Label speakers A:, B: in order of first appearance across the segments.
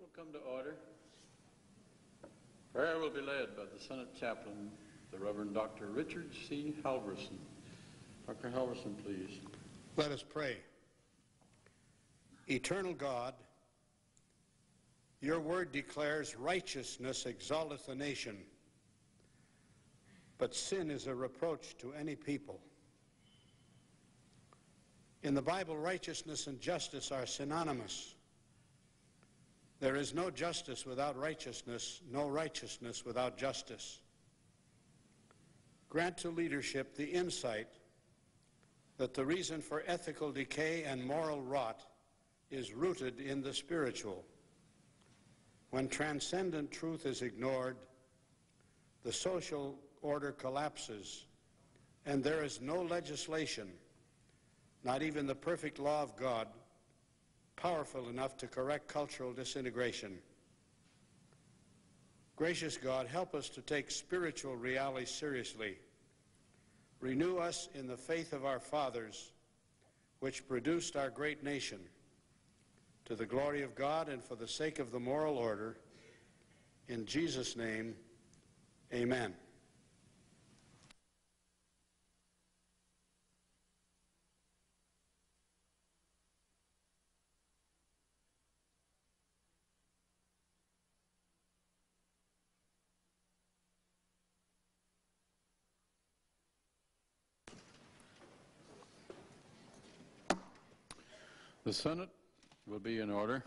A: will come to order. Prayer will be led by the Senate Chaplain, the Reverend Dr. Richard C. Halverson. Dr. Halverson, please.
B: Let us pray. Eternal God, your word declares righteousness exalteth a nation, but sin is a reproach to any people. In the Bible, righteousness and justice are synonymous. There is no justice without righteousness, no righteousness without justice. Grant to leadership the insight that the reason for ethical decay and moral rot is rooted in the spiritual. When transcendent truth is ignored, the social order collapses, and there is no legislation, not even the perfect law of God, powerful enough to correct cultural disintegration. Gracious God, help us to take spiritual reality seriously. Renew us in the faith of our fathers, which produced our great nation. To the glory of God and for the sake of the moral order, in Jesus' name, amen.
A: The Senate will be in order.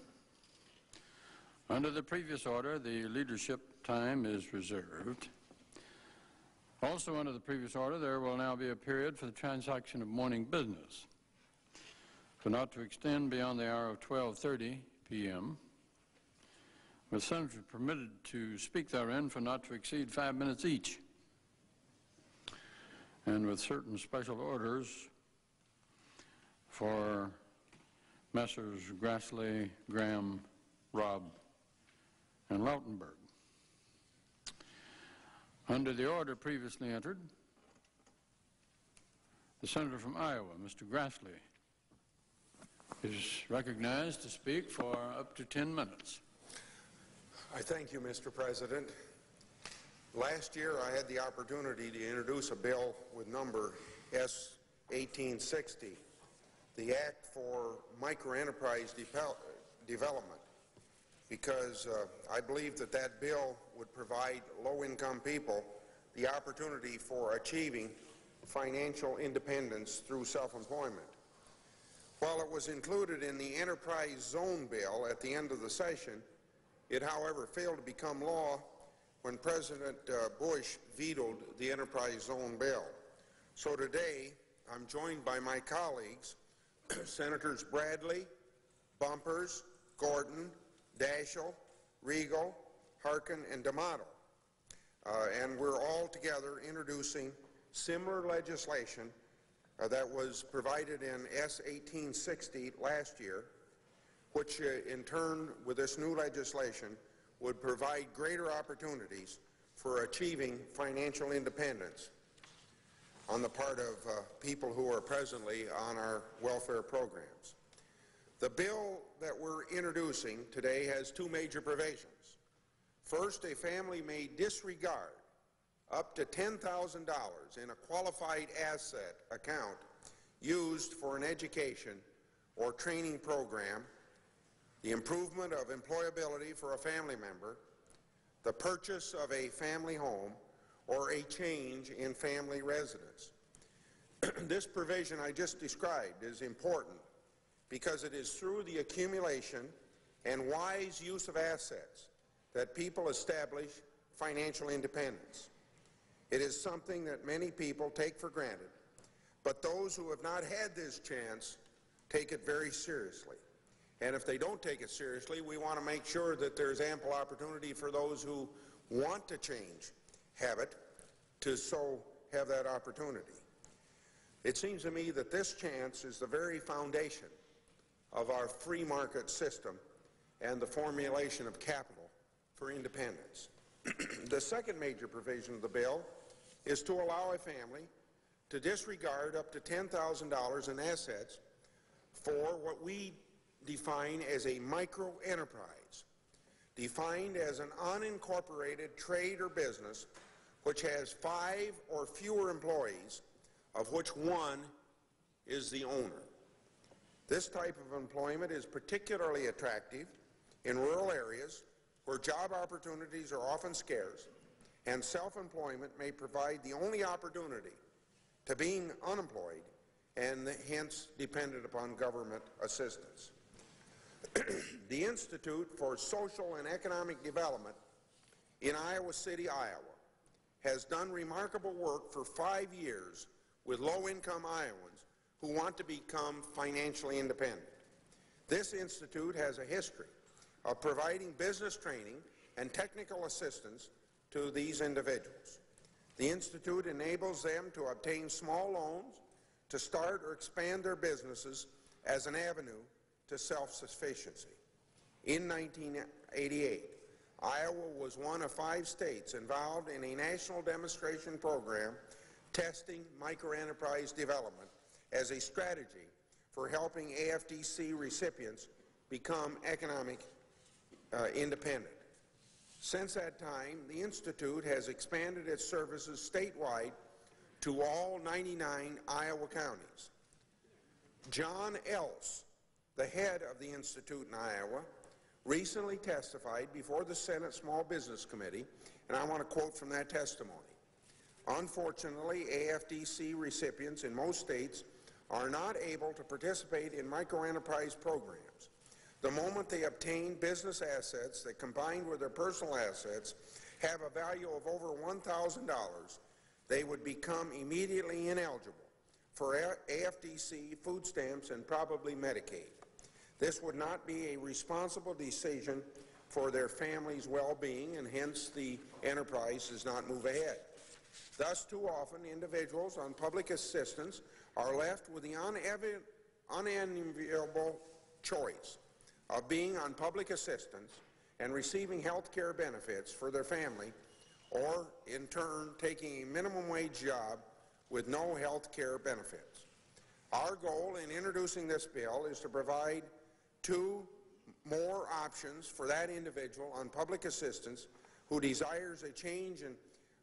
A: Under the previous order, the leadership time is reserved. Also under the previous order, there will now be a period for the transaction of morning business, for not to extend beyond the hour of 12:30 p.m., with senators permitted to speak therein for not to exceed 5 minutes each, and with certain special orders for Messrs. Grassley, Graham, Robb, and Lautenberg. Under the order previously entered, the senator from Iowa, Mr. Grassley, is recognized to speak for up to 10 minutes.
C: I thank you, Mr. President. Last year I had the opportunity to introduce a bill with number S. 1860, the Act for Microenterprise Development, because I believe that that bill would provide low-income people the opportunity for achieving financial independence through self-employment. While it was included in the Enterprise Zone bill at the end of the session, it, however, failed to become law when President Bush vetoed the Enterprise Zone bill. So today, I'm joined by my colleagues, Senators Bradley, Bumpers, Gordon, Daschle, Riegel, Harkin, and D'Amato. And we're all together introducing similar legislation that was provided in S. 1860 last year, which in turn, with this new legislation, would provide greater opportunities for achieving financial independence on the part of people who are presently on our welfare programs. The bill that we're introducing today has two major provisions. First, a family may disregard up to $10,000 in a qualified asset account used for an education or training program, the improvement of employability for a family member, the purchase of a family home, or a change in family residence. This provision I just described is important because it is through the accumulation and wise use of assets that people establish financial independence. It is something that many people take for granted, but those who have not had this chance take it very seriously. And if they don't take it seriously, we want to make sure that there's ample opportunity for those who want to change habit to so have that opportunity. It seems to me that this chance is the very foundation of our free market system and the formulation of capital for independence. The second major provision of the bill is to allow a family to disregard up to $10,000 in assets for what we define as a micro-enterprise. defined as an unincorporated trade or business which has 5 or fewer employees, of which one is the owner. This type of employment is particularly attractive in rural areas where job opportunities are often scarce, and self-employment may provide the only opportunity to being unemployed and hence dependent upon government assistance. The Institute for Social and Economic Development in Iowa City, Iowa, has done remarkable work for 5 years with low-income Iowans who want to become financially independent. This institute has a history of providing business training and technical assistance to these individuals. The institute enables them to obtain small loans to start or expand their businesses as an avenue to self-sufficiency. In 1988, Iowa was one of 5 states involved in a national demonstration program testing microenterprise development as a strategy for helping AFDC recipients become economic independent. Since that time, the Institute has expanded its services statewide to all 99 Iowa counties. John Else, the head of the Institute in Iowa, recently testified before the Senate Small Business Committee, and I want to quote from that testimony. Unfortunately, AFDC recipients in most states are not able to participate in microenterprise programs. The moment they obtain business assets that, combined with their personal assets, have a value of over $1,000, they would become immediately ineligible for AFDC, food stamps, and probably Medicaid. This would not be a responsible decision for their family's well-being, and hence the enterprise does not move ahead. Thus, too often, individuals on public assistance are left with the unenviable choice of being on public assistance and receiving health care benefits for their family, or, in turn, taking a minimum wage job with no health care benefits. Our goal in introducing this bill is to provide 2 more options for that individual on public assistance who desires a change in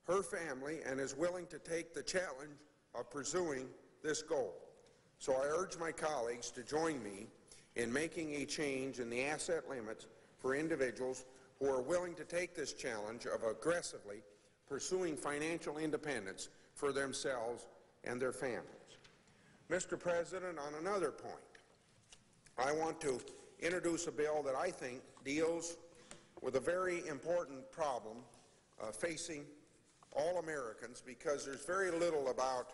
C: her family and is willing to take the challenge of pursuing this goal. So I urge my colleagues to join me in making a change in the asset limits for individuals who are willing to take this challenge of aggressively pursuing financial independence for themselves and their families. Mr. President, on another point, I want to introduce a bill that I think deals with a very important problem facing all Americans, because there's very little about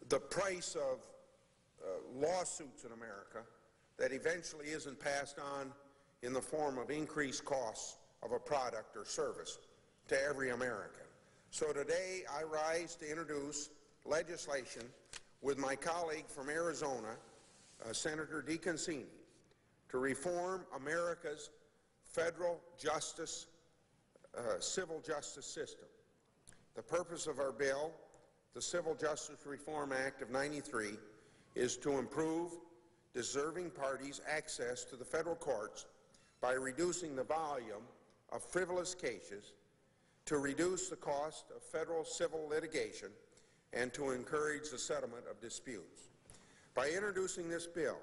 C: the price of lawsuits in America that eventually isn't passed on in the form of increased costs of a product or service to every American. So today I rise to introduce legislation with my colleague from Arizona, Senator DeConcini, to reform America's federal justice, civil justice system. The purpose of our bill, the Civil Justice Reform Act of '93, is to improve deserving parties' access to the federal courts by reducing the volume of frivolous cases, to reduce the cost of federal civil litigation, and to encourage the settlement of disputes. By introducing this bill,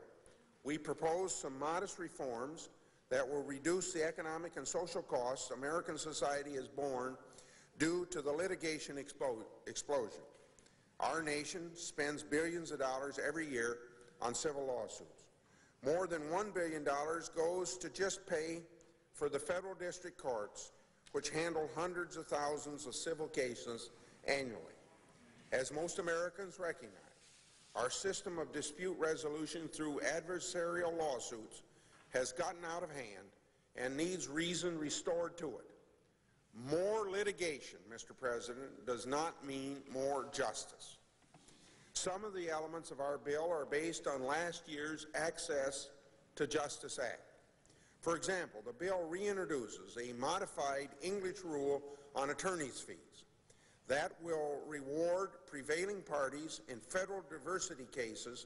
C: we propose some modest reforms that will reduce the economic and social costs American society has borne due to the litigation explosion. Our nation spends billions of dollars every year on civil lawsuits. More than $1 billion goes to just pay for the federal district courts, which handle hundreds of thousands of civil cases annually. As most Americans recognize, our system of dispute resolution through adversarial lawsuits has gotten out of hand and needs reason restored to it. More litigation, Mr. President, does not mean more justice. Some of the elements of our bill are based on last year's Access to Justice Act. For example, the bill reintroduces a modified English rule on attorney's fees that will reward prevailing parties in federal diversity cases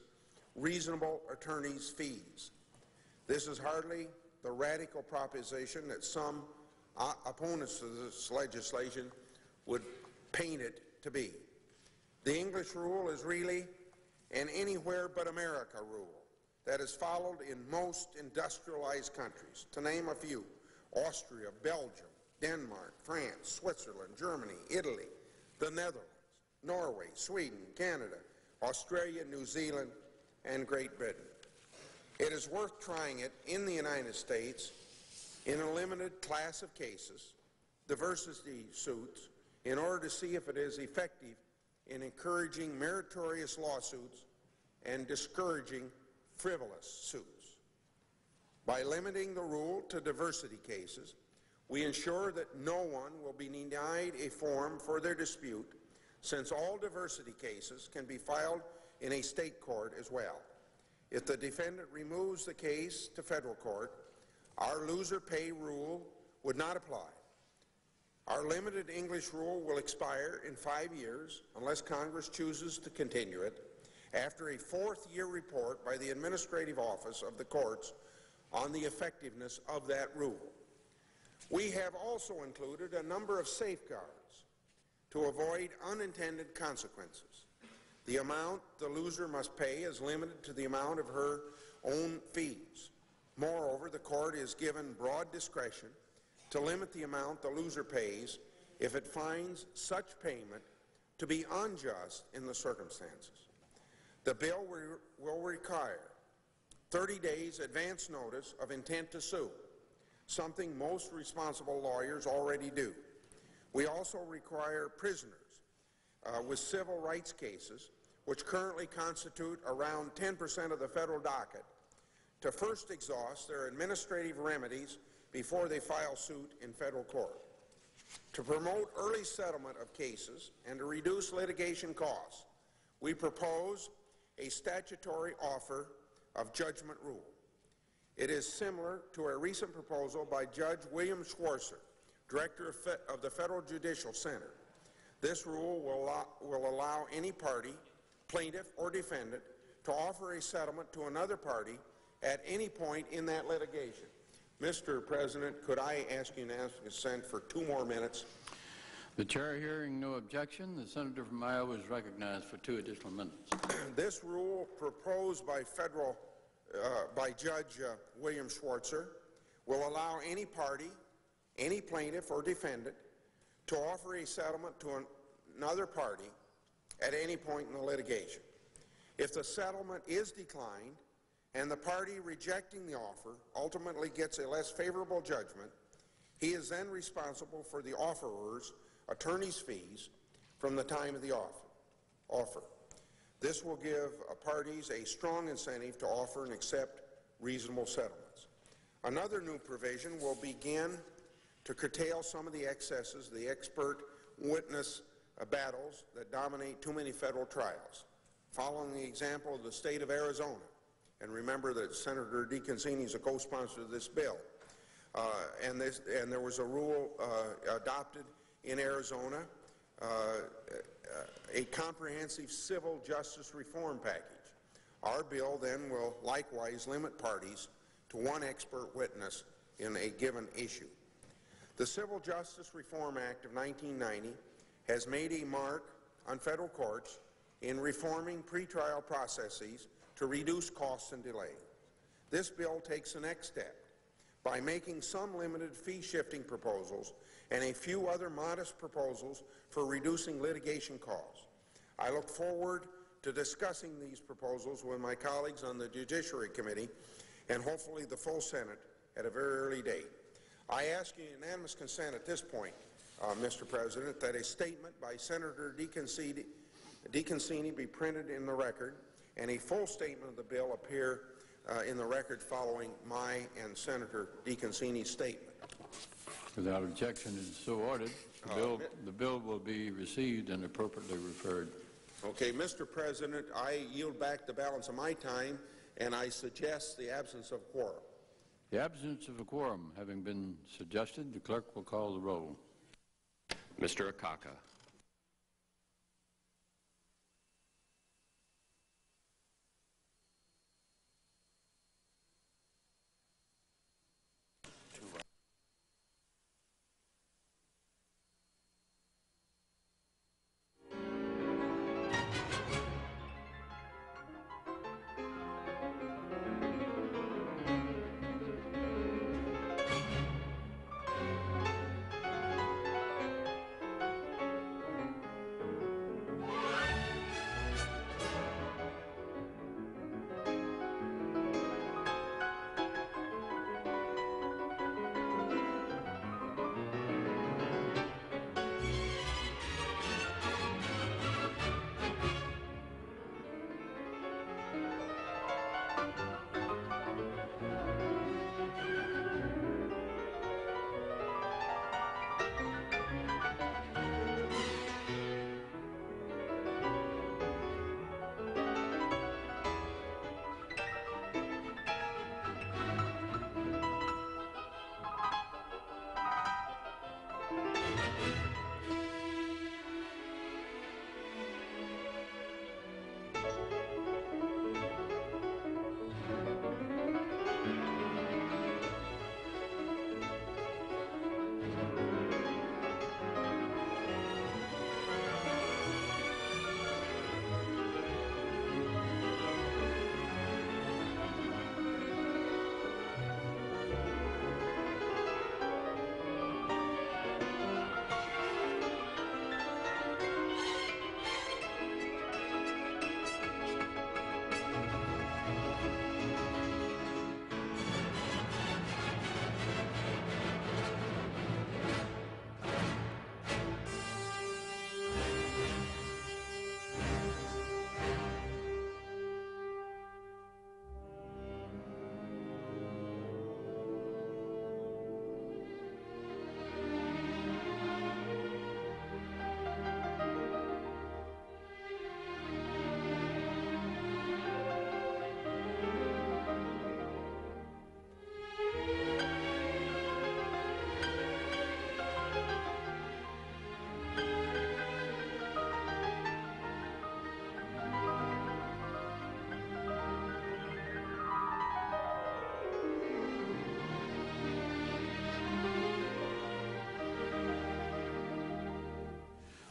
C: reasonable attorney's fees. This is hardly the radical proposition that some opponents of this legislation would paint it to be. The English rule is really an anywhere but America rule that is followed in most industrialized countries, to name a few: Austria, Belgium, Denmark, France, Switzerland, Germany, Italy, the Netherlands, Norway, Sweden, Canada, Australia, New Zealand, and Great Britain. It is worth trying it in the United States in a limited class of cases, diversity suits, in order to see if it is effective in encouraging meritorious lawsuits and discouraging frivolous suits. By limiting the rule to diversity cases, we ensure that no one will be denied a forum for their dispute, since all diversity cases can be filed in a state court as well. If the defendant removes the case to federal court, our loser pay rule would not apply. Our limited English rule will expire in 5 years unless Congress chooses to continue it after a fourth-year report by the Administrative Office of the Courts on the effectiveness of that rule. We have also included a number of safeguards to avoid unintended consequences. The amount the loser must pay is limited to the amount of her own fees. Moreover, the court is given broad discretion to limit the amount the loser pays if it finds such payment to be unjust in the circumstances. The bill will require 30 days advance notice of intent to sue, something most responsible lawyers already do. We also require prisoners with civil rights cases, which currently constitute around 10% of the federal docket, to first exhaust their administrative remedies before they file suit in federal court. To promote early settlement of cases and to reduce litigation costs, we propose a statutory offer of judgment rule. It is similar to a recent proposal by Judge William Schwarzer, Director of the Federal Judicial Center. This rule will allow any party, plaintiff or defendant, to offer a settlement to another party at any point in that litigation. Mr. President, could I ask unanimous consent for 2 more minutes?
A: The chair, hearing no objection, the senator from Iowa is recognized for 2 additional minutes.
C: This rule, proposed by Judge William Schwarzer, will allow any party, any plaintiff or defendant, to offer a settlement to another party at any point in the litigation. If the settlement is declined and the party rejecting the offer ultimately gets a less favorable judgment, he is then responsible for the offeror's attorney's fees from the time of the offer. This will give parties a strong incentive to offer and accept reasonable settlements. Another new provision will begin to curtail some of the excesses, the expert witness battles that dominate too many federal trials, following the example of the state of Arizona. And remember that Senator DeConcini is a co-sponsor of this bill. And there was a rule adopted in Arizona, a comprehensive civil justice reform package. Our bill then will likewise limit parties to 1 expert witness in a given issue. The Civil Justice Reform Act of 1990 has made a mark on federal courts in reforming pretrial processes to reduce costs and delay. This bill takes the next step by making some limited fee-shifting proposals and a few other modest proposals for reducing litigation costs. I look forward to discussing these proposals with my colleagues on the Judiciary Committee and hopefully the full Senate at a very early date. I ask unanimous consent at this point, Mr. President, that a statement by Senator DeConcini be printed in the record and a full statement of the bill appear in the record following my and Senator DeConcini's statement.
A: Without objection, it is so ordered. The bill will be received and appropriately referred.
C: Okay, Mr. President, I yield back the balance of my time, and I suggest the absence of quorum.
A: The absence of a quorum having been suggested, the clerk will call the roll.
D: Mr. Akaka.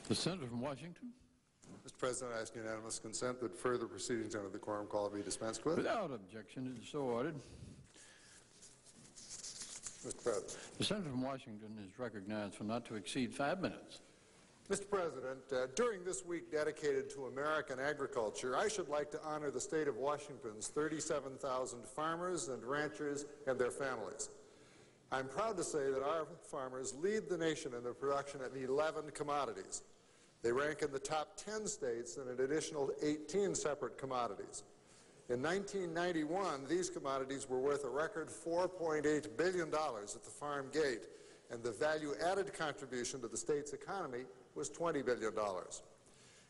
A: The senator from Washington.
E: Mr. President, I ask unanimous consent that further proceedings under the quorum clause be dispensed with.
A: Without objection, it is so ordered.
E: Mr. President.
A: The senator from Washington is recognized for not to exceed 5 minutes.
E: Mr. President, during this week dedicated to American agriculture, I should like to honor the state of Washington's 37,000 farmers and ranchers and their families. I'm proud to say that our farmers lead the nation in the production of 11 commodities. They rank in the top 10 states in an additional 18 separate commodities. In 1991, these commodities were worth a record $4.8 billion at the farm gate, and the value-added contribution to the state's economy was $20 billion.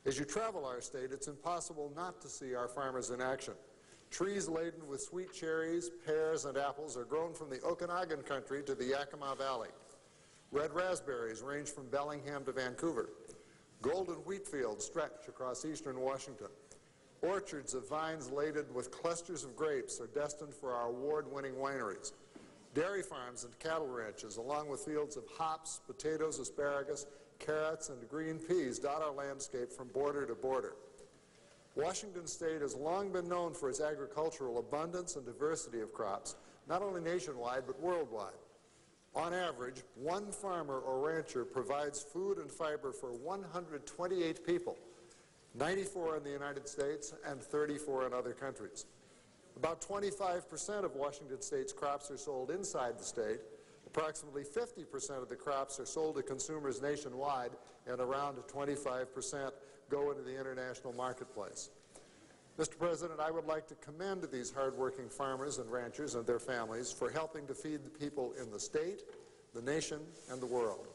E: As you travel our state, it's impossible not to see our farmers in action. Trees laden with sweet cherries, pears, and apples are grown from the Okanagan country to the Yakima Valley. Red raspberries range from Bellingham to Vancouver. Golden wheat fields stretch across eastern Washington. Orchards of vines laden with clusters of grapes are destined for our award-winning wineries. Dairy farms and cattle ranches, along with fields of hops, potatoes, asparagus, carrots, and green peas dot our landscape from border to border. Washington State has long been known for its agricultural abundance and diversity of crops, not only nationwide but worldwide. On average, one farmer or rancher provides food and fiber for 128 people, 94 in the United States and 34 in other countries. About 25% of Washington State's crops are sold inside the state. Approximately 50% of the crops are sold to consumers nationwide, and around 25% go into the international marketplace. Mr. President, I would like to commend these hardworking farmers and ranchers and their families for helping to feed the people in the state, the nation, and the world.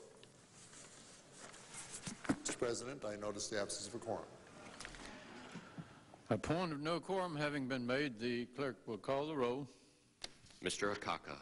E: Mr. President, I notice the absence of a quorum.
A: A point of no quorum having been made, the clerk will call the roll.
D: Mr. Akaka.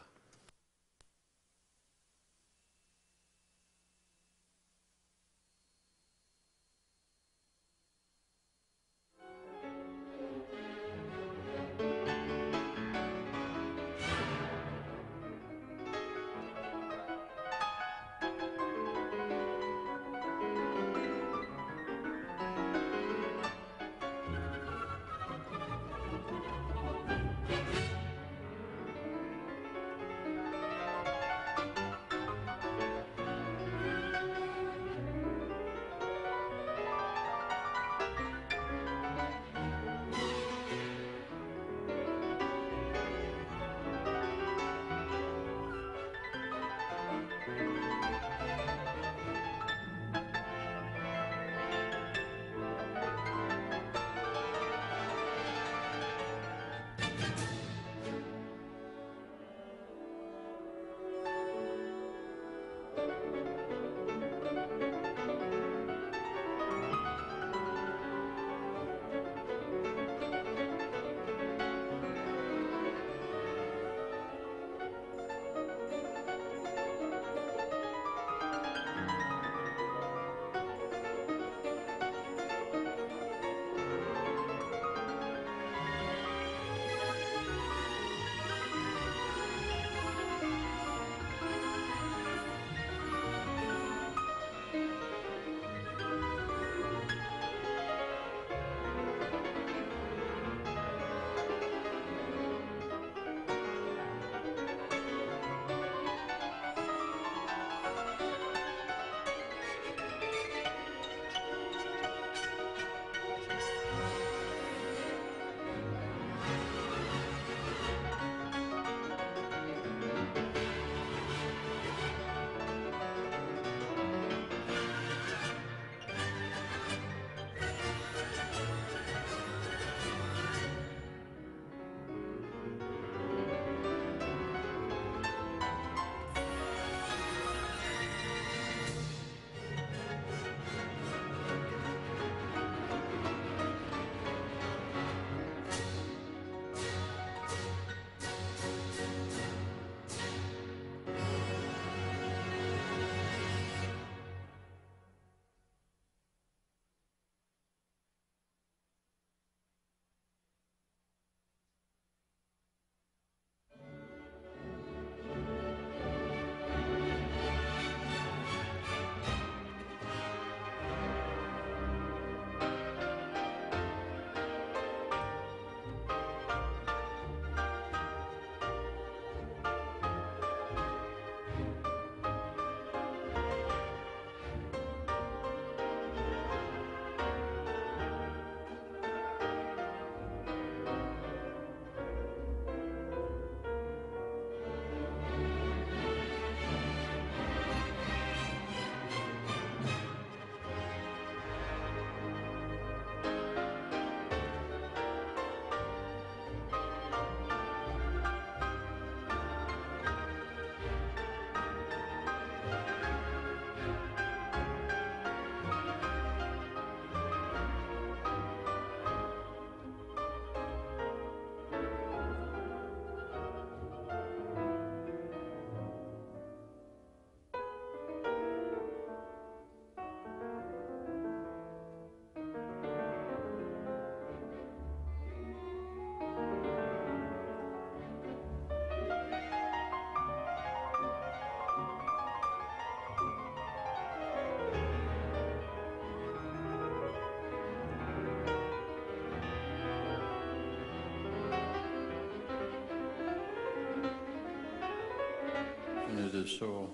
A: It is so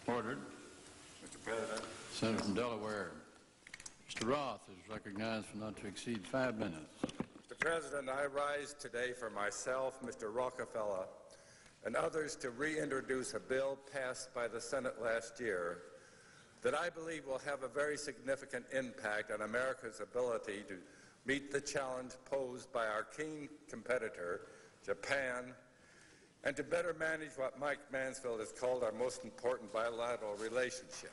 A: ordered.
F: Mr. President.
A: Senator from Delaware. Mr. Roth is recognized for not to exceed 5 minutes.
F: Mr. President, I rise today for myself, Mr. Rockefeller, and others to reintroduce a bill passed by the Senate last year that I believe will have a very significant impact on America's ability to meet the challenge posed by our keen competitor, Japan, and to better manage what Mike Mansfield has called our most important bilateral relationship.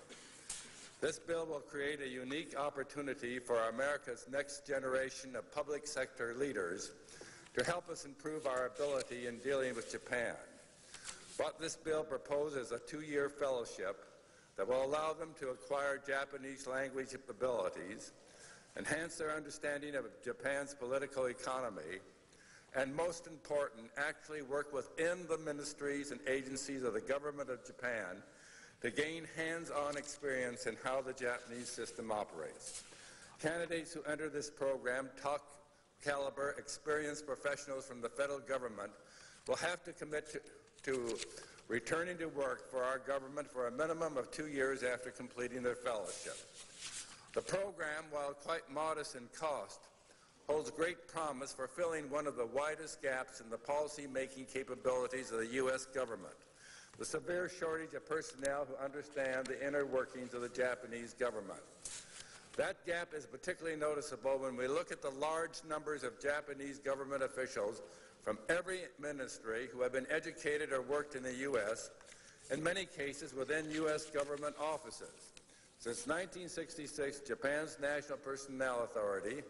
F: This bill will create a unique opportunity for America's next generation of public sector leaders to help us improve our ability in dealing with Japan. What this bill proposes is a 2-year fellowship that will allow them to acquire Japanese language abilities, enhance their understanding of Japan's political economy, and most important, actually work within the ministries and agencies of the government of Japan to gain hands-on experience in how the Japanese system operates. Candidates who enter this program, top-caliber, experienced professionals from the federal government, will have to commit to returning to work for our government for a minimum of 2 years after completing their fellowship. The program, while quite modest in cost, holds great promise for filling one of the widest gaps in the policy-making capabilities of the U.S. government, the severe shortage of personnel who understand the inner workings of the Japanese government. That gap is particularly noticeable when we look at the large numbers of Japanese government officials from every ministry who have been educated or worked in the U.S., in many cases within U.S. government offices. Since 1966, Japan's National Personnel Authority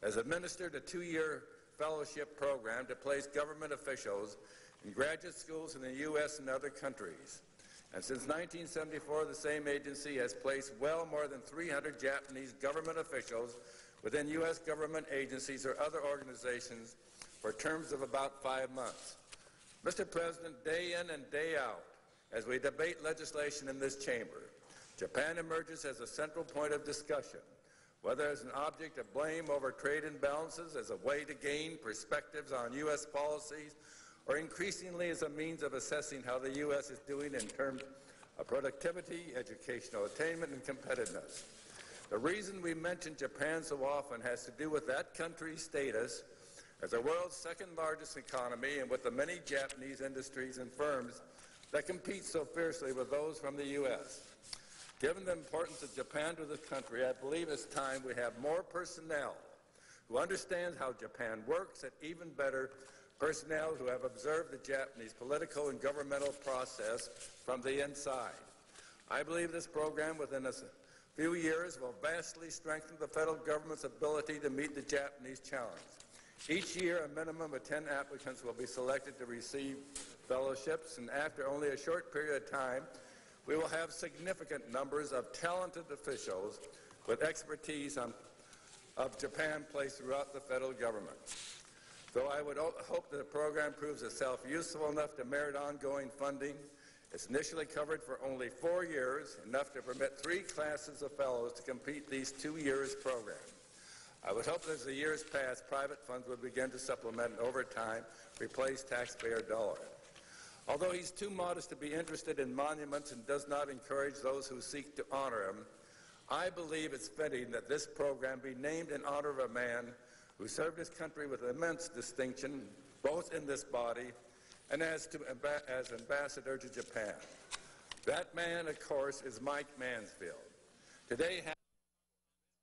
F: has administered a 2-year fellowship program to place government officials in graduate schools in the U.S. and other countries. And since 1974, the same agency has placed well more than 300 Japanese government officials within U.S. government agencies or other organizations for terms of about 5 months. Mr. President, day in and day out, as we debate legislation in this chamber, Japan emerges as a central point of discussion, whether as an object of blame over trade imbalances, as a way to gain perspectives on U.S. policies, or increasingly as a means of assessing how the U.S. is doing in terms of productivity, educational attainment, and competitiveness. The reason we mention Japan so often has to do with that country's status as the world's second-largest economy and with the many Japanese industries and firms that compete so fiercely with those from the U.S. Given the importance of Japan to this country, I believe it's time we have more personnel who understand how Japan works, and even better, personnel who have observed the Japanese political and governmental process from the inside. I believe this program within a few years will vastly strengthen the federal government's ability to meet the Japanese challenge. Each year, a minimum of 10 applicants will be selected to receive fellowships, and after only a short period of time, we will have significant numbers of talented officials with expertise of Japan placed throughout the federal government. Though I would hope that the program proves itself useful enough to merit ongoing funding, it's initially covered for only 4 years, enough to permit 3 classes of fellows to complete these 2 years program. I would hope that as the years pass, private funds would begin to supplement and over time replace taxpayer dollars. Although he's too modest to be interested in monuments and does not encourage those who seek to honor him, I believe it's fitting that this program be named in honor of a man who served his country with immense distinction, both in this body and as ambassador to Japan. That man, of course, is Mike Mansfield. Today,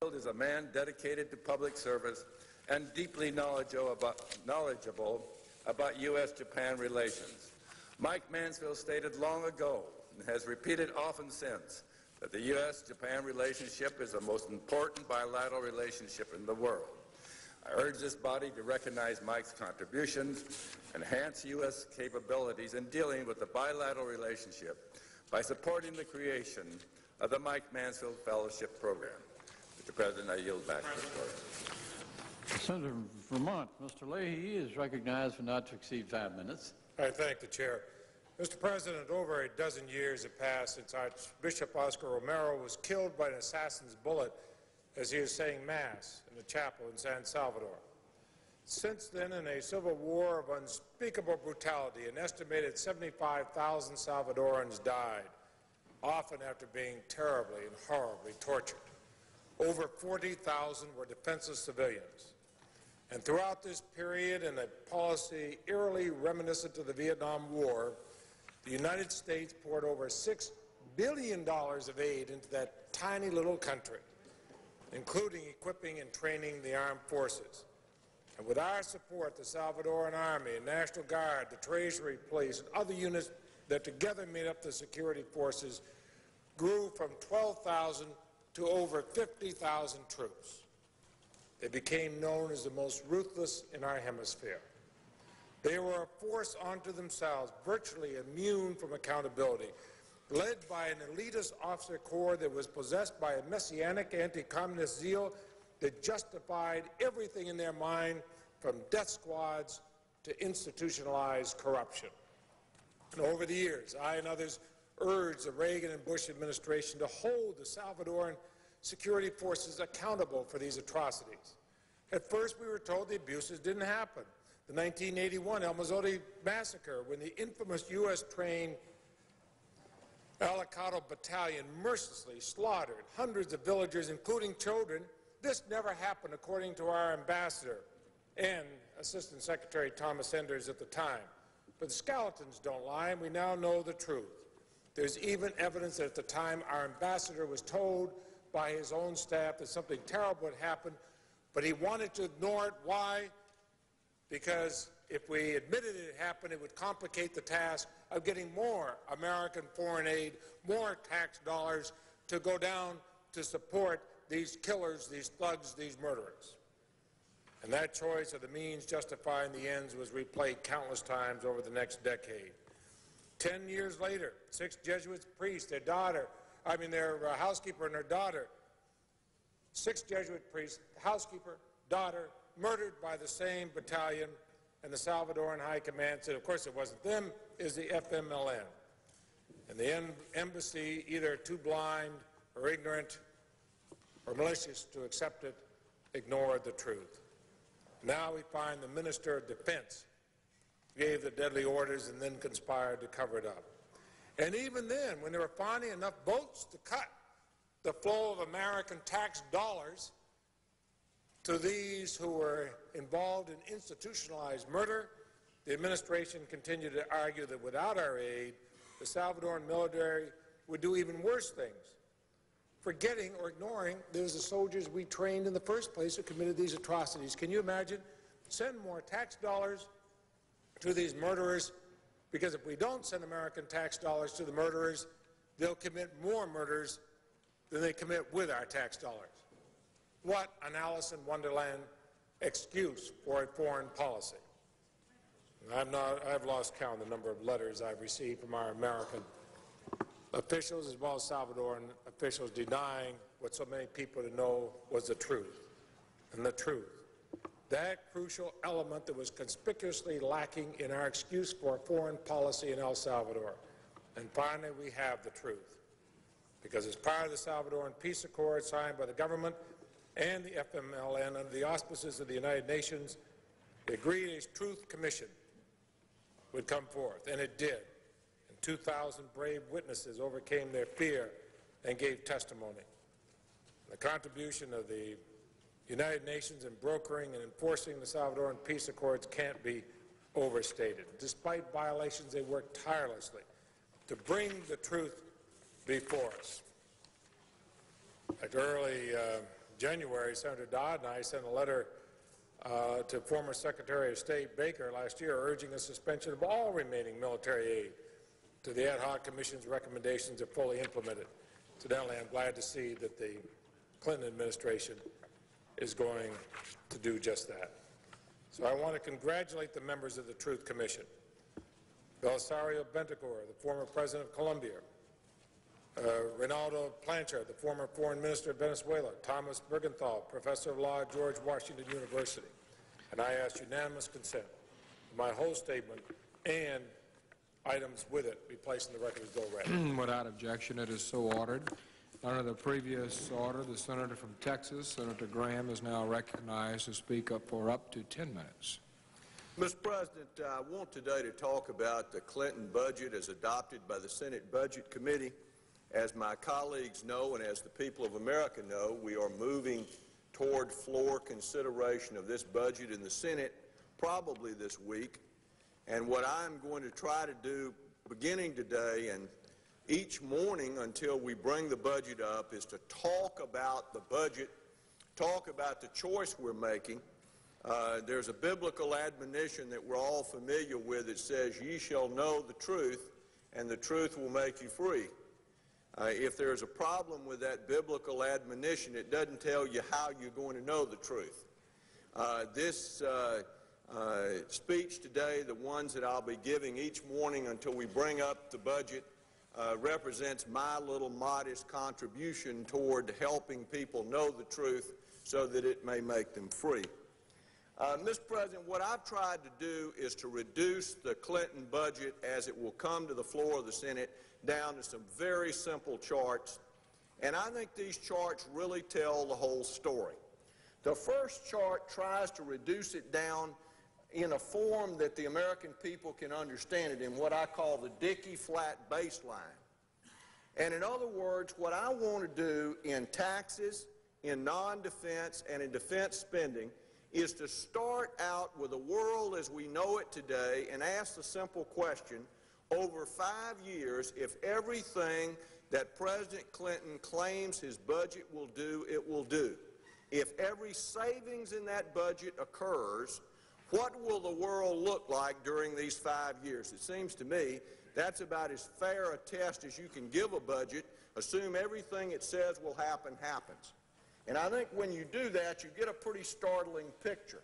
F: Mansfield is a man dedicated to public service and deeply knowledgeable about U.S.-Japan relations. Mike Mansfield stated long ago, and has repeated often since, that the U.S.-Japan relationship is the most important bilateral relationship in the world. I urge this body to recognize Mike's contributions, enhance U.S. capabilities in dealing with the bilateral relationship by supporting the creation of the Mike Mansfield Fellowship Program. Mr. President, I yield back to the floor.
A: Senator from Vermont, Mr. Leahy is recognized for not to exceed 5 minutes.
G: I thank the chair. Mr. President, over a dozen years have passed since Archbishop Oscar Romero was killed by an assassin's bullet as he was saying Mass in the chapel in San Salvador. Since then, in a civil war of unspeakable brutality, an estimated 75,000 Salvadorans died, often after being terribly and horribly tortured. Over 40,000 were defenseless civilians. And throughout this period, in a policy eerily reminiscent of the Vietnam War, the United States poured over $6 billion of aid into that tiny little country, including equipping and training the armed forces. And with our support, the Salvadoran Army and National Guard, the Treasury Police, and other units that together made up the security forces grew from 12,000 to over 50,000 troops. They became known as the most ruthless in our hemisphere. They were a force unto themselves, virtually immune from accountability, led by an elitist officer corps that was possessed by a messianic anti-communist zeal that justified everything in their mind, from death squads to institutionalized corruption. And over the years, I and others urged the Reagan and Bush administration to hold the Salvadoran security forces accountable for these atrocities. At first, we were told the abuses didn't happen. The 1981 El Mozote massacre, when the infamous U.S.-trained Alicado Battalion mercilessly slaughtered hundreds of villagers, including children, this never happened, according to our ambassador and Assistant Secretary Thomas Enders at the time. But the skeletons don't lie, and we now know the truth. There's even evidence that at the time our ambassador was told by his own staff that something terrible had happened, but he wanted to ignore it. Why? Because if we admitted it happened, it would complicate the task of getting more American foreign aid, more tax dollars to go down to support these killers, these thugs, these murderers. And that choice of the means justifying the ends was replayed countless times over the next decade. 10 years later, 6 Jesuit priests, their housekeeper and their daughter, 6 Jesuit priests, housekeeper, daughter, murdered by the same battalion, and the Salvadoran High Command said, of course it wasn't them, is the FMLN. And the embassy, either too blind or ignorant or malicious to accept it, ignored the truth. Now we find the Minister of Defense gave the deadly orders and then conspired to cover it up. And even then, when there were finally enough votes to cut the flow of American tax dollars to these who were involved in institutionalized murder, the administration continued to argue that without our aid, the Salvadoran military would do even worse things, forgetting or ignoring there's the soldiers we trained in the first place who committed these atrocities. Can you imagine? Send more tax dollars to these murderers, because if we don't send American tax dollars to the murderers, they'll commit more murders than they commit with our tax dollars. What an Alice in Wonderland excuse for a foreign policy. I've lost count of the number of letters I've received from our American officials as well as Salvadoran officials denying what so many people know was the truth. And the truth, that crucial element that was conspicuously lacking in our excuse for foreign policy in El Salvador. And finally, we have the truth. Because as part of the Salvadoran Peace Accord signed by the government and the FMLN under the auspices of the United Nations, the agreed a truth commission would come forth, and it did. And 2,000 brave witnesses overcame their fear and gave testimony. The contribution of the United Nations in brokering and enforcing the Salvadoran Peace Accords can't be overstated. Despite violations, they worked tirelessly to bring the truth before us. Like early January, Senator Dodd and I sent a letter to former Secretary of State Baker last year urging a suspension of all remaining military aid to the ad hoc commission's recommendations are fully implemented. Incidentally, I'm glad to see that the Clinton administration is going to do just that. So I want to congratulate the members of the Truth Commission. Belisario Bentancur, the former president of Colombia, Reynaldo Planchard, the former foreign minister of Venezuela, Thomas Bergenthal, professor of law at George Washington University. And I ask unanimous consent that my whole statement and items with it be placed in the record as though read.
H: Without objection, it is so ordered. Under the previous order, the senator from Texas, Senator Graham, is now recognized to speak up for up to 10 minutes.
I: Mr. President, I want today to talk about the Clinton budget as adopted by the Senate Budget Committee. As my colleagues know and as the people of America know, we are moving toward floor consideration of this budget in the Senate probably this week. And what I'm going to try to do beginning today and each morning until we bring the budget up is to talk about the budget, talk about the choice we're making. There's a biblical admonition that we're all familiar with that says, "Ye shall know the truth, and the truth will make you free." If there's a problem with that biblical admonition, it doesn't tell you how you're going to know the truth. This speech today, the ones that I'll be giving each morning until we bring up the budget, represents my little modest contribution toward helping people know the truth so that it may make them free. Mr. President, what I've tried to do is to reduce the Clinton budget as it will come to the floor of the Senate down to some very simple charts, and I think these charts really tell the whole story. The first chart tries to reduce it down in a form that the American people can understand it in, what I call the Dickey-Flat baseline. And in other words, what I want to do in taxes, in non-defense, and in defense spending is to start out with the world as we know it today and ask the simple question, over 5 years, if everything that President Clinton claims his budget will do, it will do. If every savings in that budget occurs, what will the world look like during these 5 years? It seems to me that's about as fair a test as you can give a budget. Assume everything it says will happen happens. And I think when you do that, you get a pretty startling picture.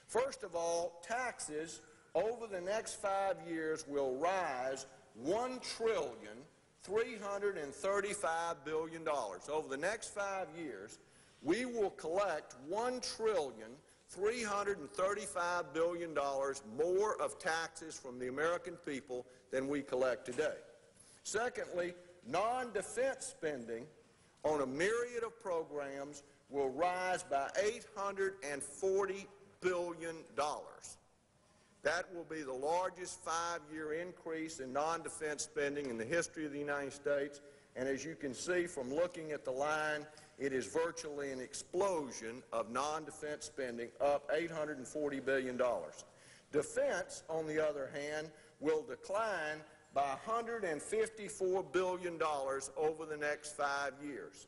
I: First of all, taxes over the next 5 years will rise $1,335 billion. Over the next 5 years, we will collect $1,335 billion more of taxes from the American people than we collect today. Secondly, non-defense spending on a myriad of programs will rise by $840 billion. That will be the largest 5-year increase in non-defense spending in the history of the United States. And as you can see from looking at the line, it is virtually an explosion of non-defense spending, up $840 billion. Defense, on the other hand, will decline by $154 billion over the next 5 years.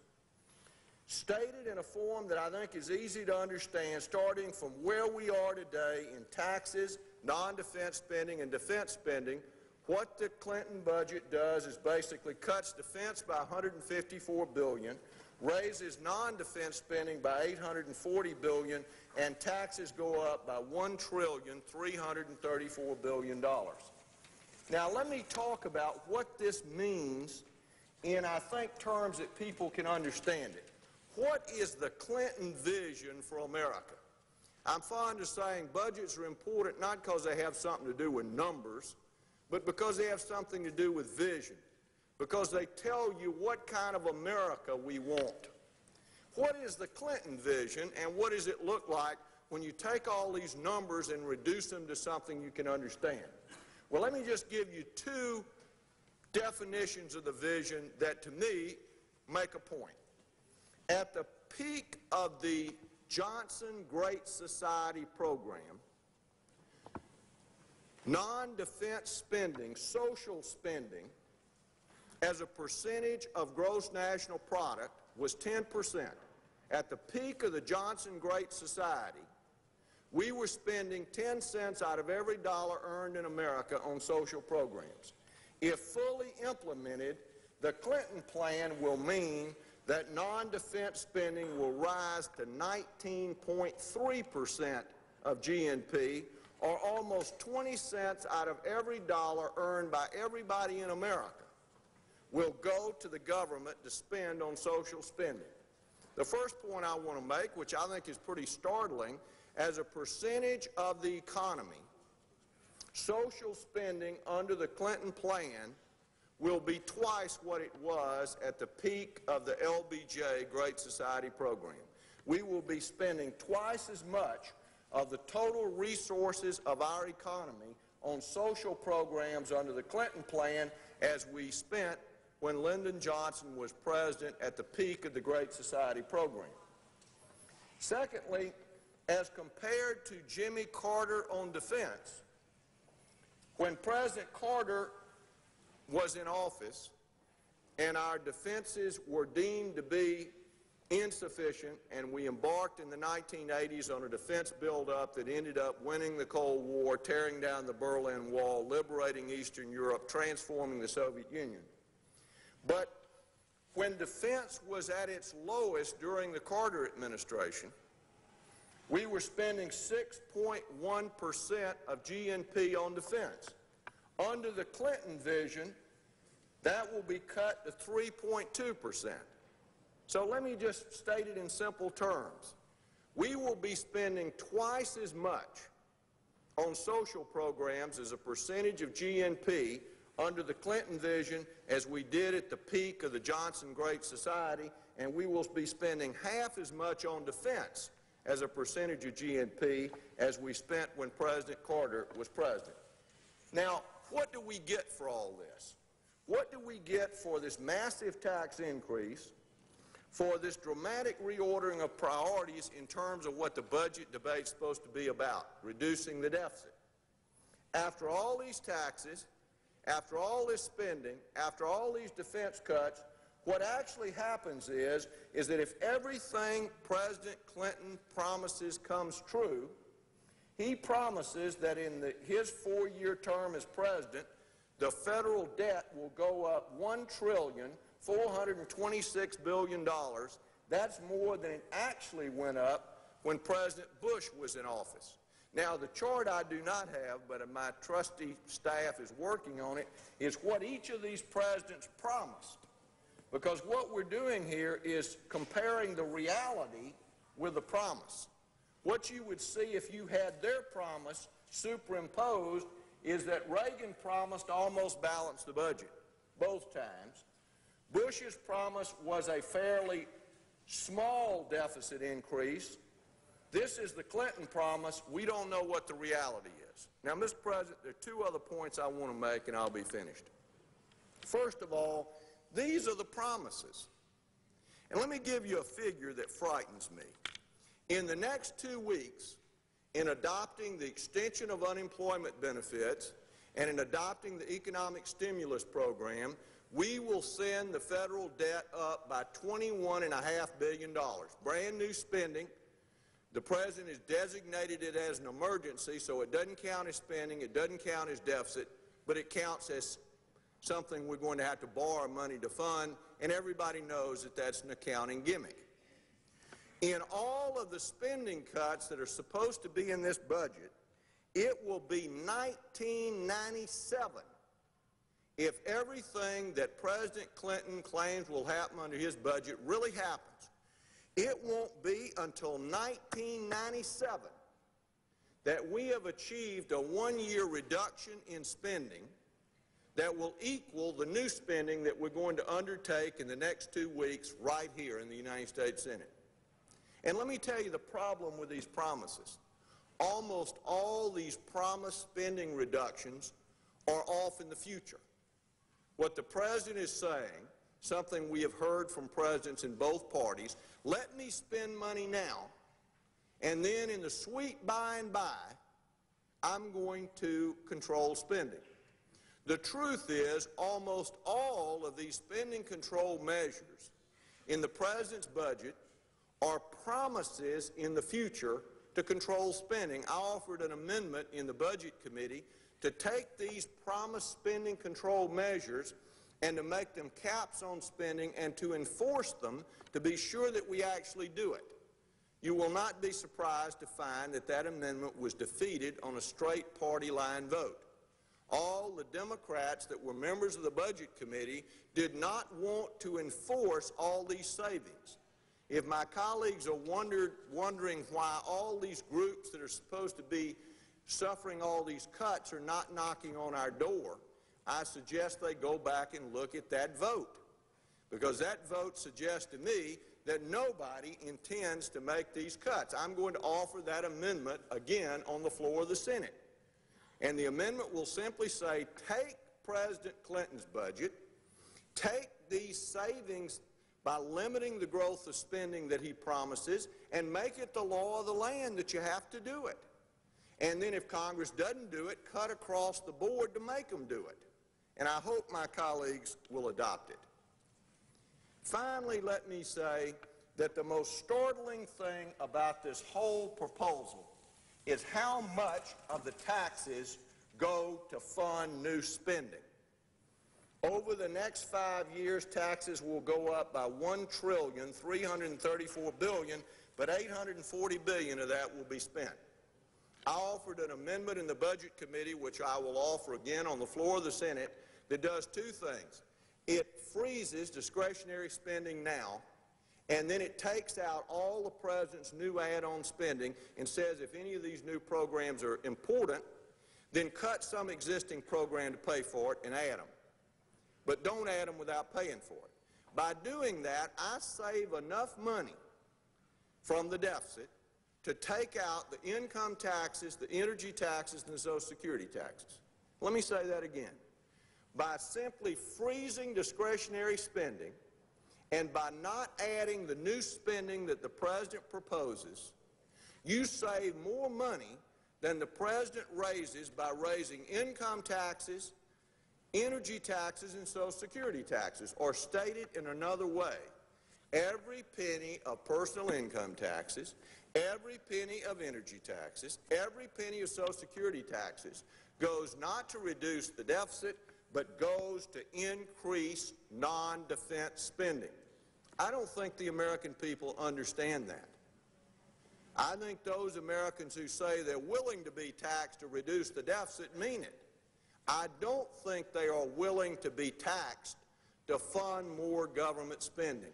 I: Stated in a form that I think is easy to understand, starting from where we are today in taxes, non-defense spending, and defense spending, what the Clinton budget does is basically cuts defense by $154 billion, raises non-defense spending by $840 billion, and taxes go up by $1,334 billion. Now let me talk about what this means in, I think, terms that people can understand it. What is the Clinton vision for America? I'm fond of saying budgets are important not because they have something to do with numbers, but because they have something to do with vision, because they tell you what kind of America we want. What is the Clinton vision, and what does it look like when you take all these numbers and reduce them to something you can understand? Well, let me just give you two definitions of the vision that, to me, make a point. At the peak of the Johnson Great Society program, non-defense spending, social spending, as a percentage of gross national product was 10%. At the peak of the Johnson Great Society, we were spending 10 cents out of every dollar earned in America on social programs. If fully implemented, the Clinton plan will mean that non-defense spending will rise to 19.3% of GNP, or almost 20 cents out of every dollar earned by everybody in America will go to the government to spend on social spending. The first point I want to make, which I think is pretty startling, as a percentage of the economy, social spending under the Clinton plan will be twice what it was at the peak of the LBJ Great Society program. We will be spending twice as much of the total resources of our economy on social programs under the Clinton plan as we spent when Lyndon Johnson was president at the peak of the Great Society program. Secondly, as compared to Jimmy Carter on defense, when President Carter was in office and our defenses were deemed to be insufficient, and we embarked in the 1980s on a defense buildup that ended up winning the Cold War, tearing down the Berlin Wall, liberating Eastern Europe, transforming the Soviet Union. But when defense was at its lowest during the Carter administration, we were spending 6.1% of GNP on defense. Under the Clinton vision, that will be cut to 3.2%. So let me just state it in simple terms. We will be spending twice as much on social programs as a percentage of GNP under the Clinton vision as we did at the peak of the Johnson Great Society, and we will be spending half as much on defense as a percentage of GNP as we spent when President Carter was president. Now, what do we get for all this? What do we get for this massive tax increase, for this dramatic reordering of priorities in terms of what the budget debate is supposed to be about, reducing the deficit? After all these taxes, after all this spending, after all these defense cuts, what actually happens is that if everything President Clinton promises comes true, he promises that in his 4-year term as president, the federal debt will go up $1,426 billion. That's more than it actually went up when President Bush was in office. Now, the chart I do not have, but my trusty staff is working on it, is what each of these presidents promised. Because what we're doing here is comparing the reality with the promise. What you would see if you had their promise superimposed is that Reagan promised to almost balance the budget both times. Bush's promise was a fairly small deficit increase. This is the Clinton promise. We don't know what the reality is. Now, Mr. President, there are two other points I want to make, and I'll be finished. First of all, these are the promises. And let me give you a figure that frightens me. In the next 2 weeks, in adopting the extension of unemployment benefits and in adopting the economic stimulus program, we will send the federal debt up by $21.5 billion. Brand new spending. The President has designated it as an emergency, so it doesn't count as spending, it doesn't count as deficit, but it counts as something we're going to have to borrow money to fund, and everybody knows that that's an accounting gimmick. In all of the spending cuts that are supposed to be in this budget, it will be 1997 if everything that President Clinton claims will happen under his budget really happens. It won't be until 1997 that we have achieved a 1-year reduction in spending that will equal the new spending that we're going to undertake in the next 2 weeks right here in the United States Senate. And let me tell you the problem with these promises. Almost all these promised spending reductions are off in the future. What the President is saying, something we have heard from presidents in both parties, let me spend money now, and then in the sweet by and by, I'm going to control spending. The truth is, almost all of these spending control measures in the President's budget are promises in the future to control spending. I offered an amendment in the Budget Committee to take these promised spending control measures and to make them caps on spending and to enforce them to be sure that we actually do it. You will not be surprised to find that that amendment was defeated on a straight party line vote. All the Democrats that were members of the Budget Committee did not want to enforce all these savings. If my colleagues are wondering why all these groups that are supposed to be suffering all these cuts are not knocking on our door, I suggest they go back and look at that vote, because that vote suggests to me that nobody intends to make these cuts. I'm going to offer that amendment again on the floor of the Senate. And the amendment will simply say, take President Clinton's budget, take these savings by limiting the growth of spending that he promises, and make it the law of the land that you have to do it. And then if Congress doesn't do it, cut across the board to make them do it. And I hope my colleagues will adopt it. Finally, let me say that the most startling thing about this whole proposal is how much of the taxes go to fund new spending. Over the next 5 years, taxes will go up by $1,334 billion, but $840 billion of that will be spent. I offered an amendment in the Budget Committee, which I will offer again on the floor of the Senate, that does two things. It freezes discretionary spending now, and then it takes out all the President's new add-on spending and says if any of these new programs are important, then cut some existing program to pay for it and add them. But don't add them without paying for it. By doing that, I save enough money from the deficit to take out the income taxes, the energy taxes, and the Social Security taxes. Let me say that again. By simply freezing discretionary spending and by not adding the new spending that the President proposes, you save more money than the President raises by raising income taxes, energy taxes, and Social Security taxes. Or stated in another way, every penny of personal income taxes, every penny of energy taxes, every penny of Social Security taxes goes not to reduce the deficit, but goes to increase non-defense spending. I don't think the American people understand that. I think those Americans who say they're willing to be taxed to reduce the deficit mean it. I don't think they are willing to be taxed to fund more government spending.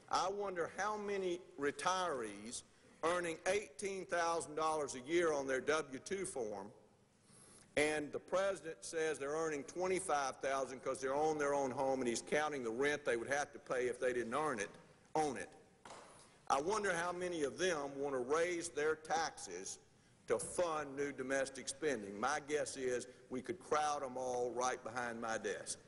I: I wonder how many retirees earning $18,000 a year on their W-2 form, and the President says they're earning $25,000 because they own their own home, and he's counting the rent they would have to pay if they didn't own it. I wonder how many of them want to raise their taxes to fund new domestic spending. My guess is we could crowd them all right behind my desk.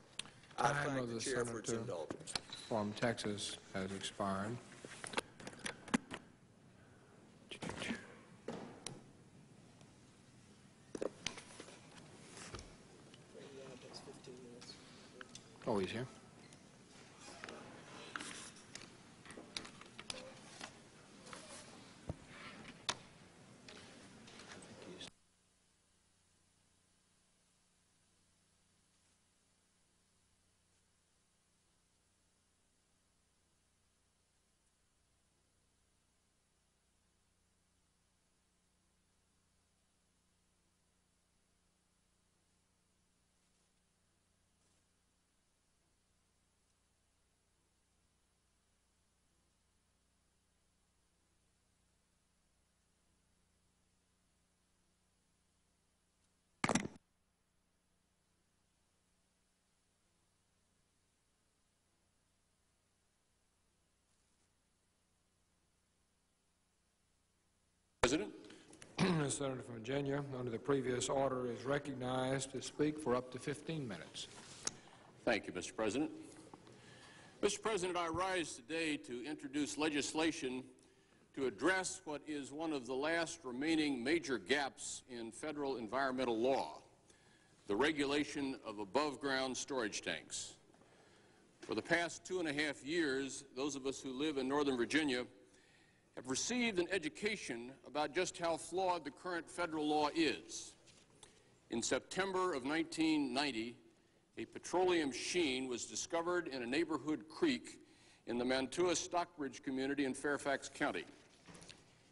I: I thank the Chair for its indulgence.
H: From Texas has expired. Oh, he's here.
A: President.
H: The Senator from Virginia, under the previous order, is recognized to speak for up to 15 minutes.
A: Thank you, Mr. President. Mr. President, I rise today to introduce legislation to address what is one of the last remaining major gaps in federal environmental law, the regulation of above-ground storage tanks. For the past 2.5 years, those of us who live in Northern Virginia have received an education about just how flawed the current federal law is. In September of 1990, a petroleum sheen was discovered in a neighborhood creek in the Mantua-Stockbridge community in Fairfax County.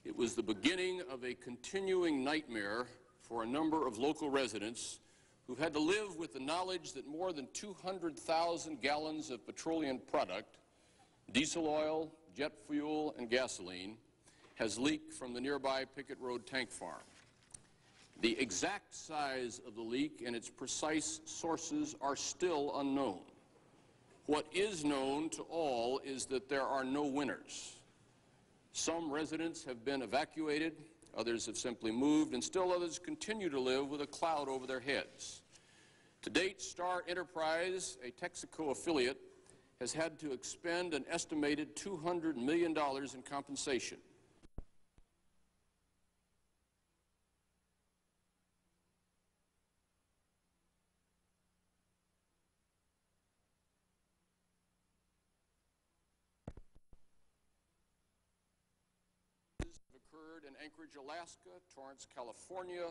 A: It was the beginning of a continuing nightmare for a number of local residents who've had to live with the knowledge that more than 200,000 gallons of petroleum product, diesel oil, jet fuel, and gasoline, has leaked from the nearby Pickett Road tank farm.
J: The exact size of the leak and its precise sources are still unknown. What is known to all is that there are no winners. Some residents have been evacuated, others have simply moved, and still others continue to live with a cloud over their heads. To date, Star Enterprise, a Texaco affiliate, has had to expend an estimated $200 million in compensation. Occurred in Anchorage, Alaska, Torrance, California,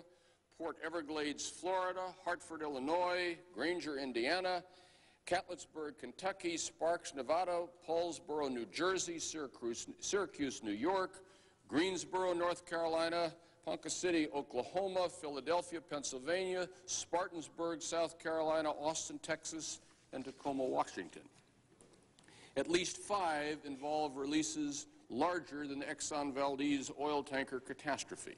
J: Port Everglades, Florida, Hartford, Illinois, Granger, Indiana, Catlettsburg, Kentucky, Sparks, Nevada, Paulsboro, New Jersey, Syracuse, New York, Greensboro, North Carolina, Ponca City, Oklahoma, Philadelphia, Pennsylvania, Spartansburg, South Carolina, Austin, Texas, and Tacoma, Washington. At least 5 involve releases larger than the Exxon Valdez oil tanker catastrophe.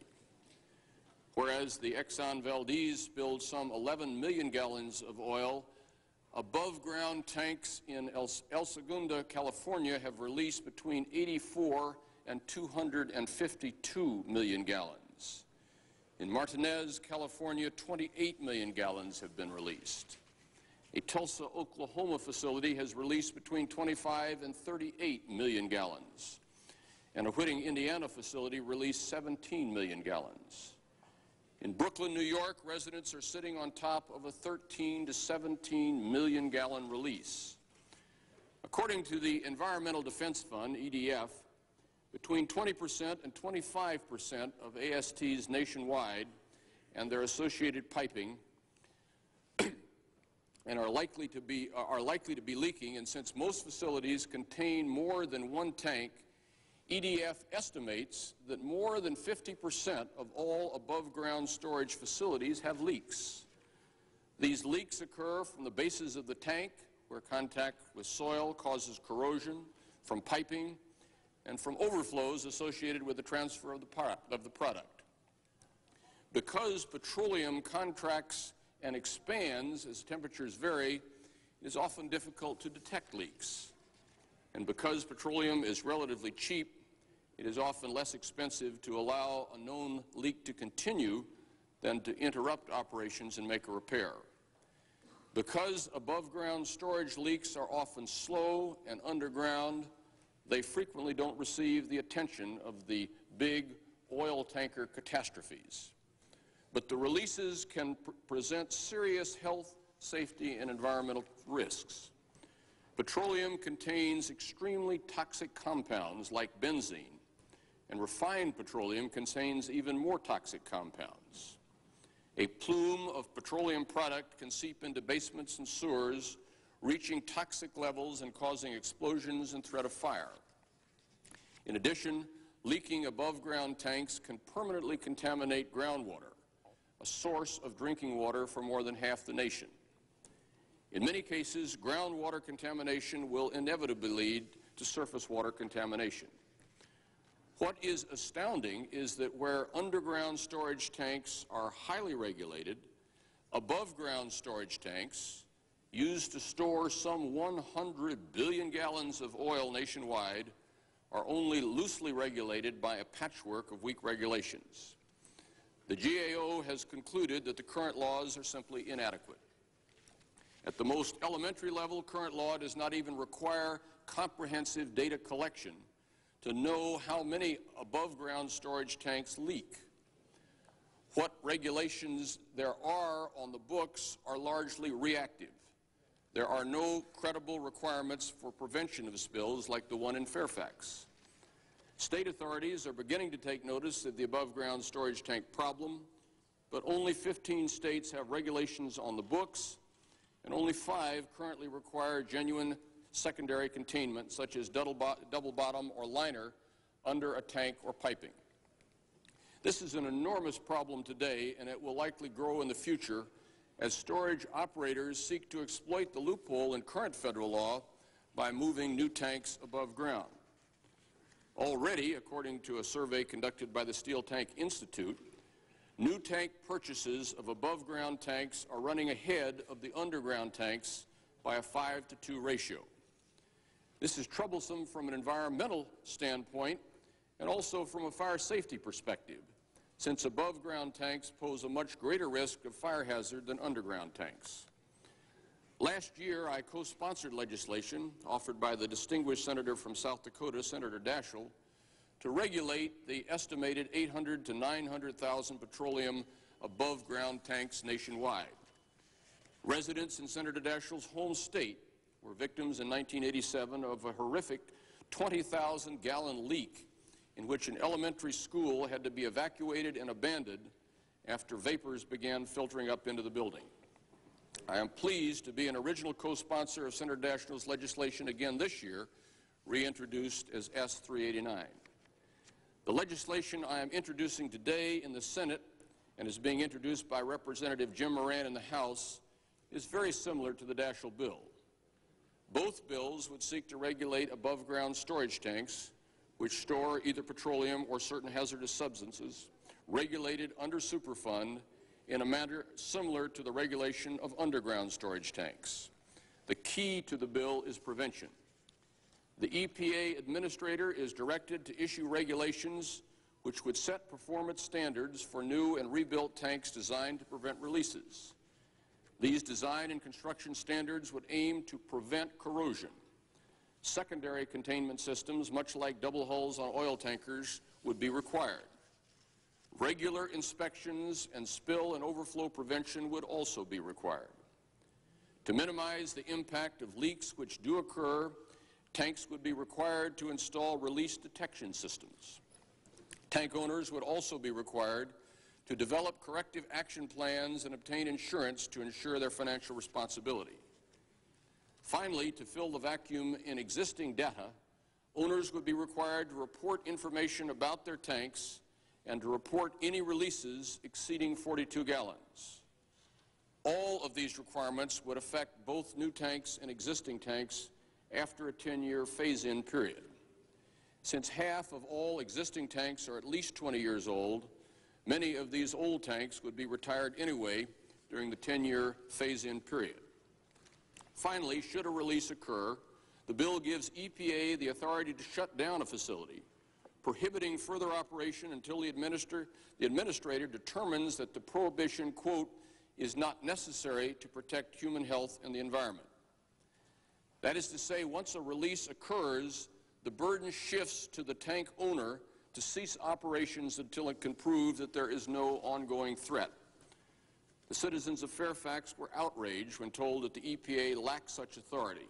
J: Whereas the Exxon Valdez spilled some 11 million gallons of oil, above-ground tanks in El Segundo, California have released between 84 and 252 million gallons. In Martinez, California, 28 million gallons have been released. A Tulsa, Oklahoma facility has released between 25 and 38 million gallons. And a Whitting, Indiana facility released 17 million gallons. In Brooklyn, New York, residents are sitting on top of a 13 to 17 million gallon release. According to the Environmental Defense Fund, EDF, between 20% and 25% of ASTs nationwide and their associated piping and are likely to be leaking, and since most facilities contain more than one tank, EDF estimates that more than 50% of all above-ground storage facilities have leaks. These leaks occur from the bases of the tank, where contact with soil causes corrosion, from piping, and from overflows associated with the transfer of the product. Because petroleum contracts and expands as temperatures vary, it is often difficult to detect leaks. And because petroleum is relatively cheap, it is often less expensive to allow a known leak to continue than to interrupt operations and make a repair. Because above-ground storage leaks are often slow and underground, they frequently don't receive the attention of the big oil tanker catastrophes. But the releases can present serious health, safety, and environmental risks. Petroleum contains extremely toxic compounds like benzene, and refined petroleum contains even more toxic compounds. A plume of petroleum product can seep into basements and sewers, reaching toxic levels and causing explosions and threat of fire. In addition, leaking above-ground tanks can permanently contaminate groundwater, a source of drinking water for more than half the nation. In many cases, groundwater contamination will inevitably lead to surface water contamination. What is astounding is that where underground storage tanks are highly regulated, above-ground storage tanks, used to store some 100 billion gallons of oil nationwide, are only loosely regulated by a patchwork of weak regulations. The GAO has concluded that the current laws are simply inadequate. At the most elementary level, current law does not even require comprehensive data collection to know how many above-ground storage tanks leak. What regulations there are on the books are largely reactive. There are no credible requirements for prevention of spills like the one in Fairfax. State authorities are beginning to take notice of the above-ground storage tank problem, but only 15 states have regulations on the books, and only 5 currently require genuine secondary containment, such as double bottom or liner under a tank or piping. This is an enormous problem today, and it will likely grow in the future as storage operators seek to exploit the loophole in current federal law by moving new tanks above ground. Already, according to a survey conducted by the Steel Tank Institute, New tank purchases of above-ground tanks are running ahead of the underground tanks by a 5-to-2 ratio. This is troublesome from an environmental standpoint and also from a fire safety perspective, since above-ground tanks pose a much greater risk of fire hazard than underground tanks. Last year, I co-sponsored legislation offered by the distinguished senator from South Dakota, Senator Daschle, to regulate the estimated 800 to 900,000 petroleum above-ground tanks nationwide. Residents in Senator Daschle's home state were victims in 1987 of a horrific 20,000-gallon leak in which an elementary school had to be evacuated and abandoned after vapors began filtering up into the building. I am pleased to be an original co-sponsor of Senator Daschle's legislation again this year, reintroduced as S-389. The legislation I am introducing today in the Senate and is being introduced by Representative Jim Moran in the House is very similar to the Daschle bill. Both bills would seek to regulate above-ground storage tanks, which store either petroleum or certain hazardous substances, regulated under Superfund in a manner similar to the regulation of underground storage tanks. The key to the bill is prevention. The EPA administrator is directed to issue regulations which would set performance standards for new and rebuilt tanks designed to prevent releases. These design and construction standards would aim to prevent corrosion. Secondary containment systems, much like double hulls on oil tankers, would be required. Regular inspections and spill and overflow prevention would also be required. To minimize the impact of leaks which do occur, tanks would be required to install release detection systems. Tank owners would also be required to develop corrective action plans and obtain insurance to ensure their financial responsibility. Finally, to fill the vacuum in existing data, owners would be required to report information about their tanks and to report any releases exceeding 42 gallons. All of these requirements would affect both new tanks and existing tanks after a 10-year phase-in period. Since half of all existing tanks are at least 20 years old, many of these old tanks would be retired anyway during the 10-year phase-in period. Finally, should a release occur, the bill gives EPA the authority to shut down a facility, prohibiting further operation until the administrator determines that the prohibition, quote, is not necessary to protect human health and the environment. That is to say, once a release occurs, the burden shifts to the tank owner to cease operations until it can prove that there is no ongoing threat. The citizens of Fairfax were outraged when told that the EPA lacked such authority,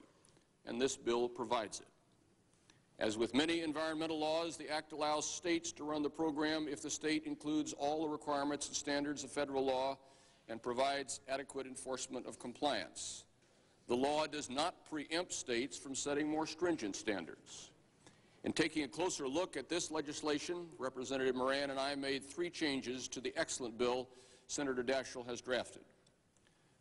J: and this bill provides it. As with many environmental laws, the Act allows states to run the program if the state includes all the requirements and standards of federal law and provides adequate enforcement of compliance. The law does not preempt states from setting more stringent standards. In taking a closer look at this legislation, Representative Moran and I made 3 changes to the excellent bill Senator Daschle has drafted.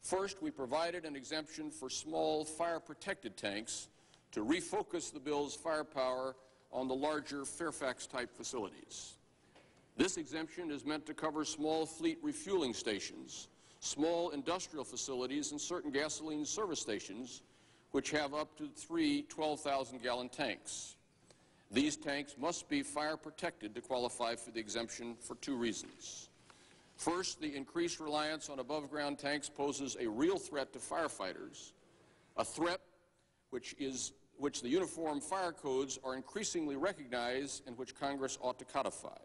J: First, we provided an exemption for small fire-protected tanks to refocus the bill's firepower on the larger Fairfax-type facilities. This exemption is meant to cover small fleet refueling stations, small industrial facilities, and certain gasoline service stations, which have up to 3 12,000-gallon tanks. These tanks must be fire-protected to qualify for the exemption for 2 reasons. First, the increased reliance on above-ground tanks poses a real threat to firefighters, a threat which the Uniform Fire Codes are increasingly recognized and which Congress ought to codify.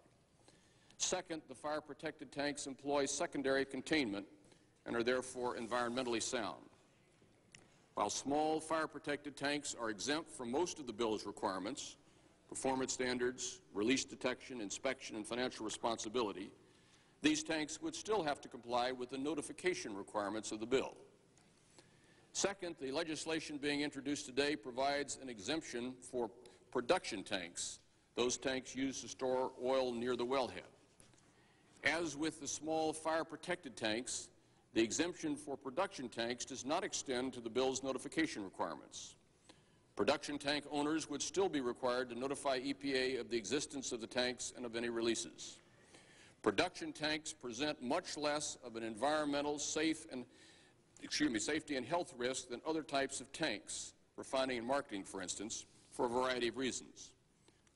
J: Second, the fire-protected tanks employ secondary containment and are therefore environmentally sound. While small fire-protected tanks are exempt from most of the bill's requirements, performance standards, release detection, inspection, and financial responsibility, these tanks would still have to comply with the notification requirements of the bill. Second, the legislation being introduced today provides an exemption for production tanks, those tanks used to store oil near the wellhead. As with the small fire-protected tanks, the exemption for production tanks does not extend to the bill's notification requirements. Production tank owners would still be required to notify EPA of the existence of the tanks and of any releases. Production tanks present much less of an environmental safety and health risk than other types of tanks, refining and marketing, for instance, for a variety of reasons.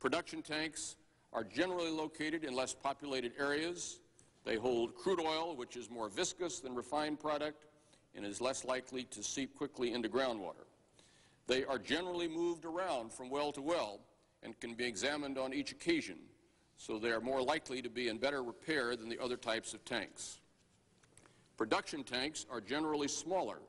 J: Production tanks are generally located in less populated areas. They hold crude oil, which is more viscous than refined product and is less likely to seep quickly into groundwater. They are generally moved around from well to well and can be examined on each occasion, so they are more likely to be in better repair than the other types of tanks. Production tanks are generally smaller,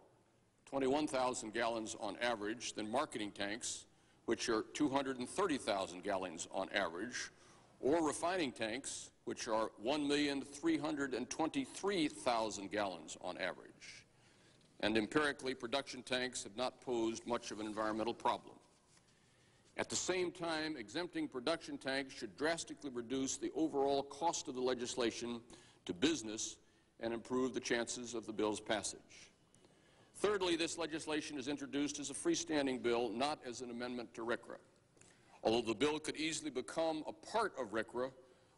J: 21,000 gallons on average, than marketing tanks, which are 230,000 gallons on average, or refining tanks, which are 1,323,000 gallons on average. And empirically, production tanks have not posed much of an environmental problem. At the same time, exempting production tanks should drastically reduce the overall cost of the legislation to business and improve the chances of the bill's passage. Thirdly, this legislation is introduced as a freestanding bill, not as an amendment to RCRA. Although the bill could easily become a part of RCRA,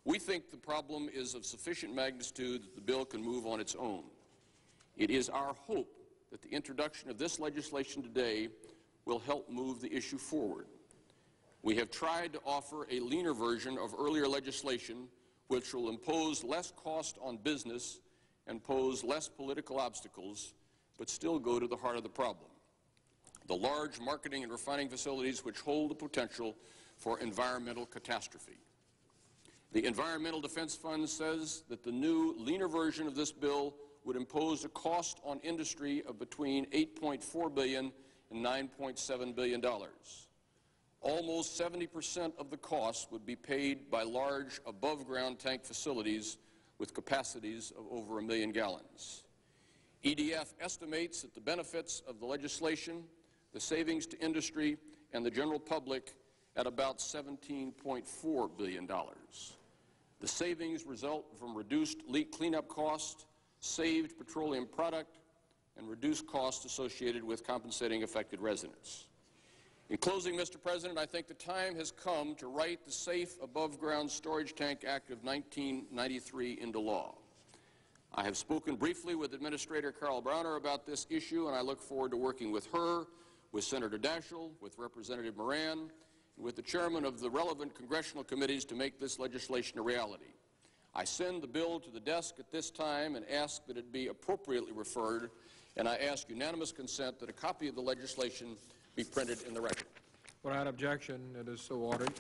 J: we think the problem is of sufficient magnitude that the bill can move on its own. It is our hope that the introduction of this legislation today will help move the issue forward. We have tried to offer a leaner version of earlier legislation which will impose less cost on business and pose less political obstacles, but still go to the heart of the problem: the large marketing and refining facilities which hold the potential for environmental catastrophe. The Environmental Defense Fund says that the new, leaner version of this bill would impose a cost on industry of between $8.4 billion and $9.7 billion. Almost 70% of the cost would be paid by large above-ground tank facilities with capacities of over 1 million gallons. EDF estimates that the benefits of the legislation, the savings to industry, and the general public at about $17.4 billion. The savings result from reduced leak cleanup costs, saved petroleum product, and reduced costs associated with compensating affected residents. In closing, Mr. President, I think the time has come to write the Safe Above-Ground Storage Tank Act of 1993 into law. I have spoken briefly with Administrator Carol Browner about this issue, and I look forward to working with her, with Senator Daschle, with Representative Moran, and with the chairman of the relevant congressional committees to make this legislation a reality. I send the bill to the desk at this time and ask that it be appropriately referred, and I ask unanimous consent that a copy of the legislation be printed in the record.
H: Without objection, it is so ordered.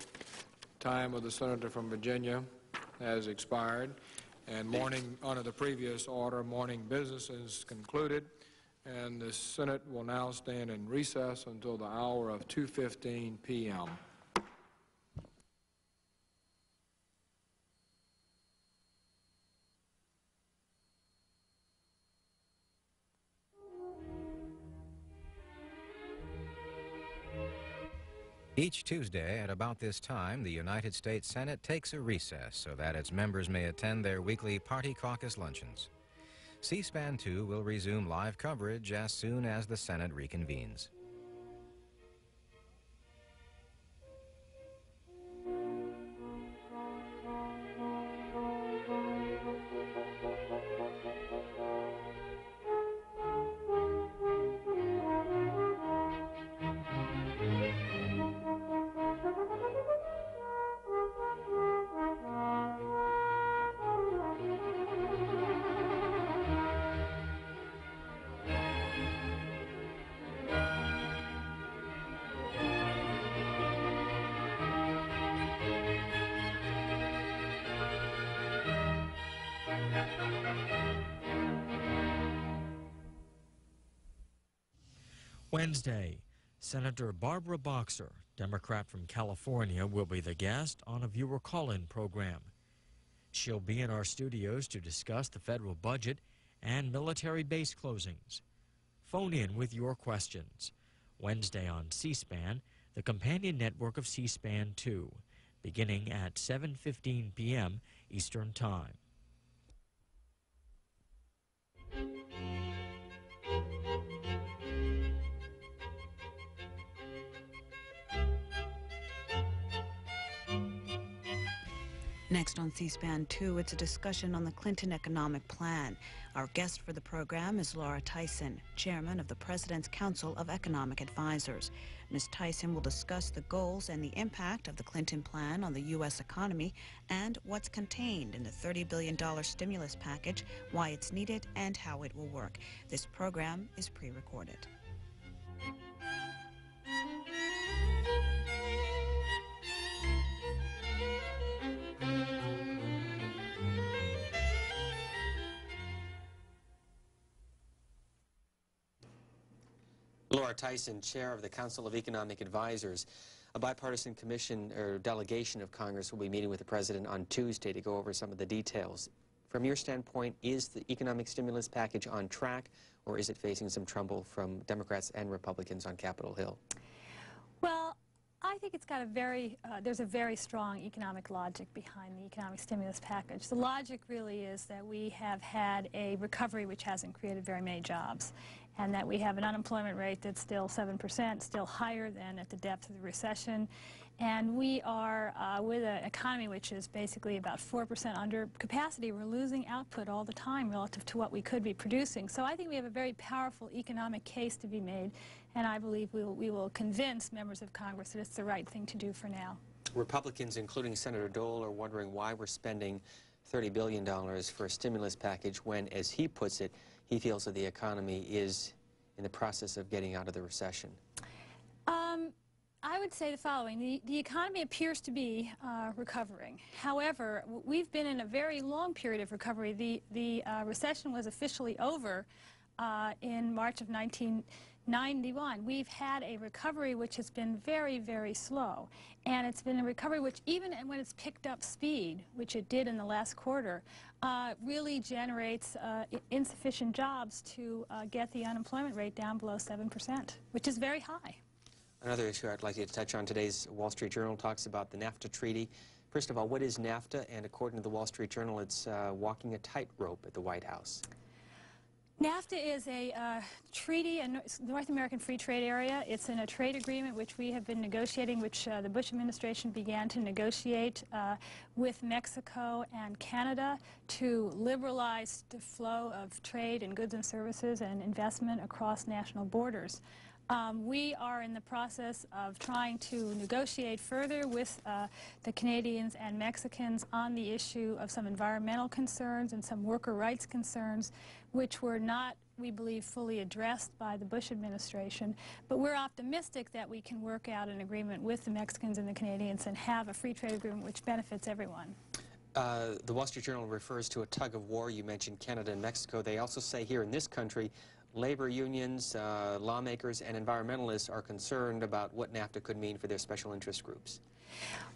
H: Time of the senator from Virginia has expired, and under the previous order, morning business is concluded, and the Senate will now stand in recess until the hour of 2:15 p.m.
K: Each Tuesday at about this time, the United States Senate takes a recess so that its members may attend their weekly party caucus luncheons. C-SPAN 2 will resume live coverage as soon as the Senate reconvenes.
L: Wednesday, Senator Barbara Boxer, Democrat from California, will be the guest on a viewer call-in program. She'll be in our studios to discuss the federal budget and military base closings. Phone in with your questions. Wednesday on C-SPAN, the companion network of C-SPAN 2, beginning at 7:15 p.m. Eastern Time.
M: Next on C-SPAN 2, it's a discussion on the Clinton economic plan. Our guest for the program is Laura Tyson, chairman of the President's Council of Economic Advisors. Ms. Tyson will discuss the goals and the impact of the Clinton plan on the U.S. economy and what's contained in the $30 billion stimulus package, why it's needed, and how it will work. This program is pre-recorded.
N: Laura Tyson, chair of the Council of Economic Advisors. A bipartisan commission or delegation of Congress will be meeting with the president on Tuesday to go over some of the details. From your standpoint, is the economic stimulus package on track, or is it facing some trouble from Democrats and Republicans on Capitol Hill?
O: Well, I think it's got a there's a very strong economic logic behind the economic stimulus package. The logic really is that we have had a recovery which hasn't created very many jobs, and that we have an unemployment rate that's still 7%, still higher than at the depth of the recession. And we are, with an economy which is basically about 4% under capacity, we're losing output all the time relative to what we could be producing. So I think we have a very powerful economic case to be made, and I believe we will convince members of Congress that it's the right thing to do for now.
N: Republicans, including Senator Dole, are wondering why we're spending $30 billion for a stimulus package when, as he puts it, he feels that the economy is in the process of getting out of the recession.
O: I would say the following. The economy appears to be recovering. However, we've been in a very long period of recovery. The recession was officially over in March of 1991. We've had a recovery which has been very, very slow. And it's been a recovery which, even when it's picked up speed, which it did in the last quarter, really generates insufficient jobs to get the unemployment rate down below 7%, which is very high.
N: Another issue I'd like you to touch on, today's Wall Street Journal talks about the NAFTA treaty. First of all, what is NAFTA? And according to the Wall Street Journal, it's walking a tightrope at the White House.
O: NAFTA is a treaty, a North American Free Trade Area. It's in a trade agreement which we have been negotiating, which the Bush administration began to negotiate with Mexico and Canada to liberalize the flow of trade and goods and services and investment across national borders. We are in the process of trying to negotiate further with the Canadians and Mexicans on the issue of some environmental concerns and some worker rights concerns, which were not, we believe, fully addressed by the Bush administration. But we're optimistic that we can work out an agreement with the Mexicans and the Canadians and have a free trade agreement which benefits everyone.
N: The Wall Street Journal refers to a tug of war. You mentioned Canada and Mexico. They also say here in this country, labor unions, lawmakers, and environmentalists are concerned about what NAFTA could mean for their special interest groups.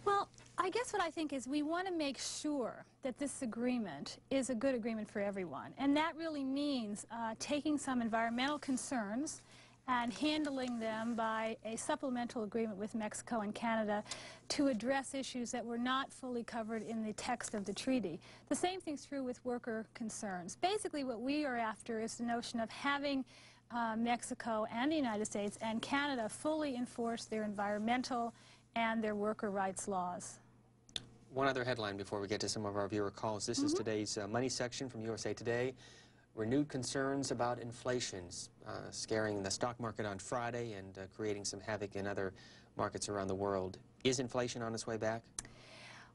O: Well, I guess what I think is we want to make sure that this agreement is a good agreement for everyone. And that really means taking some environmental concerns and handling them by a supplemental agreement with Mexico and Canada to address issues that were not fully covered in the text of the treaty. The same thing's true with worker concerns. Basically, what we are after is the notion of having Mexico and the United States and Canada fully enforce their environmental and their worker rights laws.
N: One other headline before we get to some of our viewer calls. This is today's Money section from USA Today. Renewed concerns about inflation scaring the stock market on Friday and creating some havoc in other markets around the world. Is inflation on its way back?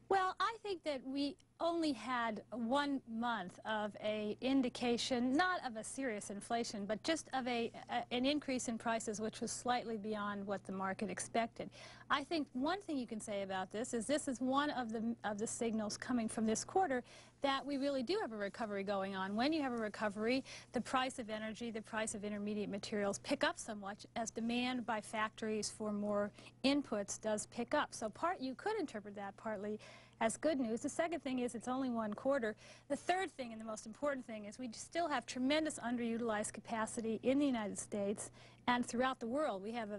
O: Well, I think that we only had 1 month of an indication, not of a serious inflation, but just of an increase in prices which was slightly beyond what the market expected. I think one thing you can say about this is one of the signals coming from this quarter that we really do have a recovery going on. When you have a recovery, the price of energy, the price of intermediate materials pick up somewhat as demand by factories for more inputs does pick up. So you could interpret that partly as good news. The second thing is it's only 1 quarter. The third thing, and the most important thing, is we still have tremendous underutilized capacity in the United States and throughout the world. We have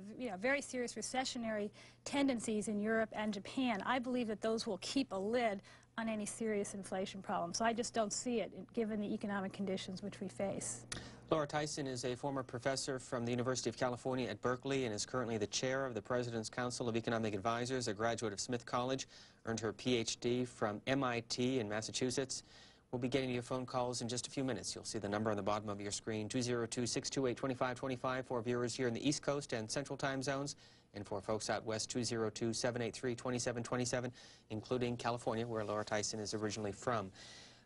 O: very serious recessionary tendencies in Europe and Japan. I believe that those will keep a lid on any serious inflation problem. So I just don't see it given the economic conditions which we face.
N: Laura Tyson is a former professor from the University of California at Berkeley and is currently the chair of the President's Council of Economic Advisors, a graduate of Smith College, earned her Ph.D. from MIT in Massachusetts. We'll be getting your phone calls in just a few minutes. You'll see the number on the bottom of your screen, 202-628-2525 for viewers here in the East Coast and Central Time Zones, and for folks out west, 202-783-2727, including California, where Laura Tyson is originally from.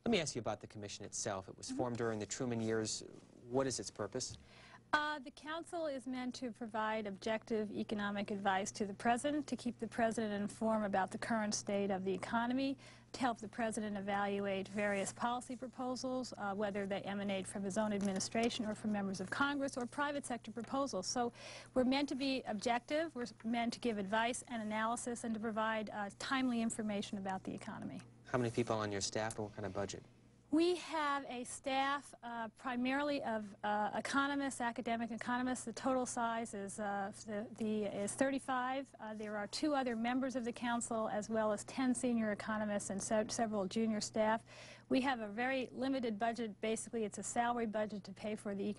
N: Let me ask you about the commission itself. It was formed during the Truman years. What is its purpose?
O: The council is meant to provide objective economic advice to the president, to keep the president informed about the current state of the economy, to help the president evaluate various policy proposals, whether they emanate from his own administration or from members of Congress or private sector proposals. So we're meant to be objective, we're meant to give advice and analysis, and to provide timely information about the economy.
N: How many people on your staff and what kind of budget?
O: We have a staff primarily of economists, academic economists. The total size is 35. There are 2 other members of the council, as well as 10 senior economists and several junior staff. We have a very limited budget. Basically, it's a salary budget to pay for the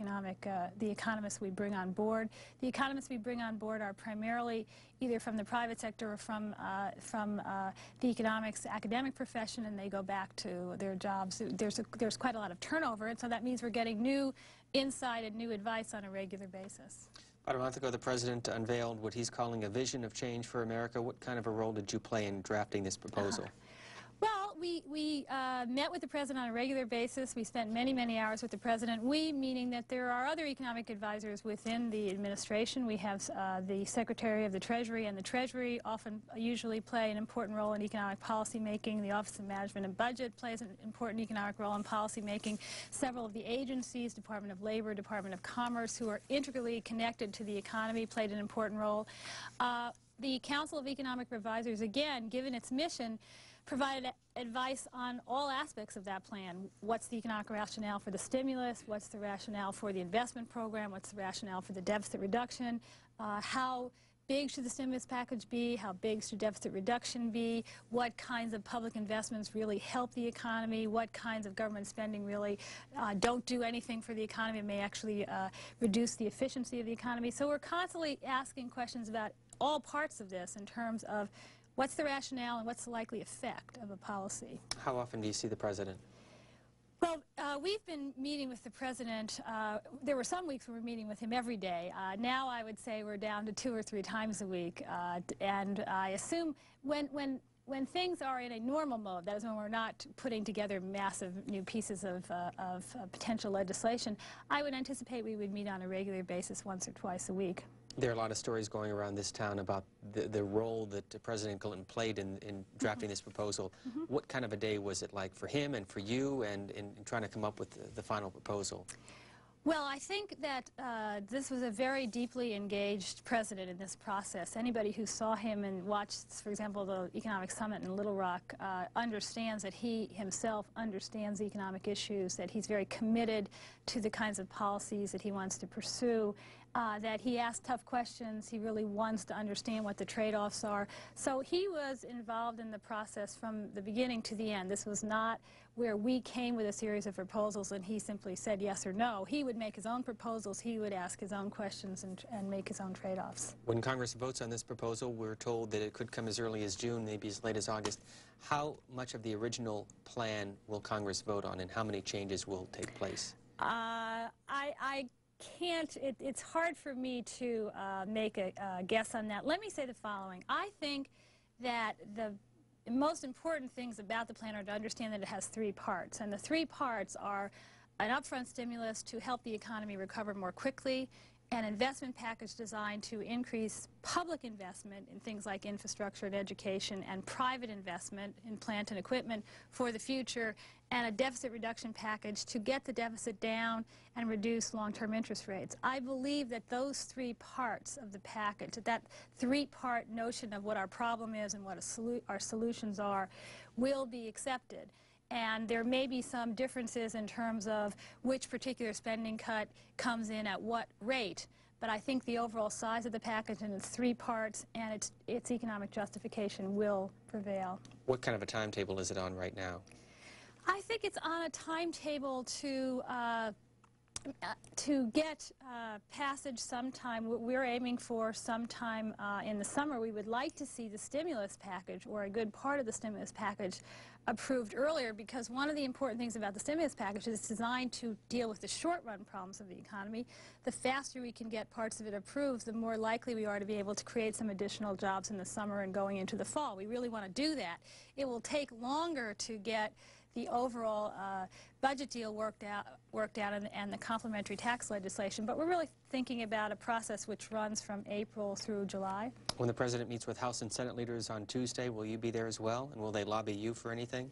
O: economists we bring on board. The economists we bring on board are primarily either from the private sector or from the economics academic profession, and they go back to their jobs. There's quite a lot of turnover, and so that means we're getting new insight and new advice on a regular basis.
N: About a month ago, the president unveiled what he's calling a vision of change for America. What kind of a role did you play in drafting this proposal?
O: Well, we met with the president on a regular basis. We spent many, many hours with the president. We, meaning that there are other economic advisors within the administration. We have the Secretary of the Treasury, and the Treasury usually play an important role in economic policy making. The Office of Management and Budget plays an important economic role in policy making. Several of the agencies, Department of Labor, Department of Commerce, who are integrally connected to the economy, played an important role. The Council of Economic Advisors, again, given its mission, provided advice on all aspects of that plan. What's the economic rationale for the stimulus? What's the rationale for the investment program? What's the rationale for the deficit reduction? How big should the stimulus package be? How big should deficit reduction be? What kinds of public investments really help the economy? What kinds of government spending really don't do anything for the economy and may actually reduce the efficiency of the economy? So we're constantly asking questions about all parts of this in terms of what's the rationale and what's the likely effect of a policy.
N: How often do you see the president?
O: Well, we've been meeting with the president. There were some weeks we were meeting with him every day. Now I would say we're down to 2 or 3 times a week. And I assume when things are in a normal mode, that is when we're not putting together massive new pieces of potential legislation, I would anticipate we would meet on a regular basis once or twice a week.
N: There are a lot of stories going around this town about the role that President Clinton played in drafting this proposal. What kind of a day was it like for him and for you and in trying to come up with the final proposal?
O: Well, I think that this was a very deeply engaged president in this process. Anybody who saw him and watched, for example, the Economic Summit in Little Rock understands that he himself understands economic issues, that he's very committed to the kinds of policies that he wants to pursue, that he asks tough questions. He really wants to understand what the trade-offs are. So he was involved in the process from the beginning to the end. This was not where we came with a series of proposals and he simply said yes or no. He would make his own proposals, he would ask his own questions and make his own trade-offs.
N: When Congress votes on this proposal, we're told that it could come as early as June, maybe as late as August. How much of the original plan will Congress vote on and how many changes will take place?
O: I can't, it's hard for me to make a guess on that. Let me say the following. I think that the most important things about the plan are to understand that it has 3 parts. And the 3 parts are an upfront stimulus to help the economy recover more quickly, an investment package designed to increase public investment in things like infrastructure and education, and private investment in plant and equipment for the future, and a deficit reduction package to get the deficit down and reduce long-term interest rates. I believe that those 3 parts of the package, that 3-part notion of what our problem is and what our solutions are, will be accepted. And there may be some differences in terms of which particular spending cut comes in at what rate, but I think the overall size of the package and its 3 parts and its economic justification will prevail.
N: What kind of a timetable is it on right now?
O: I think it's on a timetable to to get passage sometime. We're aiming for sometime in the summer. We would like to see the stimulus package, or a good part of the stimulus package, approved earlier, because one of the important things about the stimulus package is it's designed to deal with the short-run problems of the economy. The faster we can get parts of it approved, the more likely we are to be able to create some additional jobs in the summer and going into the fall. We really want to do that. It will take longer to get the overall budget deal worked out and the complementary tax legislation, but we're really thinking about a process which runs from April through July.
N: When the President meets with House and Senate leaders on Tuesday, will you be there as well, and will they lobby you for anything?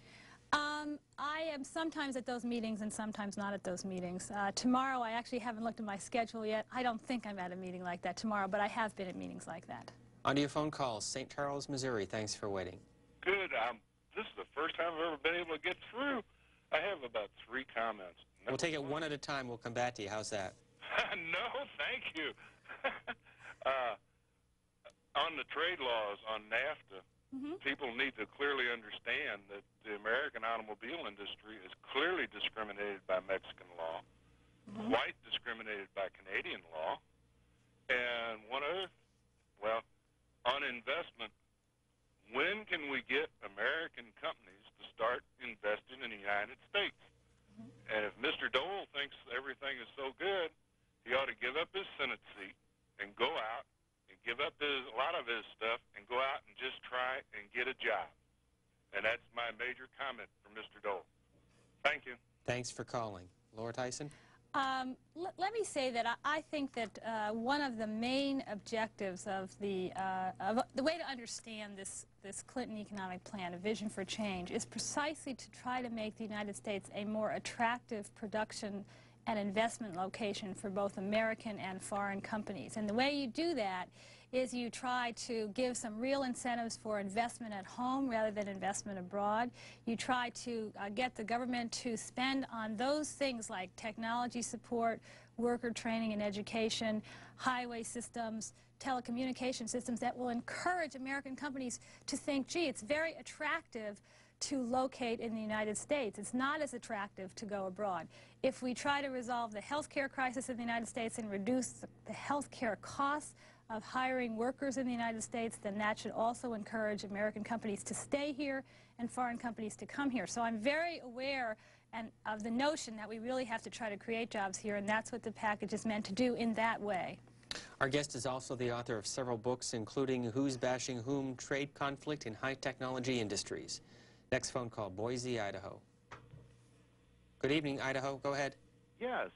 O: I am sometimes at those meetings and sometimes not at those meetings. Tomorrow, I actually haven't looked at my schedule yet. I don't think I'm at a meeting like that tomorrow, but I have been at meetings like that.
N: On to your phone calls. St. Charles, Missouri, thanks for waiting.
P: Good. This is the first time I've ever been able to get through. I have about 3 comments.
N: We'll take it one at a time. We'll come back to you. How's that?
P: No, thank you. On the trade laws, on NAFTA, people need to clearly understand that the American automobile industry is clearly discriminated by Mexican law, quite discriminated by Canadian law, and one other, well, on investment, when can we get American companies to start investing in the United States? And if Mr. Dole thinks everything is so good, he ought to give up his Senate seat and go out and give up a lot of his stuff and go out and just try and get a job. And that's my major comment for Mr. Dole. Thank you.
N: Thanks for calling. Laura Tyson?
O: Let me say that I think that one of the main objectives of the way to understand this Clinton economic plan, a vision for change, is precisely to try to make the United States a more attractive production and investment location for both American and foreign companies. And the way you do that is you try to give some real incentives for investment at home rather than investment abroad. You try to get the government to spend on those things like technology support, worker training and education, highway systems, telecommunication systems that will encourage American companies to think, gee, it's very attractive to locate in the United States. It's not as attractive to go abroad. If we try to resolve the health care crisis in the United States and reduce the health care costs of hiring workers in the United States, then that should also encourage American companies to stay here and foreign companies to come here. So I'm very aware of the notion that we really have to try to create jobs here, and that's what the package is meant to do in that way.
N: Our guest is also the author of several books, including Who's Bashing Whom? Trade Conflict in High Technology Industries. Next phone call, Boise, Idaho. Good evening, Idaho. Go ahead.
Q: Yes.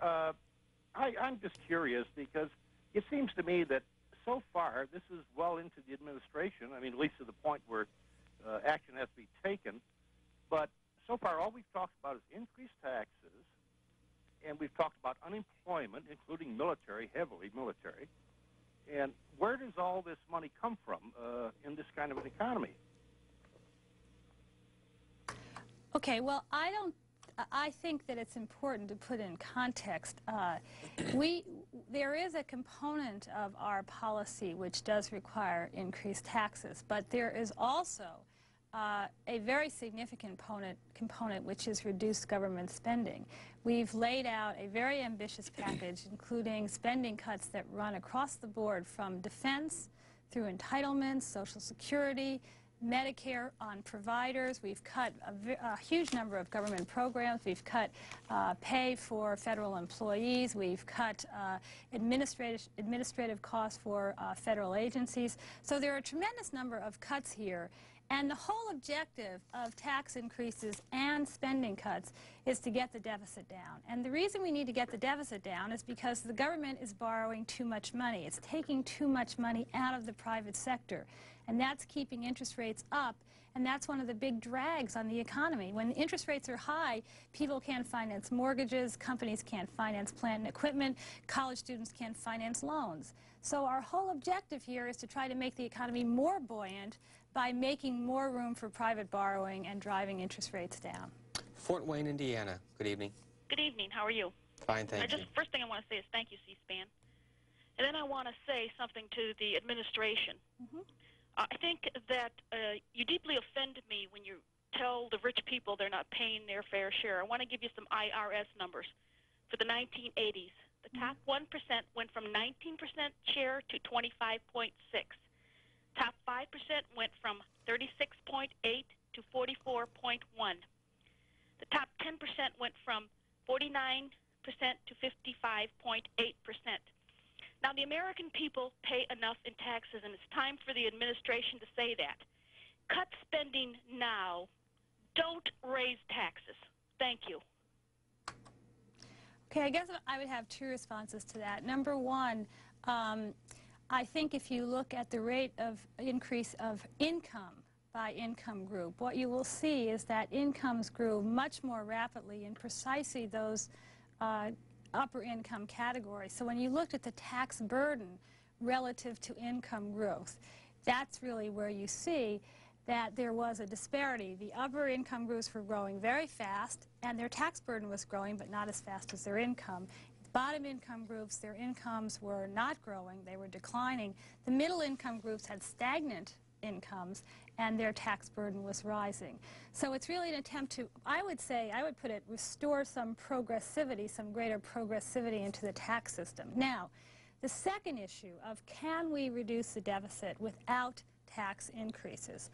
Q: I'm just curious because it seems to me that so far this is well into the administration, I mean, at least to the point where action has to be taken, but so far all we've talked about is increased taxes, and we've talked about unemployment, including military, heavily military, and where does all this money come from in this kind of an economy?
O: Okay, well, I think that it's important to put in context. There is a component of our policy which does require increased taxes, but there is also a very significant component which is reduced government spending. We've laid out a very ambitious package, including spending cuts that run across the board from defense through entitlements, Social Security, Medicare on providers. We've cut a huge number of government programs. We've cut pay for federal employees. We've cut administrative costs for federal agencies. So there are a tremendous number of cuts here. And the whole objective of tax increases and spending cuts is to get the deficit down. And the reason we need to get the deficit down is because the government is borrowing too much money. It's taking too much money out of the private sector. And that's keeping interest rates up, and that's one of the big drags on the economy. When the interest rates are high, people can't finance mortgages, companies can't finance plant and equipment, college students can't finance loans. So our whole objective here is to try to make the economy more buoyant by making more room for private borrowing and driving interest rates down.
N: Fort Wayne, Indiana. Good evening.
R: Good evening. How are you?
N: Fine, thank you.
R: First thing I want to say is thank you, C-SPAN. And then I want to say something to the administration. I think that you deeply offend me when you tell the rich people they're not paying their fair share. I want to give you some IRS numbers. for the 1980s. The top 1% went from 19% share to 25.6. Top 5% went from 36.8 to 44.1. The top 10% went from 49% to 55.8%. Now, the American people pay enough in taxes, and it's time for the administration to say that. Cut spending now. Don't raise taxes. Thank you.
O: Okay, I guess I would have two responses to that. Number one, I think if you look at the rate of increase of income by income group, what you will see is that incomes grew much more rapidly in precisely those upper income categories. So when you looked at the tax burden relative to income growth, that's really where you see that there was a disparity. The upper income groups were growing very fast, and their tax burden was growing, but not as fast as their income. Bottom income groups, their incomes were not growing, they were declining. The middle income groups had stagnant incomes, and their tax burden was rising. So it's really an attempt to, I would put it, restore some progressivity, some greater progressivity into the tax system. Now, the second issue of can we reduce the deficit without tax increases?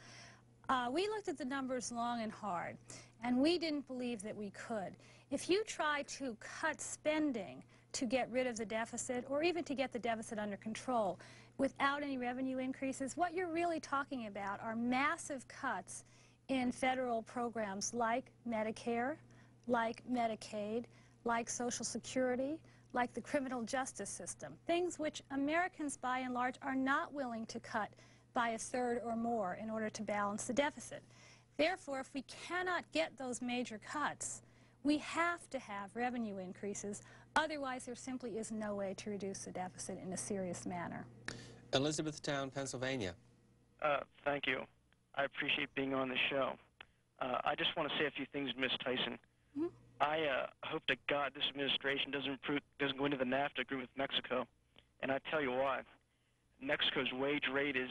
O: We looked at the numbers long and hard, and we didn't believe that we could. If you try to cut spending to get rid of the deficit, or even to get the deficit under control, without any revenue increases, what you're really talking about are massive cuts in federal programs like Medicare, like Medicaid, like Social Security, like the criminal justice system, things which Americans by and large are not willing to cut by a third or more in order to balance the deficit. Therefore, if we cannot get those major cuts, we have to have revenue increases. Otherwise, there simply is no way to reduce the deficit in a serious manner.
N: Elizabethtown, Pennsylvania.
S: Thank you. I appreciate being on the show. I just want to say a few things, Ms. Tyson.
O: Mm-hmm.
S: I hope to God this administration doesn't go into the NAFTA agreement with Mexico, and I tell you why. Mexico's wage rate is,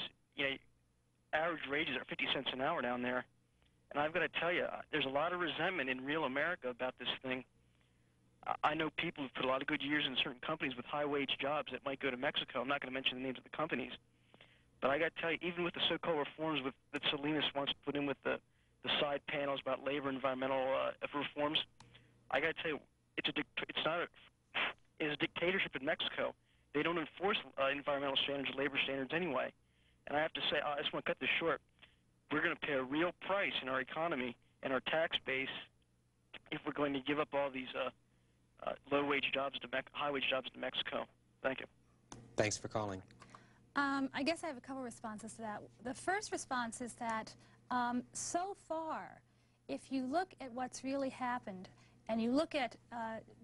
S: average wages are 50 cents an hour down there, and I've got to tell you, there's a lot of resentment in real America about this thing. I know people who've put a lot of good years in certain companies with high-wage jobs that might go to Mexico. I'm not going to mention the names of the companies. But I got to tell you, even with the so-called reforms that Salinas wants to put in with the side panels about labor and environmental reforms, I got to tell you, it's a dictatorship in Mexico. They don't enforce environmental standards, labor standards anyway. And I have to say, I just want to cut this short. We're going to pay a real price in our economy and our tax base if we're going to give up all these low-wage jobs high-wage jobs to Mexico. Thank you.
N: Thanks for calling.
O: I guess I have a couple responses to that. The first response is that so far, if you look at what's really happened, and you look at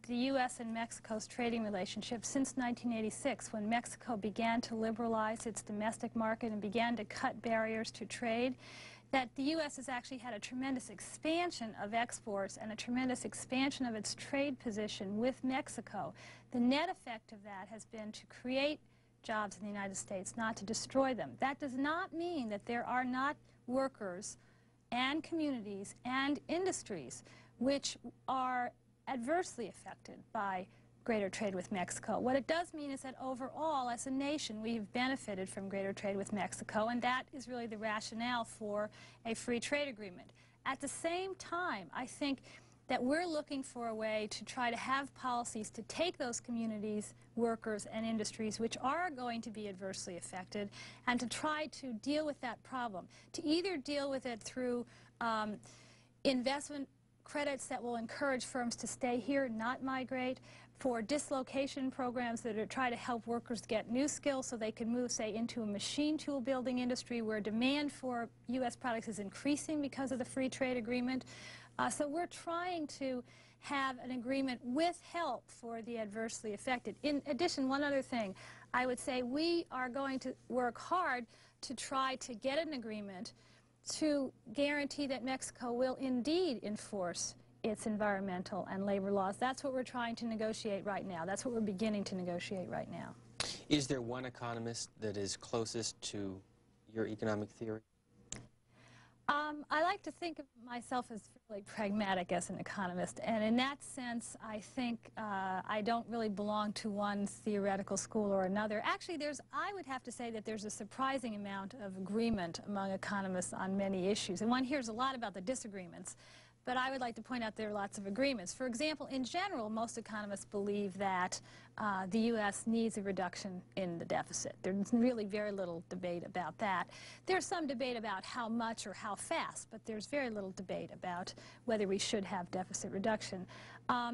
O: the U.S. and Mexico's trading relationship since 1986, when Mexico began to liberalize its domestic market and began to cut barriers to trade, that the U.S. has actually had a tremendous expansion of exports and a tremendous expansion of its trade position with Mexico. The net effect of that has been to create jobs in the United States, not to destroy them. That does not mean that there are not workers and communities and industries which are adversely affected by greater trade with Mexico. What it does mean is that overall, as a nation, we've benefited from greater trade with Mexico, and that is really the rationale for a free trade agreement. At the same time, I think that we're looking for a way to try to have policies to take those communities, workers, and industries which are going to be adversely affected, and to try to deal with that problem. To either deal with it through investment credits that will encourage firms to stay here, not migrate, for dislocation programs that are try to help workers get new skills so they can move, say, into a machine tool building industry where demand for U.S. products is increasing because of the free trade agreement. So we're trying to have an agreement with help for the adversely affected. In addition, one other thing, I would say we are going to work hard to try to get an agreement to guarantee that Mexico will indeed enforce its environmental and labor laws. That's what we're trying to negotiate right now. That's what we're beginning to negotiate right now.
N: Is there one economist that is closest to your economic theory?
O: I like to think of myself as fairly pragmatic as an economist, and in that sense, I think I don't really belong to one theoretical school or another. Actually, I would have to say that there's a surprising amount of agreement among economists on many issues, and one hears a lot about the disagreements. But I would like to point out there are lots of agreements. For example, in general, most economists believe that the U.S. needs a reduction in the deficit. There's really very little debate about that. There's some debate about how much or how fast, but there's very little debate about whether we should have deficit reduction.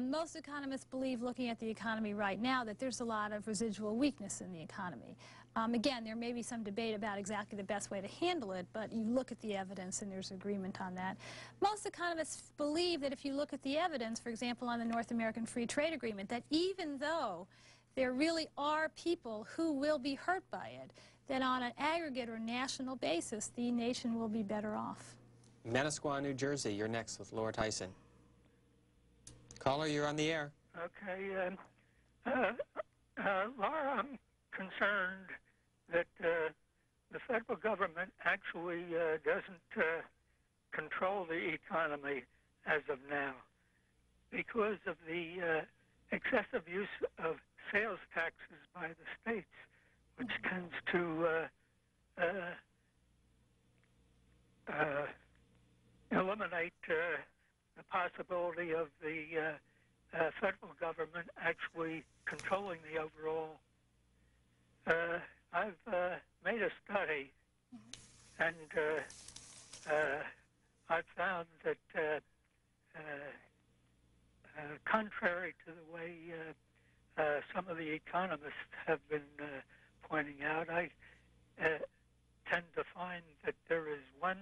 O: Most economists believe, looking at the economy right now, that there's a lot of residual weakness in the economy. Again, there may be some debate about exactly the best way to handle it, but you look at the evidence and there's agreement on that. Most economists believe that if you look at the evidence, for example, on the North American Free Trade Agreement, that even though there really are people who will be hurt by it, that on an aggregate or national basis, the nation will be better off.
N: Manasquan, New Jersey, you're next with Laura Tyson. Caller, you're on the air.
T: Okay. Laura, I'm concerned that the federal government actually doesn't control the economy as of now because of the excessive use of sales taxes by the states, which tends to eliminate the possibility of the federal government actually controlling the overall. I've made a study, and I've found that contrary to the way some of the economists have been pointing out, I tend to find that there is one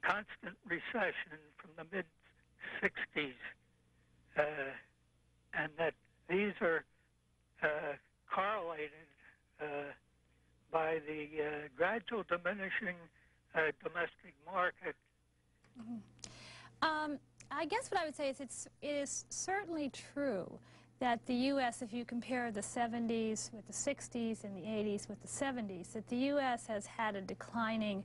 T: constant recession from the mid-60s, and that these are correlated by the gradual diminishing domestic market.
O: I guess what I would say is it is certainly true that the U.S., if you compare the 70s with the 60s and the 80s with the 70s, that the U.S. has had a declining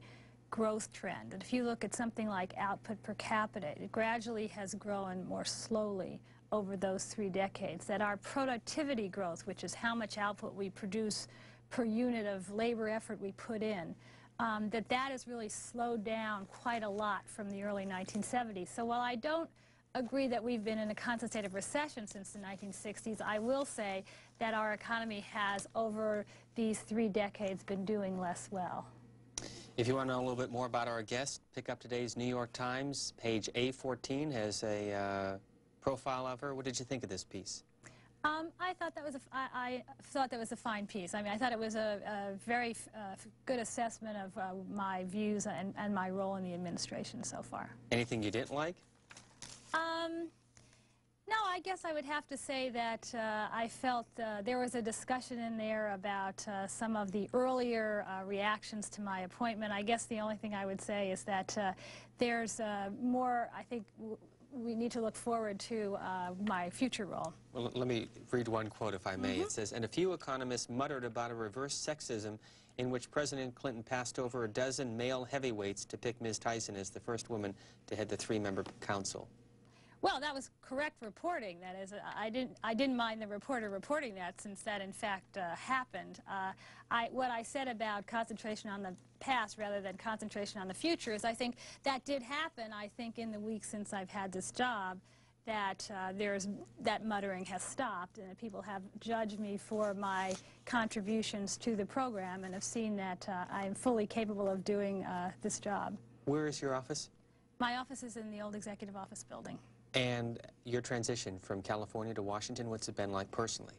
O: growth trend. And if you look at something like output per capita, it gradually has grown more slowly over those 3 decades, that our productivity growth, which is how much output we produce per unit of labor effort we put in, that has really slowed down quite a lot from the early 1970s. So while I don't agree that we've been in a constant state of recession since the 1960s, I will say that our economy has, over these 3 decades, been doing less well.
N: If you want to know a little bit more about our guest, pick up today's New York Times. Page A14 has a profile of her. What did you think of this piece?
O: I thought that was a fine piece. I mean, I thought it was a very good assessment of my views and my role in the administration so far.
N: Anything you didn't like?
O: No, I guess I would have to say that I felt there was a discussion in there about some of the earlier reactions to my appointment. I guess the only thing I would say is that there's more, I think, we need to look forward to my future role.
N: Well, let me read one quote, if I may. It says, and a few economists muttered about a reverse sexism in which President Clinton passed over a dozen male heavyweights to pick Ms. Tyson as the first woman to head the 3-member council.
O: Well, that was correct reporting. That is, I didn't mind the reporter reporting that, since that in fact happened. What I said about concentration on the past rather than concentration on the future is I think that did happen. I think in the weeks since I've had this job, that that muttering has stopped, and that people have judged me for my contributions to the program and have seen that I am fully capable of doing this job.
N: Where is your office?
O: My office is in the old executive office building.
N: And your transition from California to Washington, what's it been like personally?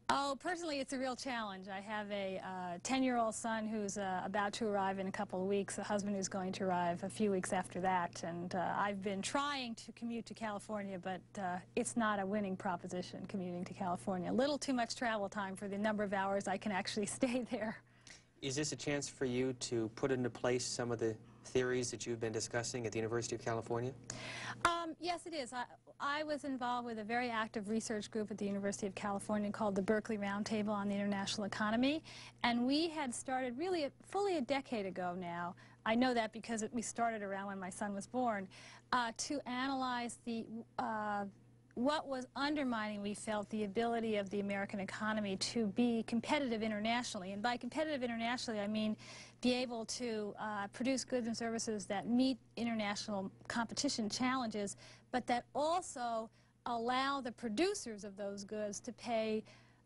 O: Oh, personally, it's a real challenge. I have a 10-year-old son who's about to arrive in a couple of weeks, a husband who's going to arrive a few weeks after that, and I've been trying to commute to California, but it's not a winning proposition, commuting to California. A little too much travel time for the number of hours I can actually stay there.
N: Is this a chance for you to put into place some of the theories that you've been discussing at the University of California?
O: Yes, it is. I was involved with a very active research group at the University of California called the Berkeley Roundtable on the International Economy, and we had started really fully a decade ago now. I know that because we started around when my son was born, to analyze what was undermining, we felt, the ability of the American economy to be competitive internationally. And by competitive internationally, I mean be able to produce goods and services that meet international competition challenges, but that also allow the producers of those goods to pay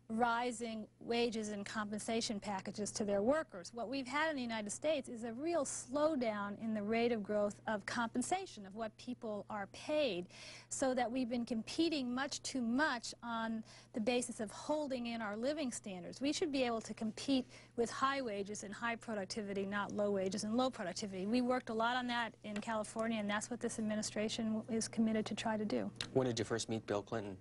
O: rising wages and compensation packages to their workers. What we've had in the United States is a real slowdown in the rate of growth of compensation, of what people are paid, so that we've been competing much too much on the basis of holding in our living standards. We should be able to compete with high wages and high productivity, not low wages and low productivity. We worked a lot on that in California, and that's what this administration is committed to try to do.
N: When did you first meet Bill Clinton?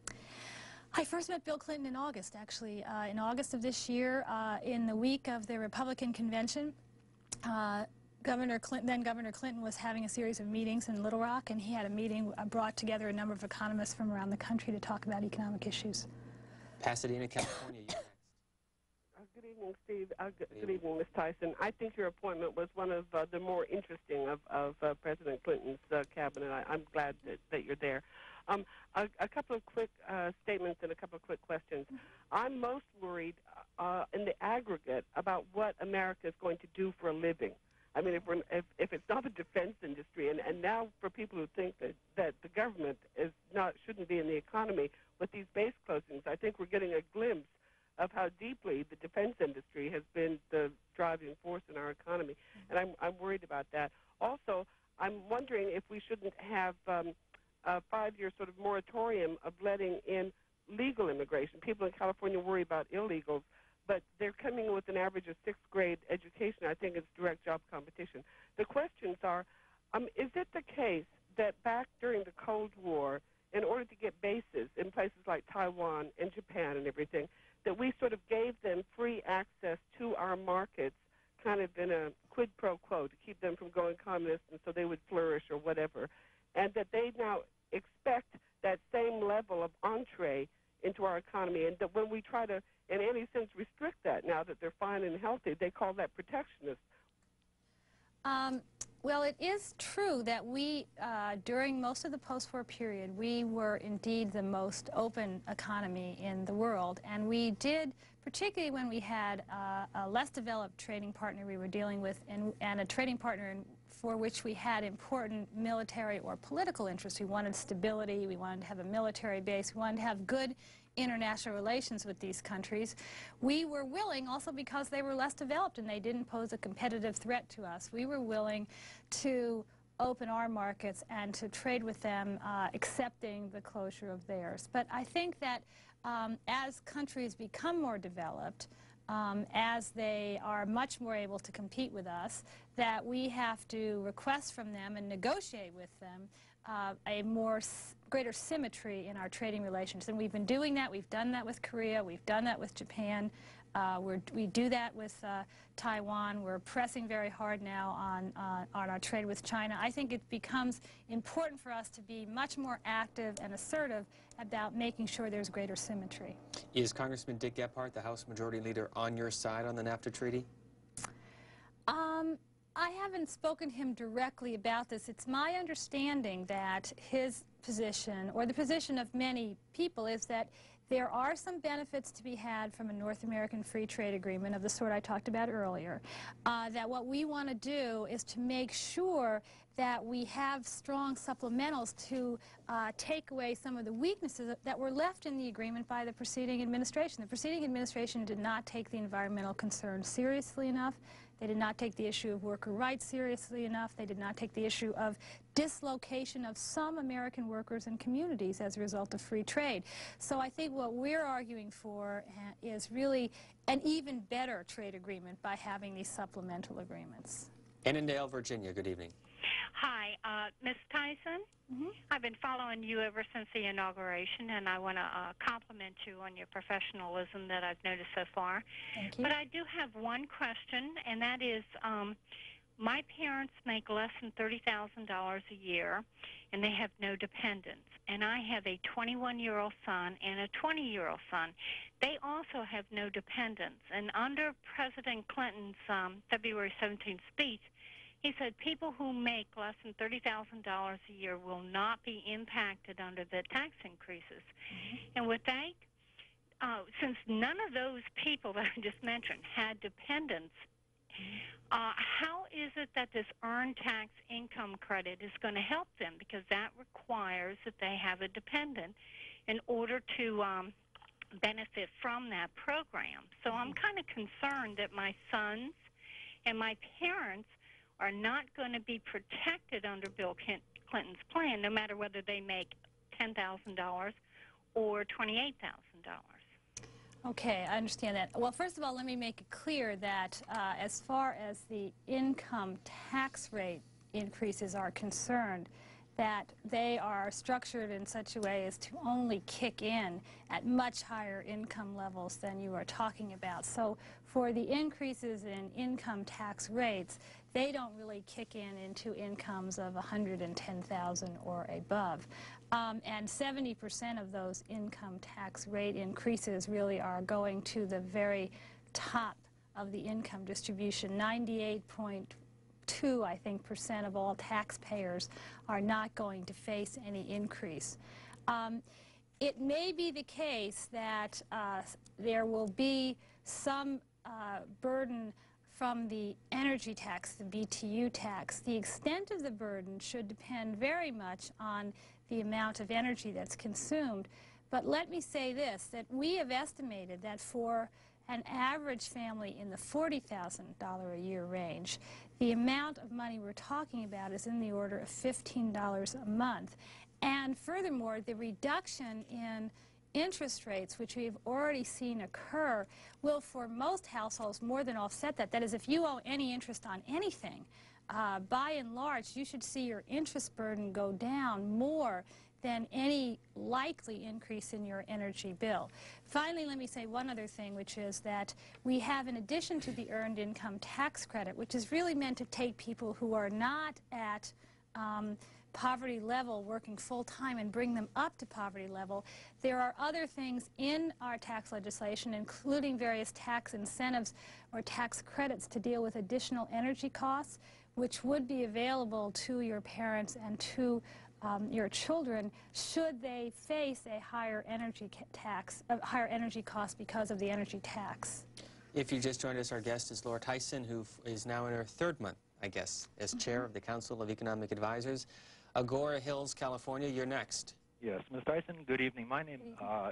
O: I first met Bill Clinton in August, actually. In August of this year, in the week of the Republican convention, then Governor Clinton was having a series of meetings in Little Rock, and he had a meeting, brought together a number of economists from around the country to talk about economic issues.
N: Pasadena, California, you next.
U: Good evening, Steve. Good evening, Ms. Tyson. I think your appointment was one of the more interesting of President Clinton's cabinet. I'm glad that you're there. A couple of quick statements and a couple of quick questions. I'm most worried in the aggregate about what America is going to do for a living. I mean, if it's not the defense industry, and now for people who think that the government shouldn't be in the economy with these base closings, I think we're getting a glimpse of how deeply the defense industry has been the driving force in our economy, and I'm worried about that. Also, I'm wondering if we shouldn't have a 5-year sort of moratorium of letting in legal immigration. People in California worry about illegals, but they're coming in with an average of 6th grade education. I think it's direct job competition. The questions are, is it the case that back during the Cold War, in order to get bases in places like Taiwan and Japan and everything, that we sort of gave them free access to our markets, kind of in a quid pro quo, to keep them from going communist and so they would flourish or whatever, and that they now expect that same level of entree into our economy, and that when we try to, in any sense, restrict that now that they're fine and healthy, they call that protectionist.
O: Well, it is true that we, during most of the post-war period, we were indeed the most open economy in the world, and we did, particularly when we had a less developed trading partner we were dealing with, and a trading partner for which we had important military or political interests. We wanted stability, we wanted to have a military base, we wanted to have good international relations with these countries. We were willing, also because they were less developed and they didn't pose a competitive threat to us, we were willing to open our markets and to trade with them, accepting the closure of theirs. But I think that as countries become more developed, as they are much more able to compete with us, that we have to request from them and negotiate with them a greater symmetry in our trading relations. And we've been doing that. We've done that with Korea. We've done that with Japan. We do that with Taiwan. We're pressing very hard now on our trade with China. I think it becomes important for us to be much more active and assertive about making sure there's greater symmetry.
N: Is Congressman Dick Gephardt, the House Majority Leader, on your side on the NAFTA treaty?
O: I haven't spoken to him directly about this. It's my understanding that his position, or the position of many people, is that there are some benefits to be had from a North American free trade agreement of the sort I talked about earlier. That what we want to do is to make sure that we have strong supplementals to take away some of the weaknesses that were left in the agreement by the preceding administration. The preceding administration did not take the environmental concerns seriously enough. They did not take the issue of worker rights seriously enough. They did not take the issue of dislocation of some American workers and communities as a result of free trade. So I think what we're arguing for is really an even better trade agreement by having these supplemental agreements.
N: Annandale, Virginia, good evening.
V: Hi.
B: Ms. Tyson, I've been following you ever since the inauguration, and I want to compliment you on your professionalism that I've noticed so far.
O: Thank you.
B: But I do have one question, and that is, my parents make less than $30,000 a year, and they have no dependents. And I have a 21-year-old son and a 20-year-old son. They also have no dependents. And under President Clinton's February 17th speech, he said people who make less than $30,000 a year will not be impacted under the tax increases. And with that, since none of those people that I just mentioned had dependents, how is it that this earned tax income credit is going to help them? Because that requires that they have a dependent in order to benefit from that program. So I'm kind of concerned that my sons and my parents are not going to be protected under Bill Clinton's plan, no matter whether they make $10,000 or $28,000.
O: Okay, I understand that. Well, first of all, let me make it clear that as far as the income tax rate increases are concerned, that they are structured in such a way as to only kick in at much higher income levels than you are talking about. So for the increases in income tax rates, they don't really kick in into incomes of $110,000 or above. And 70% of those income tax rate increases really are going to the very top of the income distribution. 98.2, I think, percent of all taxpayers are not going to face any increase. It may be the case that there will be some burden from the energy tax, the BTU tax. The extent of the burden should depend very much on the amount of energy that's consumed. But let me say this, that we have estimated that for an average family in the $40,000 a year range, the amount of money we're talking about is in the order of $15 a month. And furthermore, the reduction in interest rates, which we've already seen occur, will for most households more than offset that. That is, if you owe any interest on anything, by and large, you should see your interest burden go down more than any likely increase in your energy bill. Finally, let me say one other thing, which is that we have, in addition to the earned income tax credit, which is really meant to take people who are not at poverty level working full-time and bring them up to poverty level, there are other things in our tax legislation, including various tax incentives or tax credits to deal with additional energy costs, which would be available to your parents and to your children should they face a higher energy tax, higher energy cost because of the energy tax.
N: If you just joined us, our guest is Laura Tyson, who is now in her third month, I guess, as chair of the Council of Economic Advisors. Agora Hills, California, you're next.
V: Yes, Ms. Tyson, good evening. My name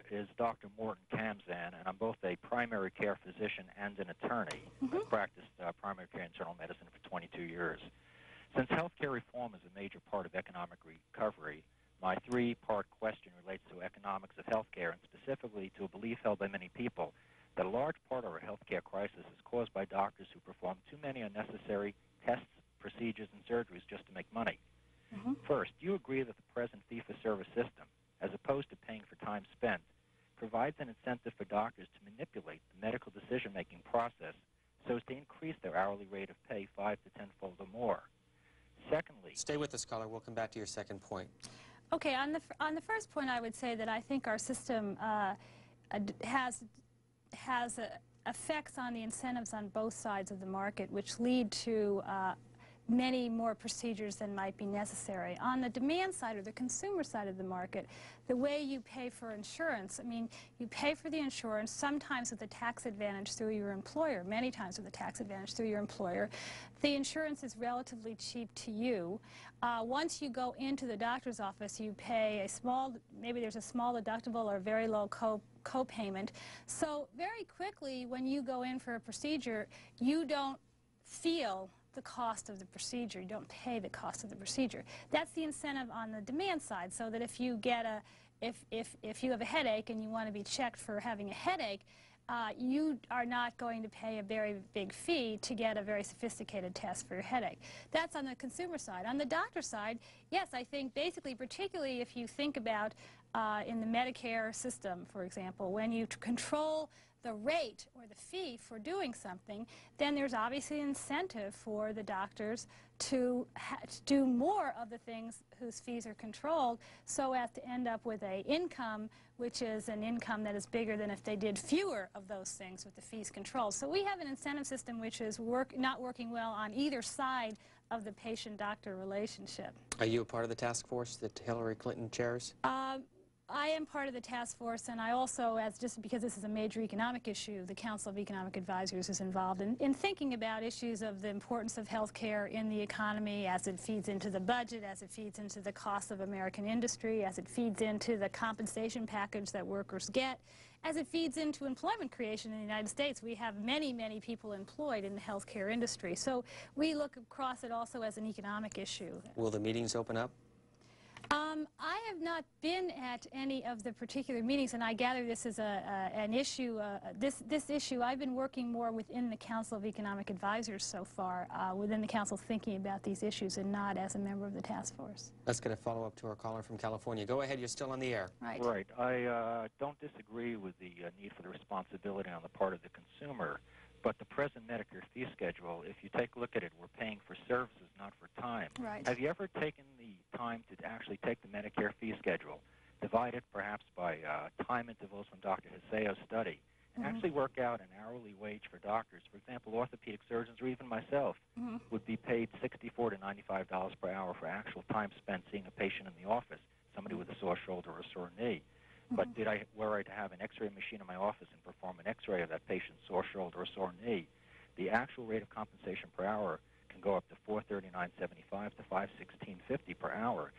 V: is Dr. Morton Kamzan, and I'm both a primary care physician and an attorney. I've practiced primary care and internal medicine for 22 years. Since healthcare reform is a major part of economic recovery, my three-part question relates to economics of healthcare, and specifically to a belief held by many people that a large part of our healthcare crisis is caused by doctors who perform too many unnecessary tests, procedures, and surgeries just to make money. First, do you agree that the present fee-for-service system, as opposed to paying for time spent, provides an incentive for doctors to manipulate the medical decision-making process so as to increase their hourly rate of pay 5 to 10-fold or more? Secondly...
N: Stay with us, caller. We'll come back to your second point.
O: Okay, on the first point, I would say that I think our system has effects on the incentives on both sides of the market, which lead to many more procedures than might be necessary. On the demand side, or the consumer side of the market, the way you pay for insurance, I mean, you pay for the insurance sometimes with a tax advantage through your employer, many times with a tax advantage through your employer. The insurance is relatively cheap to you. Once you go into the doctor's office, you pay a small, maybe there's a small deductible or a very low co-payment. So very quickly, when you go in for a procedure, you don't feel the cost of the procedure. You don't pay the cost of the procedure. That's the incentive on the demand side, so that if you get if you have a headache and you want to be checked for having a headache, you are not going to pay a very big fee to get a very sophisticated test for your headache. That's on the consumer side. On the doctor side, yes, I think basically, particularly if you think about in the Medicare system, for example, when you control the rate or the fee for doing something, then there's obviously incentive for the doctors to do more of the things whose fees are controlled, so as to end up with an income which is an income that is bigger than if they did fewer of those things with the fees controlled. So we have an incentive system which is not working well on either side of the patient-doctor relationship.
N: Are you a part of the task force that Hillary Clinton chairs?
O: I am part of the task force, and I also, just because this is a major economic issue, the Council of Economic Advisors is involved in thinking about issues of the importance of health care in the economy as it feeds into the budget, as it feeds into the cost of American industry, as it feeds into the compensation package that workers get, as it feeds into employment creation in the United States. We have many, many people employed in the health care industry. So we look across it also as an economic issue.
N: Will the meetings open up?
O: I have not been at any of the particular meetings, and I gather this is an issue, this issue, I've been working more within the Council of Economic Advisors so far, within the Council thinking about these issues and not as a member of the task force.
N: Let's get a follow-up to our caller from California. Go ahead, you're still on the air.
O: Right.
V: Right. I don't disagree with the need for the responsibility on the part of the consumer, but the present Medicare fee schedule, if you take a look at it, we're paying for services, not for time.
O: Right.
V: Have you ever taken the time to actually take the Medicare fee schedule, divide it perhaps by time intervals from Dr. Haseo's study, and actually work out an hourly wage for doctors? For example, orthopedic surgeons, or even myself, would be paid $64 to $95 per hour for actual time spent seeing a patient in the office, somebody with a sore shoulder or a sore knee. But were I to have an X-ray machine in my office and perform an X-ray of that patient's sore shoulder or sore knee, the actual rate of compensation per hour can go up to $439.75 to $516.50 per hour.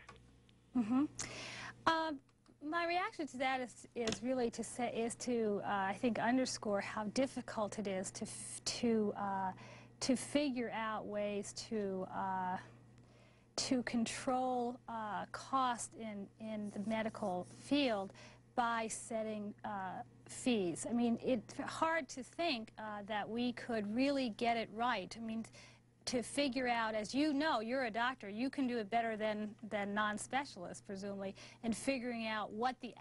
O: My reaction to that is really to say I think underscore how difficult it is to figure out ways to control cost in the medical field by setting fees. I mean, it's hard to think that we could really get it right. I mean, to figure out, as you know, you're a doctor, you can do it better than non-specialists, presumably, in figuring out what the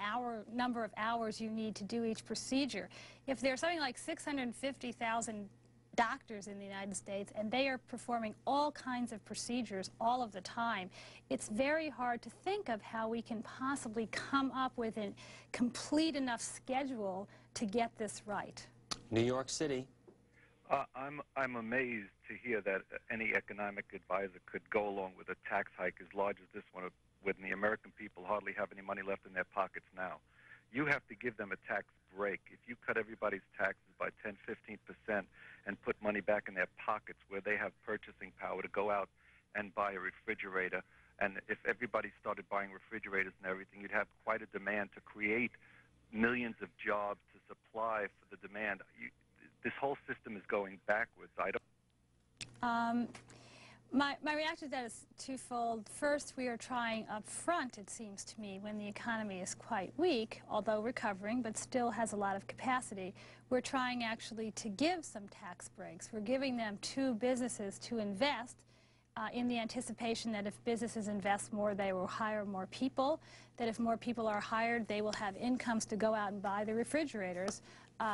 O: number of hours you need to do each procedure. If there's something like 650,000 doctors in the United States, and they are performing all kinds of procedures all of the time, it's very hard to think of how we can possibly come up with a complete enough schedule to get this right.
N: New York City.
C: I'm amazed to hear that any economic advisor could go along with a tax hike as large as this one, when the American people hardly have any money left in their pockets now. You have to give them a tax break. If you cut everybody's taxes by 10, 15% and put money back in their pockets where they have purchasing power to go out and buy a refrigerator, and if everybody started buying refrigerators and everything, you'd have quite a demand to create millions of jobs to supply for the demand. This whole system is going backwards.
O: My reaction to that is twofold. First, we are trying up front, it seems to me, when the economy is quite weak, although recovering, but still has a lot of capacity. We're trying actually to give some tax breaks. We're giving them to businesses to invest in the anticipation that if businesses invest more, they will hire more people, that if more people are hired, they will have incomes to go out and buy the refrigerators.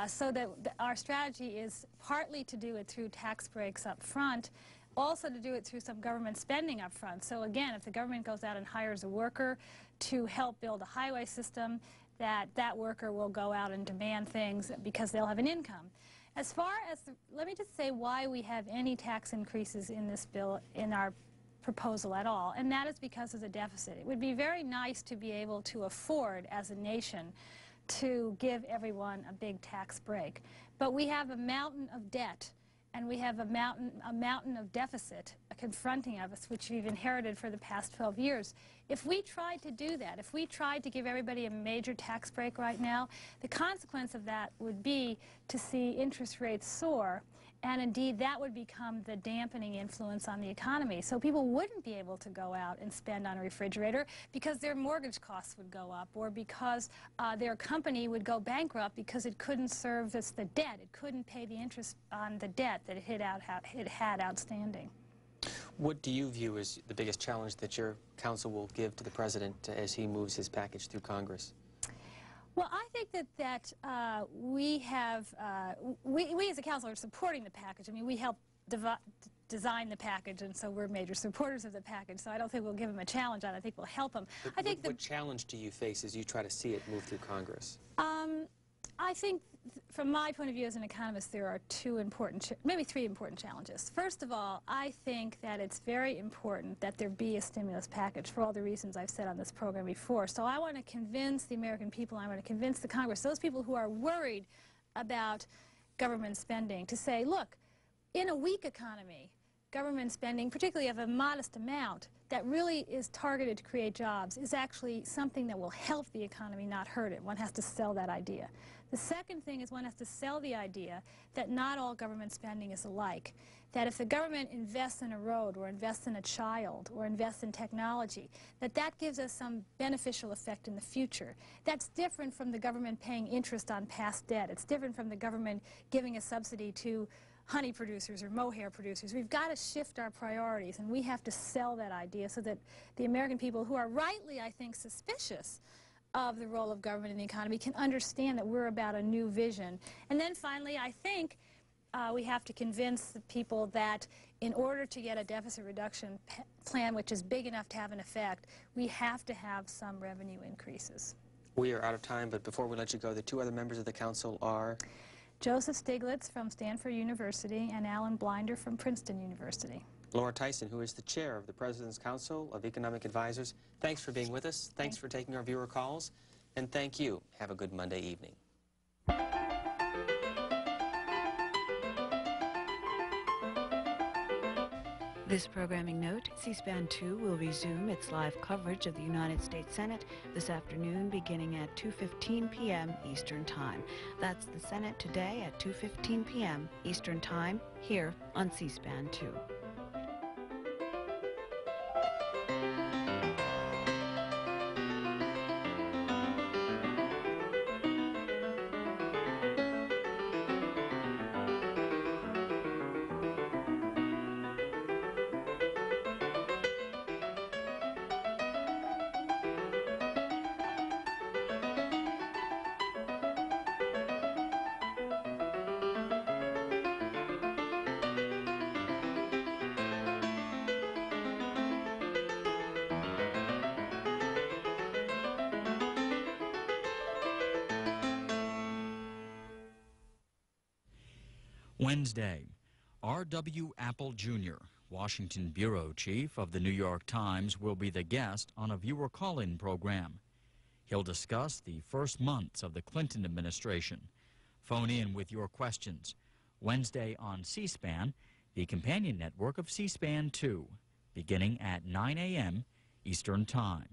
O: So that our strategy is partly to do it through tax breaks up front, also to do it through some government spending up front. So again, if the government goes out and hires a worker to help build a highway system, that worker will go out and demand things because they'll have an income. As far as, let me just say why we have any tax increases in this bill, in our proposal at all, and that is because of the deficit. It would be very nice to be able to afford, as a nation, to give everyone a big tax break. But we have a mountain of debt, and we have a mountain of deficit confronting of us, which we've inherited for the past 12 years. If we tried to do that, if we tried to give everybody a major tax break right now, the consequence of that would be to see interest rates soar And indeed, that would become the dampening influence on the economy. So people wouldn't be able to go out and spend on a refrigerator because their mortgage costs would go up, or because their company would go bankrupt because it couldn't service the debt. It couldn't pay the interest on the debt that it had outstanding.
N: What do you view as the biggest challenge that your council will give to the president as he moves his package through Congress?
O: Well, I think that we as a council are supporting the package. I mean, we helped design the package, and so we're major supporters of the package. So I don't think we'll give him a challenge on it. I think we'll help him.
N: What challenge do you face as you try to see it move through Congress?
O: I think, from my point of view as an economist, there are maybe three important challenges. First of all, I think that it's very important that there be a stimulus package for all the reasons I've said on this program before. So I want to convince the American people, I want to convince the Congress, those people who are worried about government spending, to say, look, in a weak economy, government spending, particularly of a modest amount, that really is targeted to create jobs, is actually something that will help the economy, not hurt it. One has to sell that idea. The second thing is one has to sell the idea that not all government spending is alike, that if the government invests in a road or invests in a child or invests in technology, that gives us some beneficial effect in the future. That's different from the government paying interest on past debt. It's different from the government giving a subsidy to honey producers or mohair producers. We've got to shift our priorities, and we have to sell that idea so that the American people, who are rightly, I think, suspicious of the role of government in the economy, can understand that we're about a new vision. And then finally, I think we have to convince the people that in order to get a deficit reduction plan which is big enough to have an effect, we have to have some revenue increases.
N: We are out of time, but before we let you go, the two other members of the council are?
O: Joseph Stiglitz from Stanford University and Alan Blinder from Princeton University.
N: Laura Tyson, who is the chair of the President's Council of Economic Advisors. Thanks for being with us. Thanks for taking our viewer calls. And thank you. Have a good Monday evening.
M: This programming note, C-SPAN 2 will resume its live coverage of the United States Senate this afternoon beginning at 2:15 p.m. Eastern Time. That's the Senate today at 2:15 p.m. Eastern Time here on C-SPAN 2.
L: Wednesday, R.W. Apple Jr., Washington bureau chief of the New York Times, will be the guest on a viewer call-in program. He'll discuss the first months of the Clinton administration. Phone in with your questions. Wednesday on C-SPAN, the companion network of C-SPAN 2, beginning at 9 a.m. Eastern Time.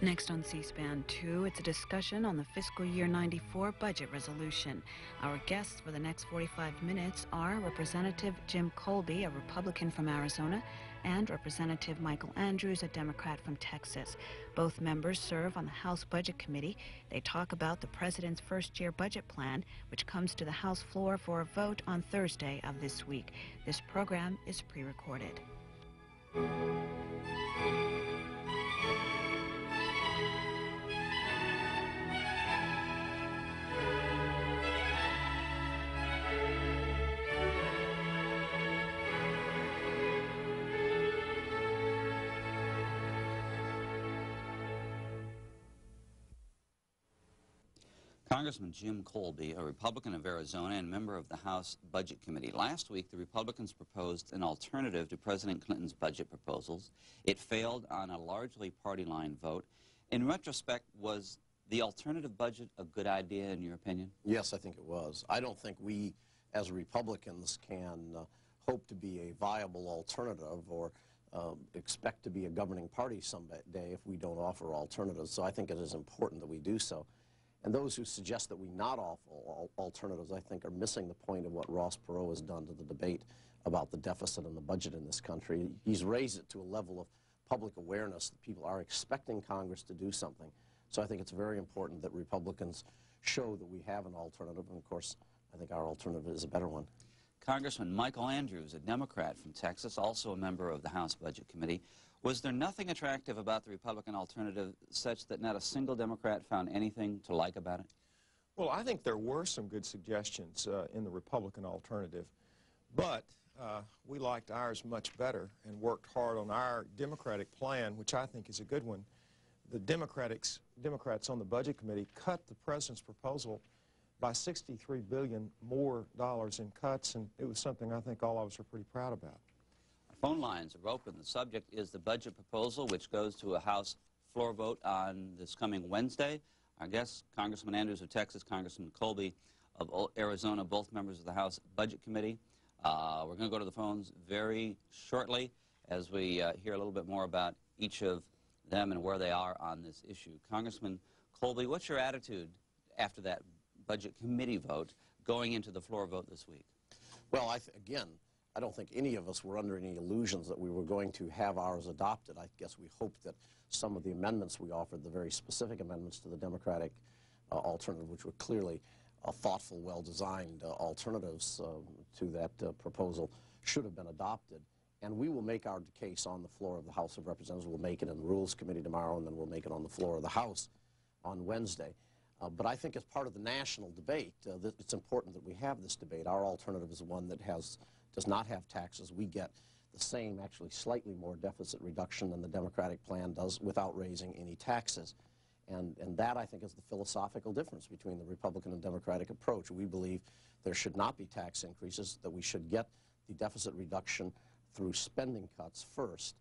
M: Next on C-SPAN 2, it's a discussion on the fiscal year 94 budget resolution. Our guests for the next 45 minutes are Representative Jim Colby, a Republican from Arizona, and Representative Michael Andrews, a Democrat from Texas. Both members serve on the House Budget Committee. They talk about the president's first-year budget plan, which comes to the House floor for a vote on Thursday of this week. This program is pre-recorded.
D: Congressman Jim Colby, a Republican of Arizona and member of the House Budget Committee. Last week, the Republicans proposed an alternative to President Clinton's budget proposals. It failed on a largely party-line vote. In retrospect, was the alternative budget a good idea, in your opinion?
E: Yes, I think it was. I don't think we, as Republicans, can hope to be a viable alternative or expect to be a governing party someday if we don't offer alternatives. So I think it is important that we do so. And those who suggest that we not offer alternatives, I think, are missing the point of what Ross Perot has done to the debate about the deficit and the budget in this country. He's raised it to a level of public awareness that people are expecting Congress to do something. So I think it's very important that Republicans show that we have an alternative, and of course, I think our alternative is a better one.
D: Congressman Michael Andrews, a Democrat from Texas, also a member of the House Budget Committee. Was there nothing attractive about the Republican alternative such that not a single Democrat found anything to like about it?
F: Well, I think there were some good suggestions in the Republican alternative, but we liked ours much better and worked hard on our Democratic plan, which I think is a good one. The Democrats on the Budget Committee cut the President's proposal by $63 billion more in cuts, and it was something I think all of us are pretty proud about.
D: Our phone lines are open. The subject is the budget proposal, which goes to a House floor vote on this coming Wednesday. Our guests, Congressman Andrews of Texas, Congressman Colby of Arizona, both members of the House Budget Committee. We're going to go to the phones very shortly as we hear a little bit more about each of them and where they are on this issue. Congressman Colby, what's your attitude after that Budget Committee vote going into the floor vote this week?
E: Well, again, I don't think any of us were under any illusions that we were going to have ours adopted. I guess we hoped that some of the amendments we offered, the very specific amendments to the Democratic alternative, which were clearly thoughtful, well-designed alternatives to that proposal, should have been adopted. And we will make our case on the floor of the House of Representatives. We'll make it in the Rules Committee tomorrow, and then we'll make it on the floor of the House on Wednesday. But I think as part of the national debate, it's important that we have this debate. Our alternative is one that does not have taxes. We get the same, actually slightly more deficit reduction than the Democratic plan does without raising any taxes. And that, I think, is the philosophical difference between the Republican and Democratic approach. We believe there should not be tax increases, that we should get the deficit reduction through spending cuts first,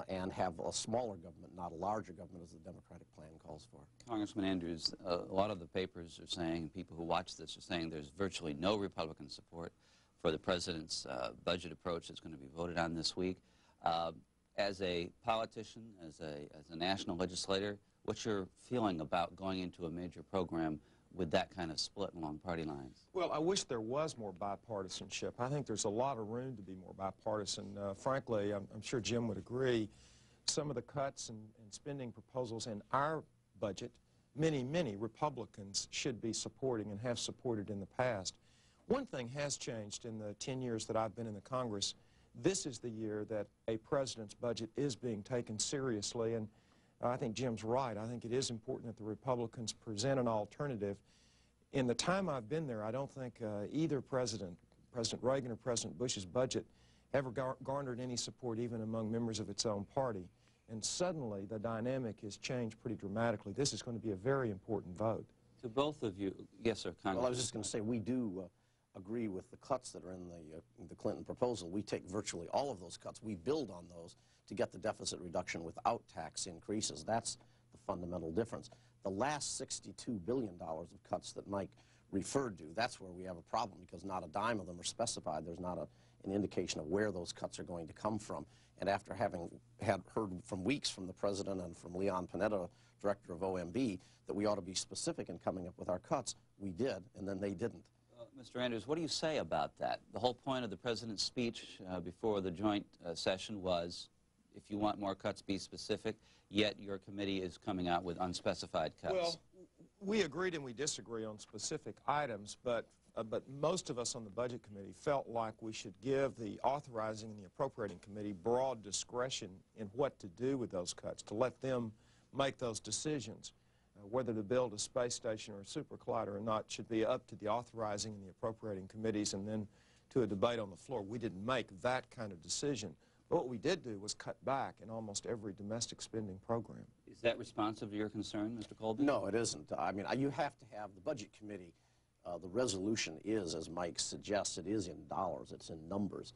E: and have a smaller government, not a larger government, as the Democratic plan calls for.
D: Congressman Andrews, a lot of the papers are saying, people who watch this are saying there's virtually no Republican support for the President's budget approach that's going to be voted on this week. As a politician, as a national legislator, what's your feeling about going into a major program with that kind of split along party lines?
F: Well, I wish there was more bipartisanship. I think there's a lot of room to be more bipartisan. Frankly, I'm sure Jim would agree, some of the cuts and spending proposals in our budget, many Republicans should be supporting and have supported in the past. One thing has changed in the 10 years that I've been in the Congress. This is the year that a president's budget is being taken seriously, and I think Jim's right. I think it is important that the Republicans present an alternative. In the time I've been there, I don't think either President Reagan or President Bush's budget ever garnered any support even among members of its own party. And suddenly the dynamic has changed pretty dramatically. This is going to be a very important vote.
D: To both of you, yes, sir, Congressman.
E: Well, I was just going to say, we do agree with the cuts that are in the Clinton proposal. We take virtually all of those cuts. We build on those to get the deficit reduction without tax increases. That's the fundamental difference. The last $62 billion of cuts that Mike referred to, that's where we have a problem, because not a dime of them are specified. There's not an indication of where those cuts are going to come from. And after having heard from weeks from the President and from Leon Panetta, Director of OMB, that we ought to be specific in coming up with our cuts, we did, and then they didn't.
D: Mr. Andrews, what do you say about that? The whole point of the President's speech before the joint session was, if you want more cuts, be specific, yet your committee is coming out with unspecified cuts.
F: Well, we agreed and we disagree on specific items, but most of us on the Budget Committee felt like we should give the Authorizing and the Appropriating Committee broad discretion in what to do with those cuts, to let them make those decisions. Whether to build a space station or a super collider or not should be up to the Authorizing and the Appropriating Committees and then to a debate on the floor. We didn't make that kind of decision. But what we did do was cut back in almost every domestic spending program.
D: Is that responsive to your concern, Mr. Colby?
E: No, it isn't. I mean, you have to have the Budget Committee. The resolution is, as Mike suggests, it is in dollars, it's in numbers.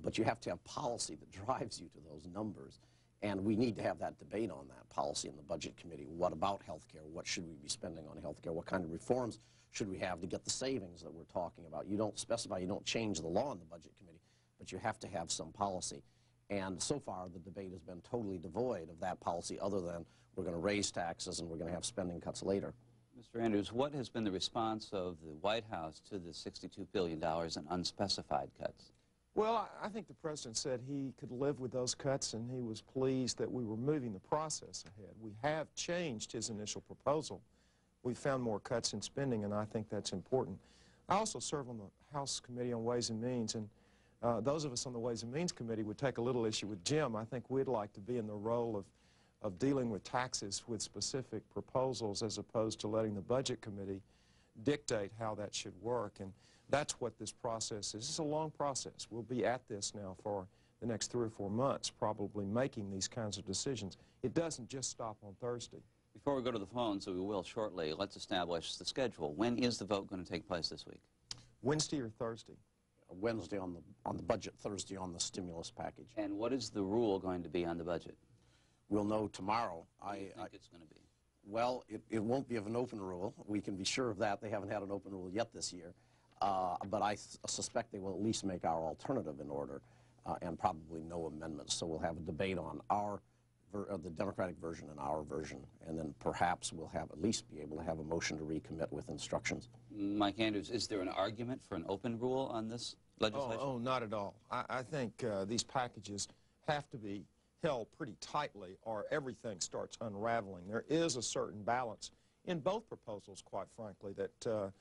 E: But you have to have policy that drives you to those numbers. And we need to have that debate on that policy in the Budget Committee. What about health care? What should we be spending on health care? What kind of reforms should we have to get the savings that we're talking about? You don't specify, you don't change the law in the Budget Committee, but you have to have some policy. And so far, the debate has been totally devoid of that policy, other than we're going to raise taxes and we're going to have spending cuts later.
D: Mr. Andrews, what has been the response of the White House to the $62 billion in unspecified cuts?
F: Well, I think the President said he could live with those cuts, and he was pleased that we were moving the process ahead. We have changed his initial proposal. We found more cuts in spending, and I think that's important. I also serve on the House Committee on Ways and Means, and those of us on the Ways and Means Committee would take a little issue with Jim. I think we'd like to be in the role of dealing with taxes with specific proposals, as opposed to letting the Budget Committee dictate how that should work. And that's what this process is. It's a long process. We'll be at this now for the next 3 or 4 months, probably making these kinds of decisions. It doesn't just stop on Thursday.
D: Before we go to the phones, so we will shortly, let's establish the schedule. When is the vote going to take place this week?
F: Wednesday or Thursday?
E: Wednesday on the budget, Thursday on the stimulus package.
D: And what is the rule going to be on the budget?
E: We'll know tomorrow.
D: What do you think it's going to be?
E: Well, it won't be of an open rule. We can be sure of that. They haven't had an open rule yet this year. But I suspect they will at least make our alternative in order, and probably no amendments. So we'll have a debate on the Democratic version and our version, and then perhaps we'll have at least be able to have a motion to recommit with instructions.
D: Mike Andrews, is there an argument for an open rule on this legislation?
F: Oh, not at all. I think these packages have to be held pretty tightly, or everything starts unraveling. There is a certain balance in both proposals, quite frankly, that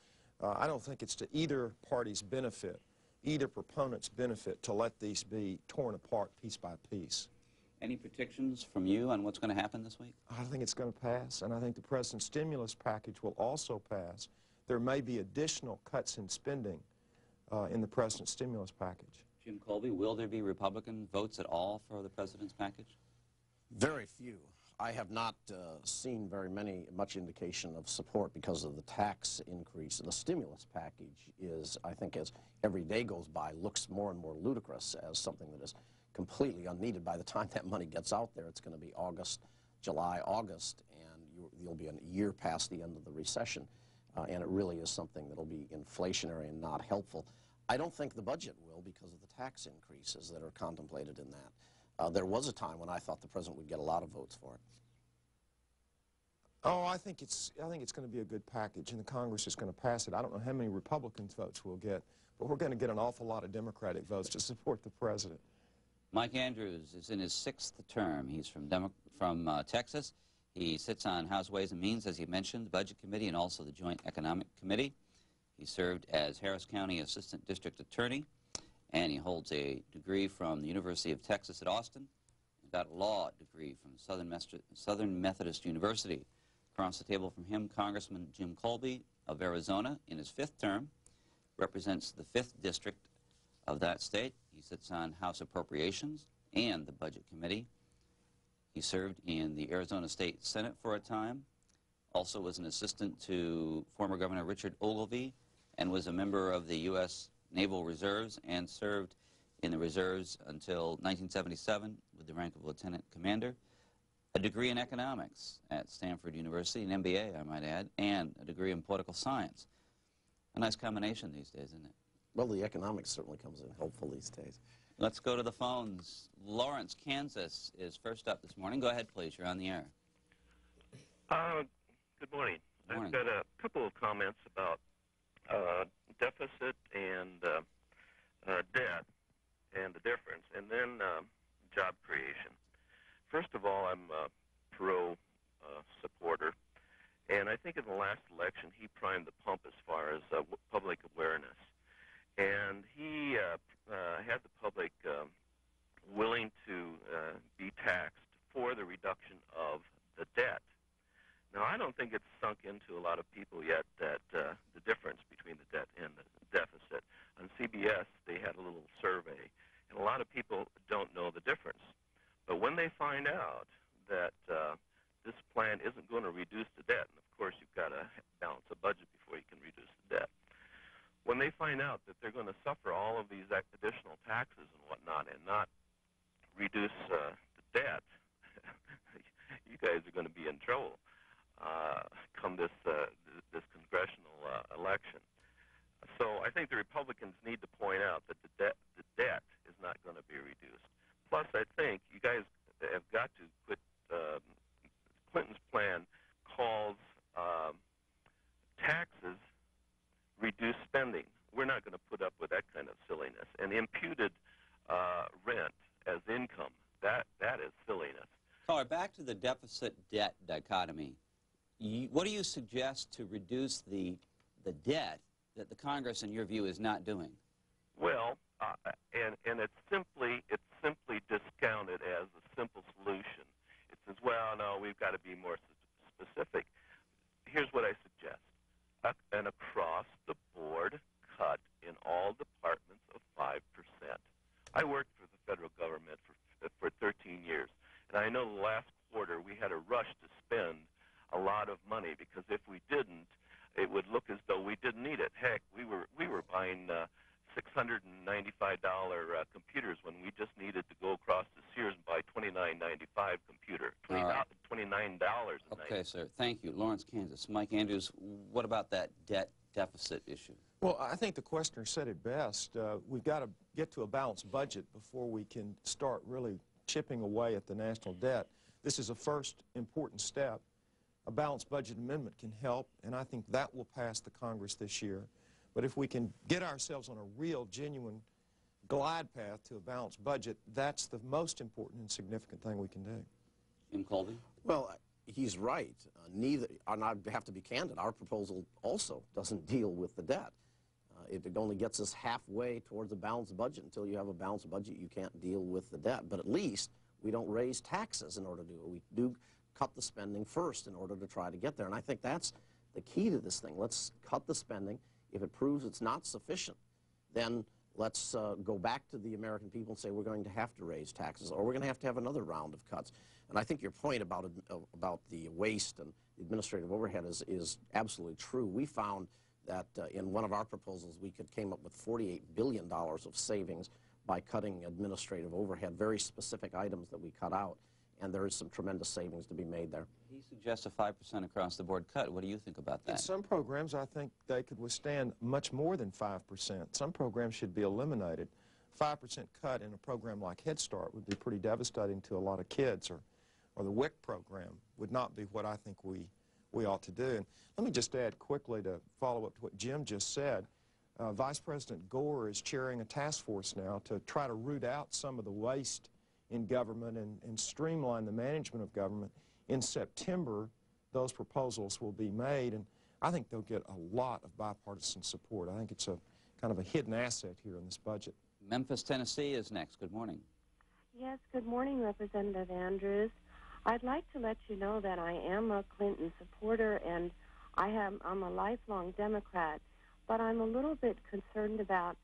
F: I don't think it's to either party's benefit, either proponent's benefit, to let these be torn apart piece by piece.
D: Any predictions from you on what's going to happen this week?
F: I think it's going to pass, and I think the President's stimulus package will also pass. There may be additional cuts in spending in the President's stimulus package.
D: Jim Colby, will there be Republican votes at all for the President's package?
E: Very few. I have not seen much indication of support because of the tax increase. The stimulus package is, I think, as every day goes by, looks more and more ludicrous as something that is completely unneeded. By the time that money gets out there, it's going to be July, August, and you'll be a year past the end of the recession. And it really is something that will be inflationary and not helpful. I don't think the budget will, because of the tax increases that are contemplated in that. There was a time when I thought the President would get a lot of votes for it.
F: Oh, I think it's going to be a good package, and the Congress is going to pass it. I don't know how many Republican votes we'll get, but we're going to get an awful lot of Democratic votes to support the President.
D: Mike Andrews is in his 6th term. He's from Texas. He sits on House Ways and Means, as you mentioned, the Budget Committee, and also the Joint Economic Committee. He served as Harris County Assistant District Attorney, and he holds a degree from the University of Texas at Austin. He's got a law degree from Southern Methodist University. Across the table from him, Congressman Jim Colby of Arizona, in his 5th term, represents the 5th District of that state. He sits on House Appropriations and the Budget Committee. He served in the Arizona State Senate for a time, also was an assistant to former Governor Richard Ogilvie, and was a member of the U.S. Naval Reserves, and served in the reserves until 1977 with the rank of lieutenant commander. A degree in economics at Stanford University, an MBA, I might add, and a degree in political science. A nice combination these days, isn't it?
E: Well, the economics certainly comes in helpful these days.
D: Let's go to the phones. Lawrence, Kansas is first up this morning. Go ahead, please. You're on the air.
G: Good morning.
D: Good morning.
G: I've got a couple of comments about deficit and debt and the difference, and then job creation. First of all, I'm a Perot supporter, and I think in the last election he primed the pump as far as public awareness. And he had the public willing to be taxed for the reduction of the debt. Now, I don't think it's sunk into a lot of people yet that the difference between the debt and the deficit. On CBS, they had a little survey, and a lot of people don't know the difference. But when they find out that this plan isn't going to reduce the debt, and of course you've got to balance a budget before you can reduce the debt, when they find out that they're going to suffer all of these additional taxes and whatnot and not reduce the debt, you guys are going to be in trouble come this congressional election. So I think the Republicans need to point out that the debt is not going to be reduced. Plus, I
D: to the deficit-debt dichotomy, what do you suggest to reduce the debt that the Congress, in your view, is not doing?
G: Well, and it's simply discounted as a simple solution. It says, well, no, we've got to be more specific. Here's what I suggest: an across-the-board cut in all departments of 5%. I worked for the federal government for 13 years, and I know the last quarter we had a rush to spend a lot of money, because if we didn't, it would look as though we didn't need it. Heck, we were buying $695 computers when we just needed to go across to Sears and buy $29.95 computer. $29.95.
D: Okay, sir. Thank you. Lawrence, Kansas. Mike Andrews, what about that debt deficit issue?
F: Well, I think the questioner said it best. We've got to get to a balanced budget before we can start really chipping away at the national debt. This is a first important step. A balanced budget amendment can help, and I think that will pass the Congress this year. But if we can get ourselves on a real, genuine glide path to a balanced budget, that's the most important and significant thing we can do.
D: Jim Colby?
E: Well, he's right. Neither, and I have to be candid, our proposal also doesn't deal with the debt. It only gets us halfway towards a balanced budget. Until you have a balanced budget, you can't deal with the debt. But at least we don't raise taxes in order to do it. We do cut the spending first in order to try to get there. And I think that's the key to this thing. Let's cut the spending. If it proves it's not sufficient, then let's go back to the American people and say we're going to have to raise taxes, or we're going to have another round of cuts. And I think your point about the waste and administrative overhead is absolutely true. We found that in one of our proposals we came up with $48 billion of savings by cutting administrative overhead, very specific items that we cut out. And there is some tremendous savings to be made there.
D: He suggests a 5% across-the-board cut. What do you think about that?
F: In some programs, I think they could withstand much more than 5%. Some programs should be eliminated. 5% cut in a program like Head Start would be pretty devastating to a lot of kids, or the WIC program would not be what I think we ought to do. And let me just add quickly to follow up to what Jim just said. Vice President Gore is chairing a task force now to try to root out some of the waste in government and streamline the management of government. In September, those proposals will be made, and I think they'll get a lot of bipartisan support. I think it's a kind of a hidden asset here in this budget.
D: Memphis, Tennessee is next. Good morning.
A: Yes, good morning, Representative Andrews. I'd like to let you know that I am a Clinton supporter, and I'm a lifelong Democrat, but I'm a little bit concerned about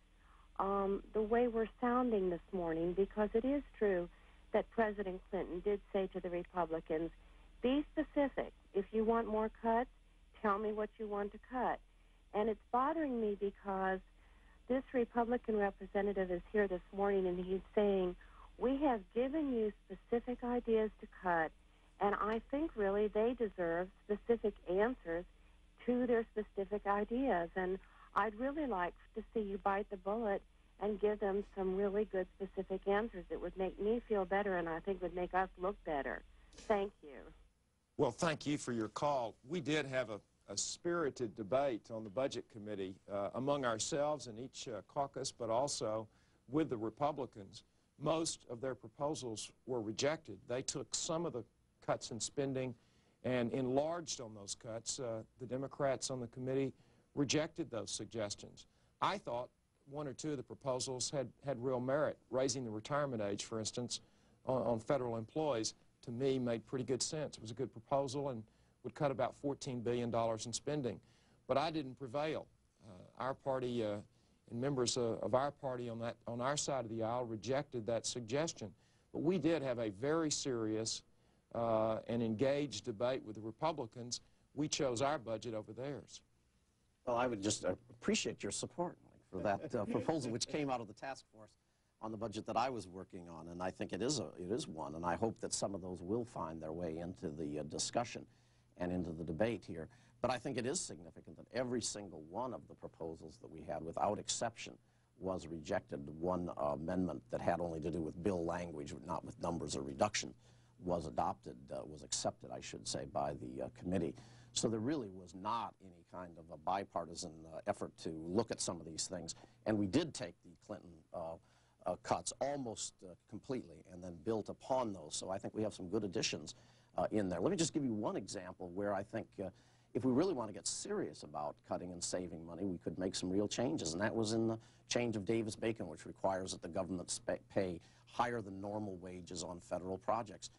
A: the way we're sounding this morning, because it is true that President Clinton did say to the Republicans, be specific. If you want more cuts, tell me what you want to cut. And it's bothering me because this Republican representative is here this morning and he's saying, we have given you specific ideas to cut, and I think really they deserve specific answers to their specific ideas. And I'd really like to see you bite the bullet and give them some really good specific answers. It would make me feel better, and I think would make us look better. Thank you.
F: Well, thank you for your call. We did have a spirited debate on the Budget Committee among ourselves in each caucus, but also with the Republicans. Most of their proposals were rejected. They took some of the cuts in spending and enlarged on those cuts. The Democrats on the committee rejected those suggestions. I thought one or two of the proposals had real merit. Raising the retirement age, for instance, on federal employees, to me, made pretty good sense. It was a good proposal and would cut about $14 billion in spending. But I didn't prevail. Our party and members of our party on our side of the aisle rejected that suggestion. But we did have a very serious and engaged debate with the Republicans. We chose our budget over theirs.
E: Well, I would just appreciate your support for that proposal, which came out of the task force on the budget that I was working on, and I think it is one, and I hope that some of those will find their way into the discussion and into the debate here. But I think it is significant that every single one of the proposals that we had, without exception, was rejected. One amendment that had only to do with bill language, not with numbers or reduction, was adopted, was accepted, I should say, by the committee. So there really was not any kind of a bipartisan effort to look at some of these things. And we did take the Clinton cuts almost completely and then built upon those. So I think we have some good additions in there. Let me just give you one example where I think if we really want to get serious about cutting and saving money, we could make some real changes, and that was in the change of Davis-Bacon, which requires that the government pay higher than normal wages on federal projects.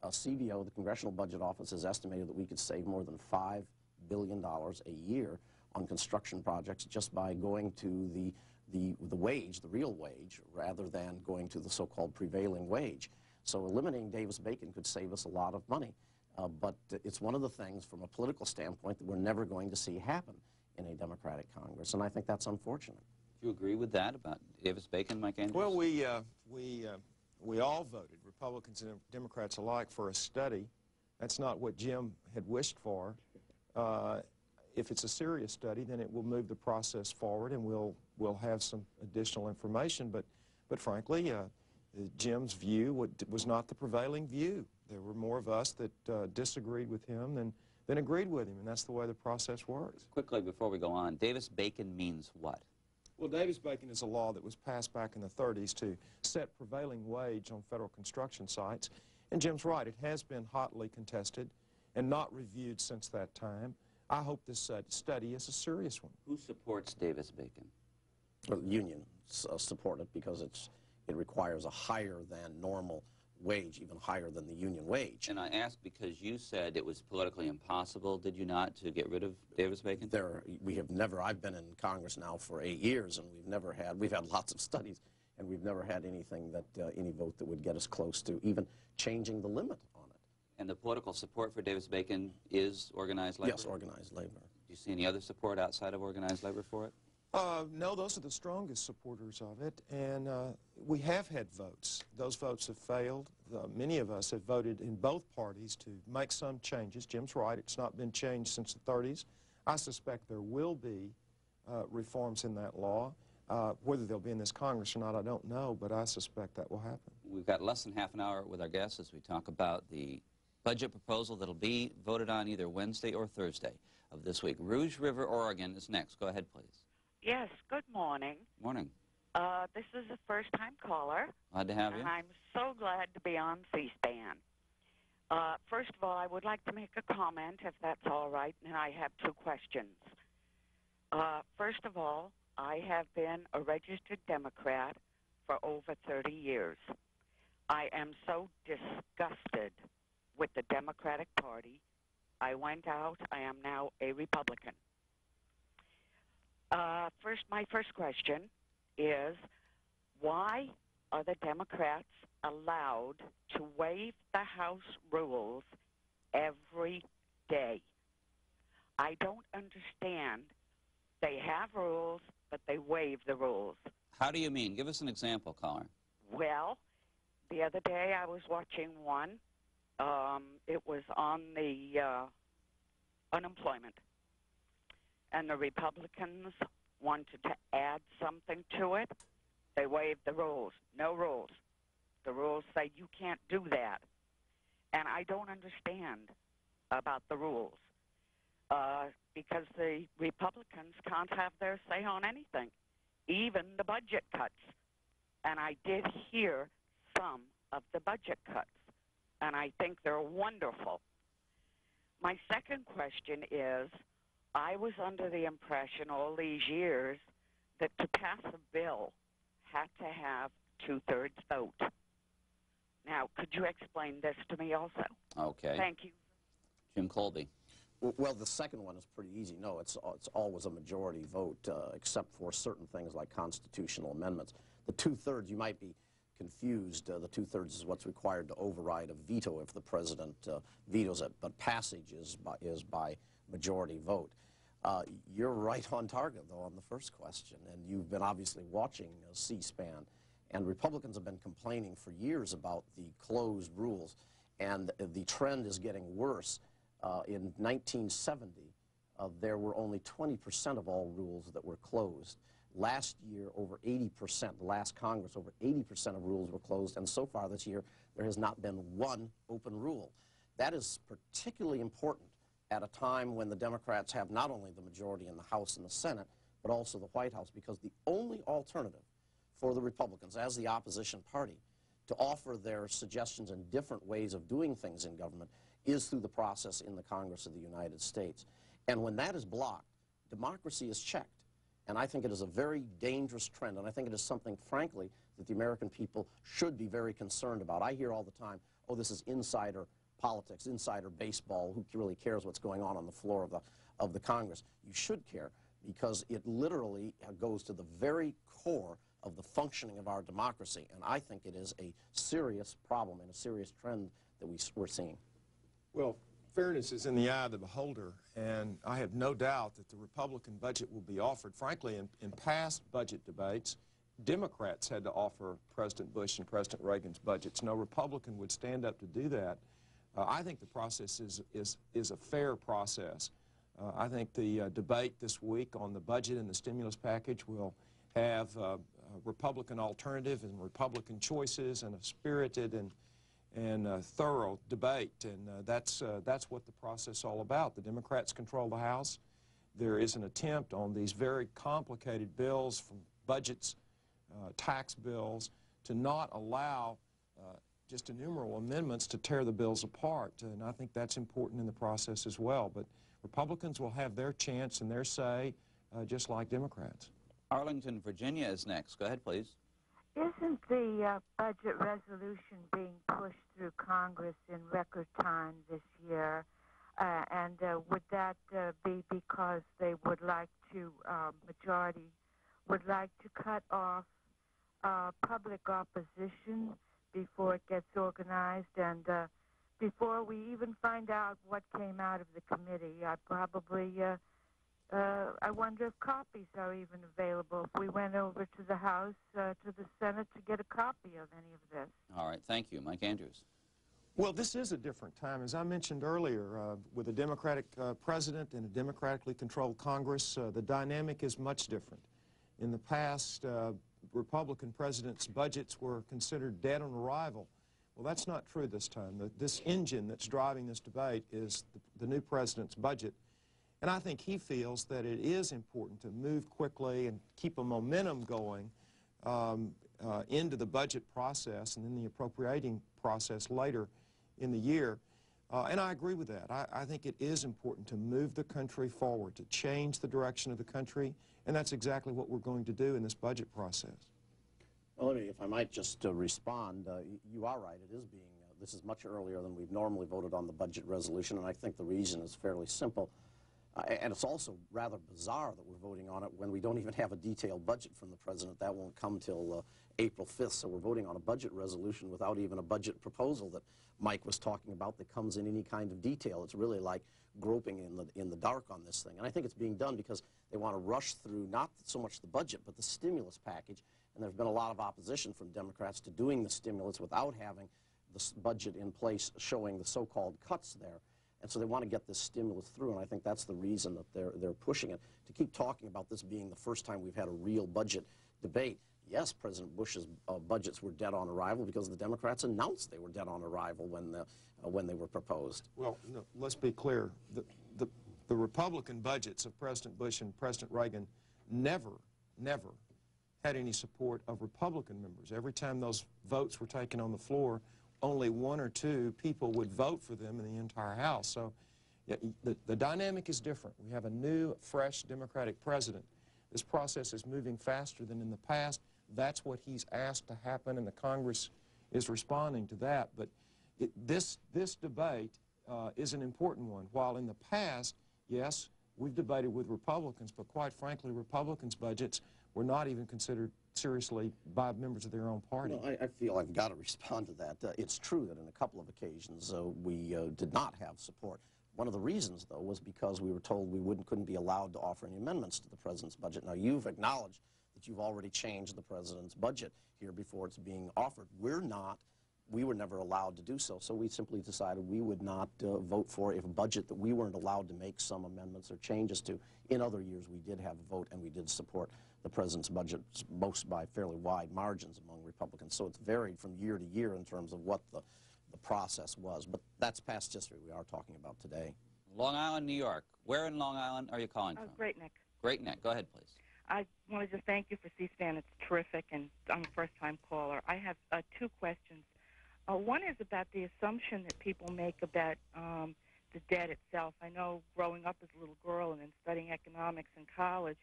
E: CBO, the Congressional Budget Office, has estimated that we could save more than $5 billion a year on construction projects just by going to the wage, the real wage, rather than going to the so-called prevailing wage. So eliminating Davis-Bacon could save us a lot of money. But it's one of the things from a political standpoint that we're never going to see happen in a Democratic Congress, and I think that's unfortunate.
D: Do you agree with that about Davis-Bacon, Mike Andrews?
F: Well, we all voted, Republicans and Democrats alike, for a study. That's not what Jim had wished for. If it's a serious study, then it will move the process forward, and we'll have some additional information. But frankly, Jim's view was not the prevailing view. There were more of us that disagreed with him than agreed with him, and that's the way the process works.
D: Quickly, before we go on, Davis-Bacon means what?
F: Well, Davis-Bacon is a law that was passed back in the 30s to set prevailing wage on federal construction sites. And Jim's right, it has been hotly contested and not reviewed since that time. I hope this study is a serious one.
D: Who supports Davis-Bacon?
E: Well, unions support it because it requires a higher than normal wage, even higher than the union wage.
D: And I ask because you said it was politically impossible, did you not, to get rid of Davis-Bacon?
E: We have never, I've been in Congress now for 8 years, and we've had lots of studies, and we've never had anything any vote that would get us close to even changing the limit on it.
D: And the political support for Davis-Bacon is organized labor?
E: Yes, organized labor.
D: Do you see any other support outside of organized labor for it?
F: No, those are the strongest supporters of it, and we have had votes. Those votes have failed. Many of us have voted in both parties to make some changes. Jim's right, it's not been changed since the 30s. I suspect there will be reforms in that law. Whether they'll be in this Congress or not, I don't know, but I suspect that will happen.
D: We've got less than half an hour with our guests as we talk about the budget proposal that'll be voted on either Wednesday or Thursday of this week. Rouge River, Oregon is next. Go ahead, please.
I: Yes, good morning.
D: Morning.
I: This is a first-time caller.
D: Glad to have you.
I: And I'm so glad to be on C-SPAN. First of all, I would like to make a comment, if that's all right, and I have two questions. First of all, I have been a registered Democrat for over 30 years. I am so disgusted with the Democratic Party. I went out. I am now a Republican. My first question is, why are the Democrats allowed to waive the House rules every day? I don't understand. They have rules, but they waive the rules.
D: How do you mean? Give us an example, caller.
I: Well, the other day I was watching one. It was on the unemployment. And the Republicans wanted to add something to it. They waived the rules. No rules. The rules say you can't do that. And I don't understand about the rules because the Republicans can't have their say on anything, even the budget cuts. And I did hear some of the budget cuts, and I think they're wonderful. My second question is, I was under the impression all these years that to pass a bill had to have 2/3 vote. Now, could you explain this to me also?
D: Okay.
I: Thank you.
D: Jim Colby.
E: Well, the second one is pretty easy. No, it's always a majority vote, except for certain things like constitutional amendments. The 2/3, you might be confused. The 2/3 is what's required to override a veto if the president vetoes it, but passage is by majority vote. You're right on target, though, on the first question, and you've been obviously watching C-SPAN, and Republicans have been complaining for years about the closed rules, and the trend is getting worse. In 1970, there were only 20% of all rules that were closed. Last year, over 80%, the last Congress, over 80% of rules were closed, and so far this year, there has not been one open rule. That is particularly important at a time when the Democrats have not only the majority in the House and the Senate, but also the White House, because the only alternative for the Republicans as the opposition party to offer their suggestions and different ways of doing things in government is through the process in the Congress of the United States. And when that is blocked, democracy is checked. And I think it is a very dangerous trend, and I think it is something, frankly, that the American people should be very concerned about. I hear all the time, oh, this is insider politics, insider baseball, who really cares what's going on the floor of the Congress? You should care, because it literally goes to the very core of the functioning of our democracy, and I think it is a serious problem and a serious trend that we're seeing.
F: Well, fairness is in the eye of the beholder, and I have no doubt that the Republican budget will be offered. Frankly, in past budget debates, Democrats had to offer President Bush and President Reagan's budgets. No Republican would stand up to do that. I think the process is a fair process. I think the debate this week on the budget and the stimulus package will have Republican alternative and Republican choices and a spirited and thorough debate, and that's what the process is all about. The Democrats control the House. There is an attempt on these very complicated bills, from budgets, tax bills, to not allow just innumerable amendments to tear the bills apart, and I think that's important in the process as well. But Republicans will have their chance and their say, just like Democrats.
D: Arlington, Virginia is next. Go ahead, please.
H: Isn't the budget resolution being pushed through Congress in record time this year? And would that be because they would like to, majority would like to cut off public opposition before it gets organized, and before we even find out what came out of the committee? I wonder if copies are even available. If we went over to the House, to the Senate, to get a copy of any of this.
D: All right, thank you. Mike Andrews.
F: Well, this is a different time. As I mentioned earlier, with a Democratic president and a democratically controlled Congress, the dynamic is much different. In the past, Republican presidents' budgets were considered dead on arrival. Well, that's not true this time. This engine that's driving this debate is the new president's budget. And I think he feels that it is important to move quickly and keep a momentum going into the budget process and then the appropriating process later in the year. And I agree with that. I think it is important to move the country forward, to change the direction of the country, and that's exactly what we're going to do in this budget process.
E: Well, if I might just respond, you are right. It is being, this is much earlier than we've normally voted on the budget resolution, and I think the reason is fairly simple. And it's also rather bizarre that we're voting on it when we don't even have a detailed budget from the president. That won't come till April 5th, so we're voting on a budget resolution without even a budget proposal that Mike was talking about that comes in any kind of detail. It's really like groping in the dark on this thing. And I think it's being done because they want to rush through not so much the budget, but the stimulus package. And there's been a lot of opposition from Democrats to doing the stimulus without having the budget in place showing the so-called cuts there. And so they want to get this stimulus through, and I think that's the reason that they're pushing it. To keep talking about this being the first time we've had a real budget debate, yes, President Bush's budgets were dead on arrival because the Democrats announced they were dead on arrival when they were proposed.
F: Well, no, let's be clear. The Republican budgets of President Bush and President Reagan never had any support of Republican members. Every time those votes were taken on the floor, only one or two people would vote for them in the entire House. So yeah, the dynamic is different. We have a new, fresh Democratic president. This process is moving faster than in the past. That's what he's asked to happen, and the Congress is responding to that. But this debate is an important one. While in the past, yes, we've debated with Republicans, but quite frankly, Republicans' budgets were not even considered seriously by members of their own party.
E: Well, I feel I've got to respond to that. It's true that in a couple of occasions we did not have support. One of the reasons, though, was because we were told we couldn't be allowed to offer any amendments to the president's budget. Now, you've acknowledged that you've already changed the president's budget here before it's being offered. We were never allowed to do so, so we simply decided we would not vote for a budget that we weren't allowed to make some amendments or changes to. In other years, we did have a vote, and we did support the president's budget, most by fairly wide margins among Republicans. So it's varied from year to year in terms of what the process was. But that's past history we are talking about today.
D: Long Island, New York. Where in Long Island are you calling from?
J: Great Neck.
D: Great Neck. Go ahead, please.
J: I want to just thank you for C-SPAN. It's terrific, and I'm a first-time caller. I have two questions. One is about the assumption that people make about the debt itself. I know growing up as a little girl and then studying economics in college,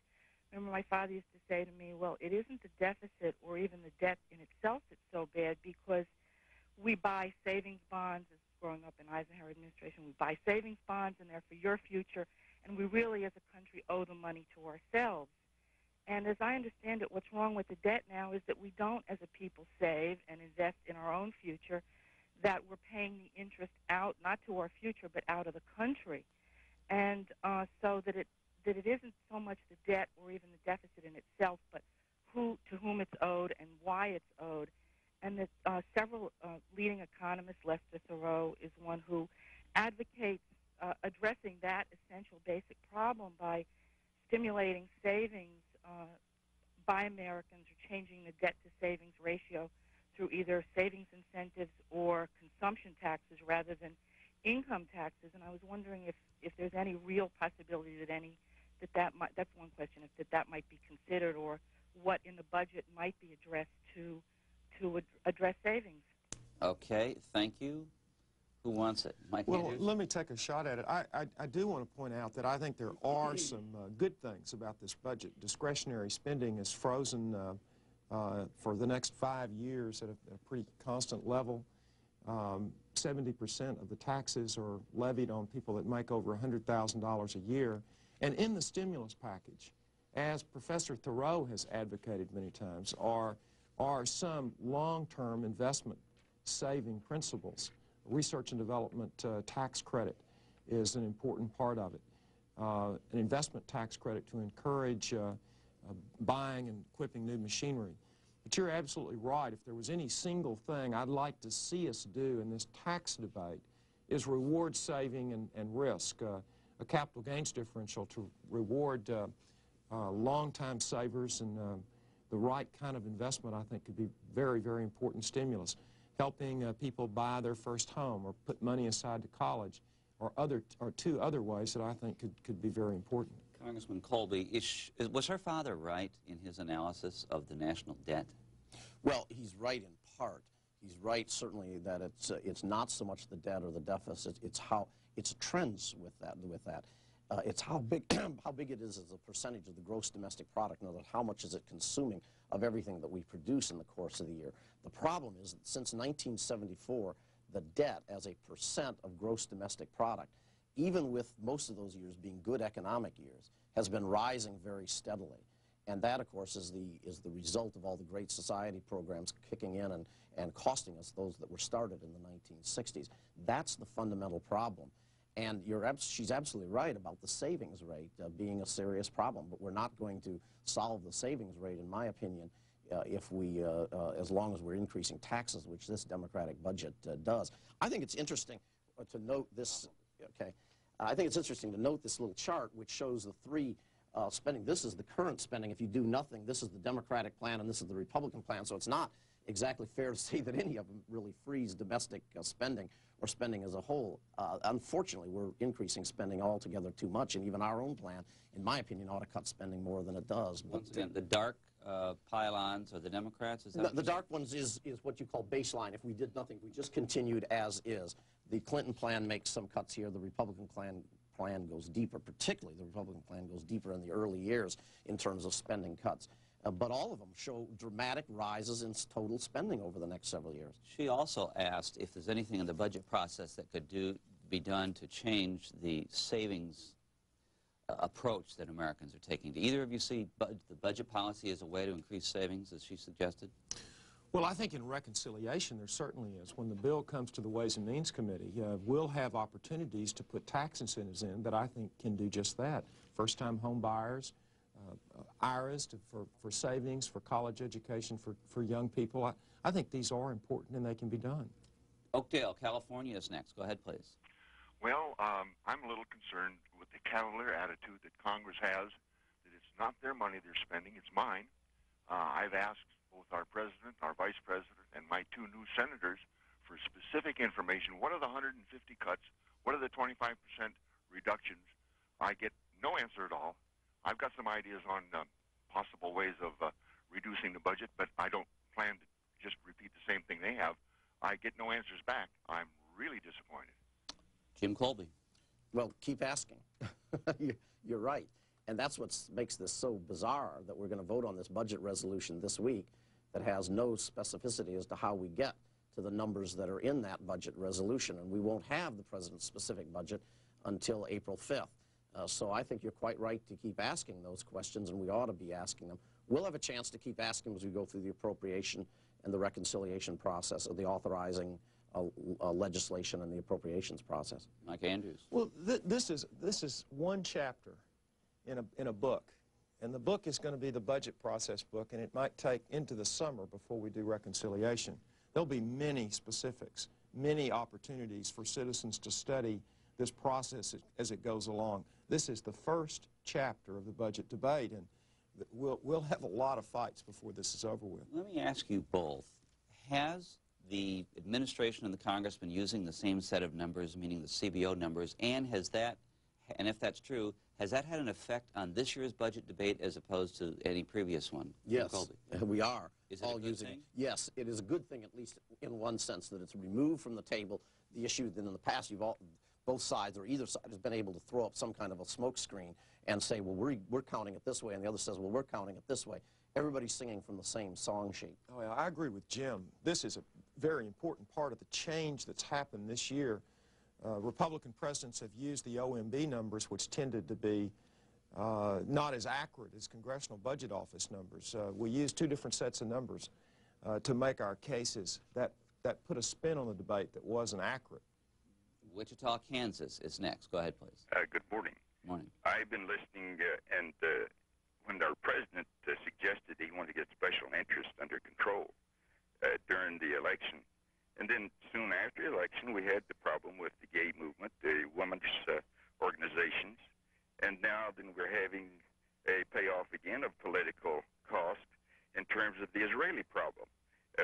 J: I remember my father used to say to me, well, it isn't the deficit or even the debt in itself that's so bad because we buy savings bonds. As growing up in Eisenhower administration, we buy savings bonds and they're for your future, and we really as a country owe the money to ourselves. And as I understand it, what's wrong with the debt now is that we don't, as a people, save and invest in our own future, that we're paying the interest out, not to our future, but out of the country. And so that it isn't so much the debt or even the deficit in itself, but to whom it's owed and why it's owed. And that several leading economists, Lester Thoreau is one who advocates addressing that essential basic problem by stimulating savings by Americans or changing the debt-to-savings ratio through either savings incentives or consumption taxes rather than income taxes. And I was wondering if there's any real possibility that might, that's one question, if that might be considered, or what in the budget might be addressed to address savings.
D: Okay, thank you. Who wants it? Mike
F: Well,
D: Andrews?
F: let me take a shot at it. I do want to point out that I think there are some good things about this budget. Discretionary spending is frozen for the next 5 years at a pretty constant level. 70% of the taxes are levied on people that make over $100,000 a year. And in the stimulus package, as Professor Thoreau has advocated many times, are some long-term investment saving principles. Research and development tax credit is an important part of it. An investment tax credit to encourage buying and equipping new machinery. But you're absolutely right. If there was any single thing I'd like to see us do in this tax debate is reward saving and risk. A capital gains differential to reward long-time savers and the right kind of investment, I think, could be very, very important stimulus. Helping people buy their first home or put money aside to college or two other ways that I think could be very important.
D: Congressman Colby, was her father right in his analysis of the national debt?
E: Well, he's right in part. He's right certainly that it's not so much the debt or the deficit, it's trends with that. It's how big it is as a percentage of the gross domestic product. In other words, how much is it consuming of everything that we produce in the course of the year. The problem is that since 1974, the debt as a percent of gross domestic product, even with most of those years being good economic years, has been rising very steadily. And that, of course, is the result of all the Great Society programs kicking in and costing us those that were started in the 1960s. That's the fundamental problem. And she's absolutely right about the savings rate being a serious problem, but we're not going to solve the savings rate, in my opinion, as long as we're increasing taxes, which this Democratic budget does. I think it's interesting to note this. Okay, I think it's interesting to note this little chart, which shows the three spending. This is the current spending. If you do nothing, this is the Democratic plan, and this is the Republican plan. So it's not exactly fair to say that any of them really freeze domestic spending or spending as a whole. Unfortunately, we're increasing spending altogether too much, and even our own plan, in my opinion, ought to cut spending more than it does.
D: Once again, the dark pylons are the Democrats? Is that
E: the dark ones is what you call baseline. If we did nothing, we just continued as is. The Clinton plan makes some cuts here. The Republican plan goes deeper, particularly the Republican plan goes deeper in the early years in terms of spending cuts. But all of them show dramatic rises in total spending over the next several years.
D: She also asked if there's anything in the budget process that could be done to change the savings approach that Americans are taking. Do either of you see the budget policy as a way to increase savings, as she suggested?
F: Well, I think in reconciliation there certainly is. When the bill comes to the Ways and Means Committee, we'll have opportunities to put tax incentives in that I think can do just that. First-time home buyers, IRAs for savings, for college education, for young people. I think these are important and they can be done.
D: Oakdale, California is next. Go ahead, please.
K: Well, I'm a little concerned with the cavalier attitude that Congress has, that it's not their money they're spending, it's mine. I've asked both our president, our vice president, and my two new senators for specific information. What are the 150 cuts? What are the 25% reductions? I get no answer at all. I've got some ideas on possible ways of reducing the budget, but I don't plan to just repeat the same thing they have. I get no answers back. I'm really disappointed.
D: Jim Colby.
E: Well, keep asking. You're right. And that's what makes this so bizarre, that we're going to vote on this budget resolution this week that has no specificity as to how we get to the numbers that are in that budget resolution. And we won't have the president's specific budget until April 5th. So I think you're quite right to keep asking those questions, and we ought to be asking them. We'll have a chance to keep asking them as we go through the appropriation and the reconciliation process of the authorizing legislation and the appropriations process.
D: Mike Andrews.
F: Well, this is one chapter in a book, and the book is going to be the budget process book, and it might take into the summer before we do reconciliation. There'll be many specifics, many opportunities for citizens to study this process as it goes along. This is the first chapter of the budget debate, and we'll have a lot of fights before this is over with.
D: Let me ask you both. Has the administration and the Congress been using the same set of numbers, meaning the CBO numbers, and if that's true, has that had an effect on this year's budget debate as opposed to any previous one?
E: Yes, we are.
D: Is it all using it?
E: Yes, it is a good thing, at least in one sense, that it's removed from the table the issue that in the past both sides or either side has been able to throw up some kind of a smoke screen and say, well, we're counting it this way, and the other says, well, we're counting it this way. Everybody's singing from the same song sheet.
F: Oh, yeah, I agree with Jim. This is a very important part of the change that's happened this year. Republican presidents have used the OMB numbers, which tended to be not as accurate as Congressional Budget Office numbers. We used two different sets of numbers to make our cases. That put a spin on the debate that wasn't accurate.
D: Wichita, Kansas is next. Go ahead, please.
P: Good morning.
D: Morning.
P: I've been listening, and when our president suggested he wanted to get special interest under control during the election, and then soon after the election, we had the problem with the gay movement, the women's organizations, and now then we're having a payoff again of political cost in terms of the Israeli problem.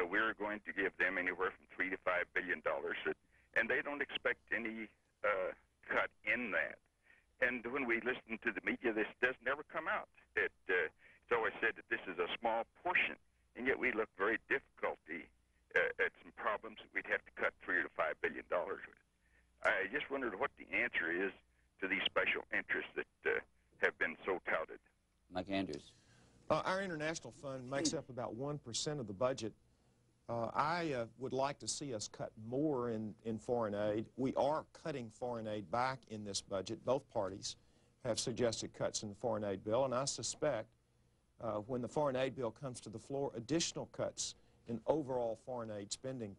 P: We're going to give them anywhere from $3 to $5 billion, and they don't expect any cut in that. And when we listen to the media, this does never come out. It's always said that this is a small portion, and yet we look very difficulty at some problems that we'd have to cut $3 to $5 billion with. I just wondered what the answer is to these special interests that have been so touted.
D: Mike Andrews.
F: Our international fund makes up about 1% of the budget. I would like to see us cut more in foreign aid. We are cutting foreign aid back in this budget. Both parties have suggested cuts in the foreign aid bill, and I suspect when the foreign aid bill comes to the floor, additional cuts in overall foreign aid spending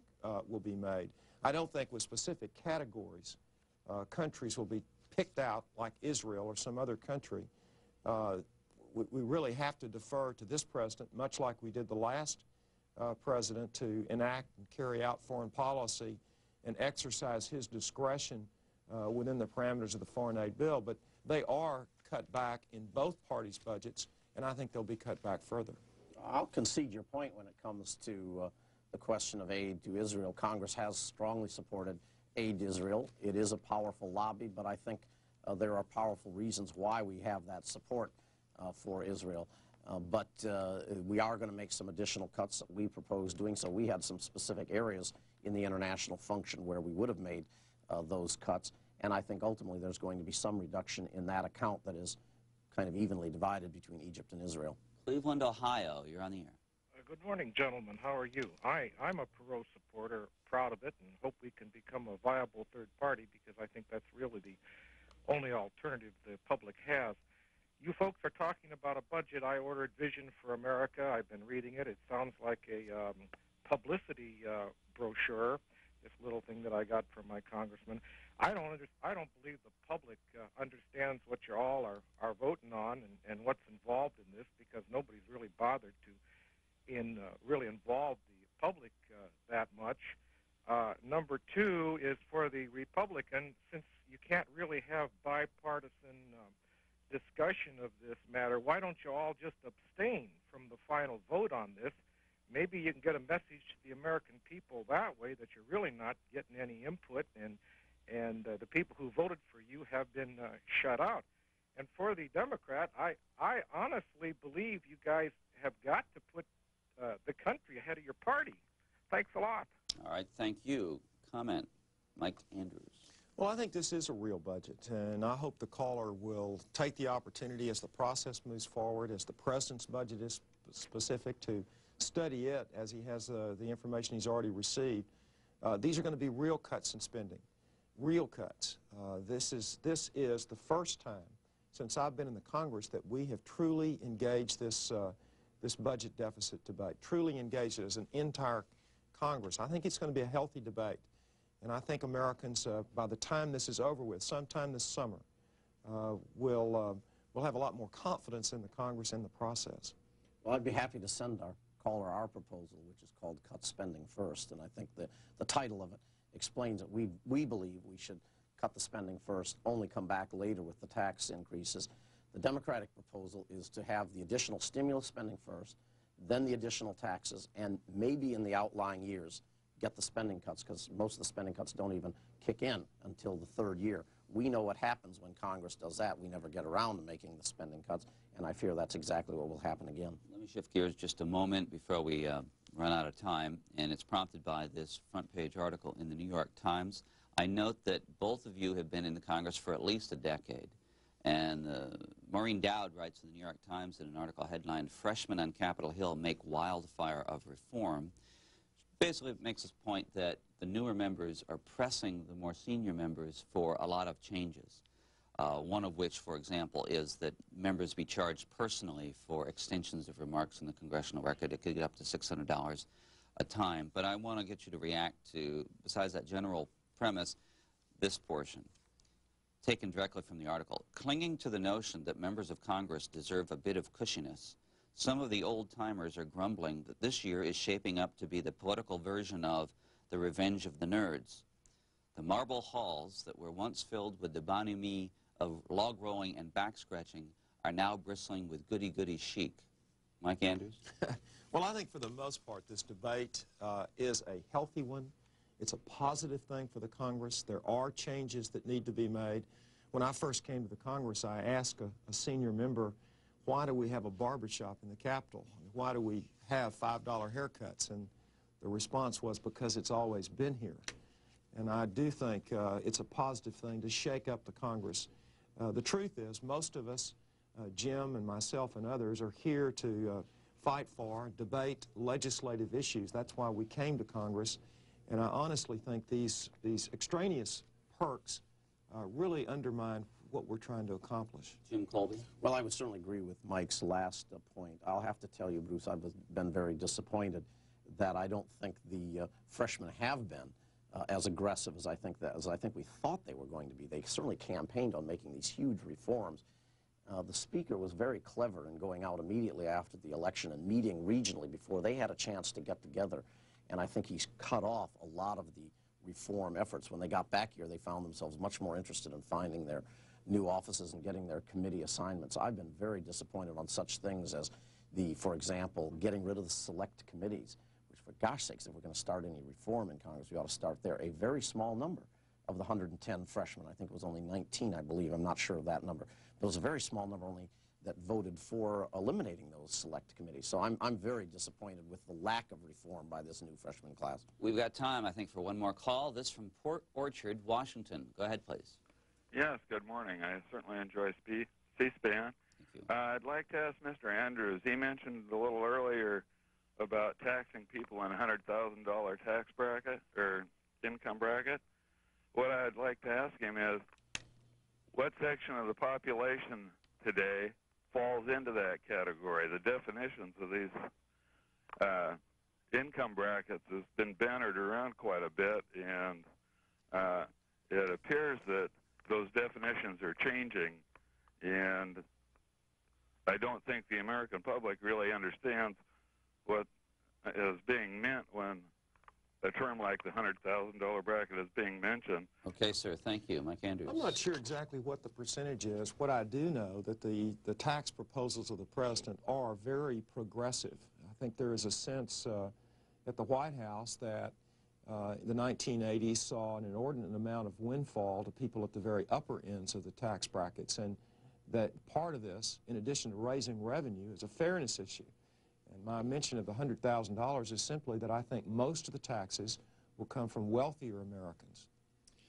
F: will be made. I don't think with specific categories, countries will be picked out like Israel or some other country. We really have to defer to this president, much like we did the last president, to enact and carry out foreign policy and exercise his discretion within the parameters of the foreign aid bill. But they are cut back in both parties' budgets, and I think they'll be cut back further.
E: I'll concede your point when it comes to the question of aid to Israel. Congress has strongly supported aid to Israel. It is a powerful lobby, but I think there are powerful reasons why we have that support for Israel. But we are going to make some additional cuts. We propose doing so. We had some specific areas in the international function where we would have made those cuts, and I think ultimately there's going to be some reduction in that account that is kind of evenly divided between Egypt and Israel.
D: Cleveland, Ohio, you're on the air.
Q: Good morning, gentlemen. How are you? I'm a Perot supporter, proud of it, and hope we can become a viable third party, because I think that's really the only alternative the public has. You folks are talking about a budget. I ordered Vision for America. I've been reading it. It sounds like a publicity brochure, this little thing that I got from my congressman. I don't believe the public understands what you all are voting on and what's involved in this, because nobody's really bothered to really involve the public that much. Number two is for the Republican, since you can't really have bipartisan discussion of this matter, why don't you all just abstain from the final vote on this? Maybe you can get a message to the American people that way, that you're really not getting any input, and the people who voted for you have been shut out. And for the Democrat, I honestly believe you guys have got to put the country ahead of your party. Thanks a lot.
D: All right, thank you. Comment, Mike Andrews.
F: Well, I think this is a real budget, and I hope the caller will take the opportunity as the process moves forward, as the President's budget is specific, to study it as he has the information he's already received. These are going to be real cuts in spending, real cuts. This is the first time since I've been in the Congress that we have truly engaged this budget deficit debate, truly engaged it as an entire Congress. I think it's going to be a healthy debate. And I think Americans, by the time this is over with, sometime this summer, will have a lot more confidence in the Congress and the process.
E: Well, I'd be happy to send our caller our proposal, which is called Cut Spending First. And I think the title of it explains that we believe we should cut the spending first, only come back later with the tax increases. The Democratic proposal is to have the additional stimulus spending first, then the additional taxes, and maybe in the outlying years get the spending cuts, because most of the spending cuts don't even kick in until the third year. We know what happens when Congress does that. We never get around to making the spending cuts, and I fear that's exactly what will happen again.
D: Let me shift gears just a moment before we run out of time, and it's prompted by this front-page article in the New York Times. I note that both of you have been in the Congress for at least a decade, and Maureen Dowd writes in the New York Times in an article headlined, "Freshmen on Capitol Hill Make Wildfire of Reform." Basically, it makes this point that the newer members are pressing the more senior members for a lot of changes. One of which, for example, is that members be charged personally for extensions of remarks in the congressional record. It could get up to $600 a time. But I want to get you to react to, besides that general premise, this portion, taken directly from the article. Clinging to the notion that members of Congress deserve a bit of cushiness, some of the old-timers are grumbling that this year is shaping up to be the political version of the Revenge of the Nerds. The marble halls that were once filled with the bonhomie of log rolling and back-scratching are now bristling with goody-goody chic. Mike Andrews?
F: Well, I think for the most part this debate is a healthy one. It's a positive thing for the Congress. There are changes that need to be made. When I first came to the Congress, I asked a senior member, why do we have a barbershop in the Capitol? Why do we have $5 haircuts? And the response was, because it's always been here. And I do think it's a positive thing to shake up the Congress. The truth is, most of us, Jim and myself and others, are here to fight for, debate legislative issues. That's why we came to Congress. And I honestly think these extraneous perks really undermine what we're trying to accomplish.
D: Jim Colby?
E: Well, I would certainly agree with Mike's last point. I'll have to tell you, Bruce, I've been very disappointed that I don't think the freshmen have been as aggressive as I think we thought they were going to be. They certainly campaigned on making these huge reforms. The Speaker was very clever in going out immediately after the election and meeting regionally before they had a chance to get together. And I think he's cut off a lot of the reform efforts. When they got back here, they found themselves much more interested in finding their new offices and getting their committee assignments. I've been very disappointed on such things as for example, getting rid of the select committees, which, for gosh sakes, if we're going to start any reform in Congress, we ought to start there. A very small number of the 110 freshmen, I think it was only 19, I believe, I'm not sure of that number, but it was a very small number only that voted for eliminating those select committees. So I'm very disappointed with the lack of reform by this new freshman class.
D: We've got time, I think, for one more call. This from Port Orchard, Washington. Go ahead, please.
R: Yes, good morning. I certainly enjoy C-SPAN. I'd like to ask Mr. Andrews, he mentioned a little earlier about taxing people in a $100,000 tax bracket or income bracket. What I'd like to ask him is, what section of the population today falls into that category? The definitions of these income brackets has been bantered around quite a bit, and it appears that those definitions are changing, and I don't think the American public really understands what is being meant when a term like the $100,000 bracket is being mentioned.
D: Okay, sir. Thank you. Mike Andrews.
F: I'm not sure exactly what the percentage is. What I do know that the tax proposals of the president are very progressive. I think there is a sense at the White House that the 1980s saw an inordinate amount of windfall to people at the very upper ends of the tax brackets, and that part of this, in addition to raising revenue, is a fairness issue. And my mention of the $100,000 is simply that I think most of the taxes will come from wealthier Americans.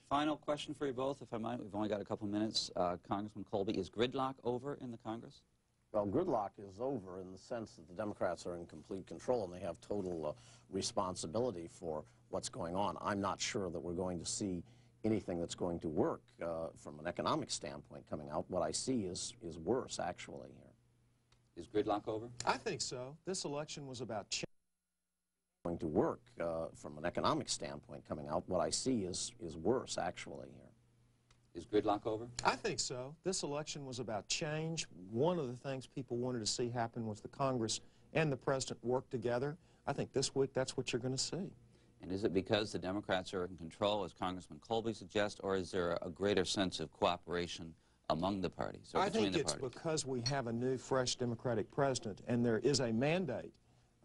D: Final question for you both, if I might. We've only got a couple minutes. Congressman Colby, is gridlock over in the Congress?
E: Well, gridlock is over in the sense that the Democrats are in complete control and they have total responsibility for what's going on. I'm not sure that we're going to see anything that's going to work from an economic standpoint coming out. What I see is worse, actually, here.
D: Is gridlock over?
F: I think so. This election was about change.
E: Going to work from an economic standpoint coming out. What I see is worse, actually, here.
D: Is gridlock over?
F: I think so. This election was about change. One of the things people wanted to see happen was the Congress and the President work together. I think this week that's what you're going to see.
D: And is it because the Democrats are in control, as Congressman Colby suggests, or is there a greater sense of cooperation among the parties, or
F: I
D: between
F: think
D: the
F: it's
D: parties?
F: because we have a new, fresh Democratic president, and there is a mandate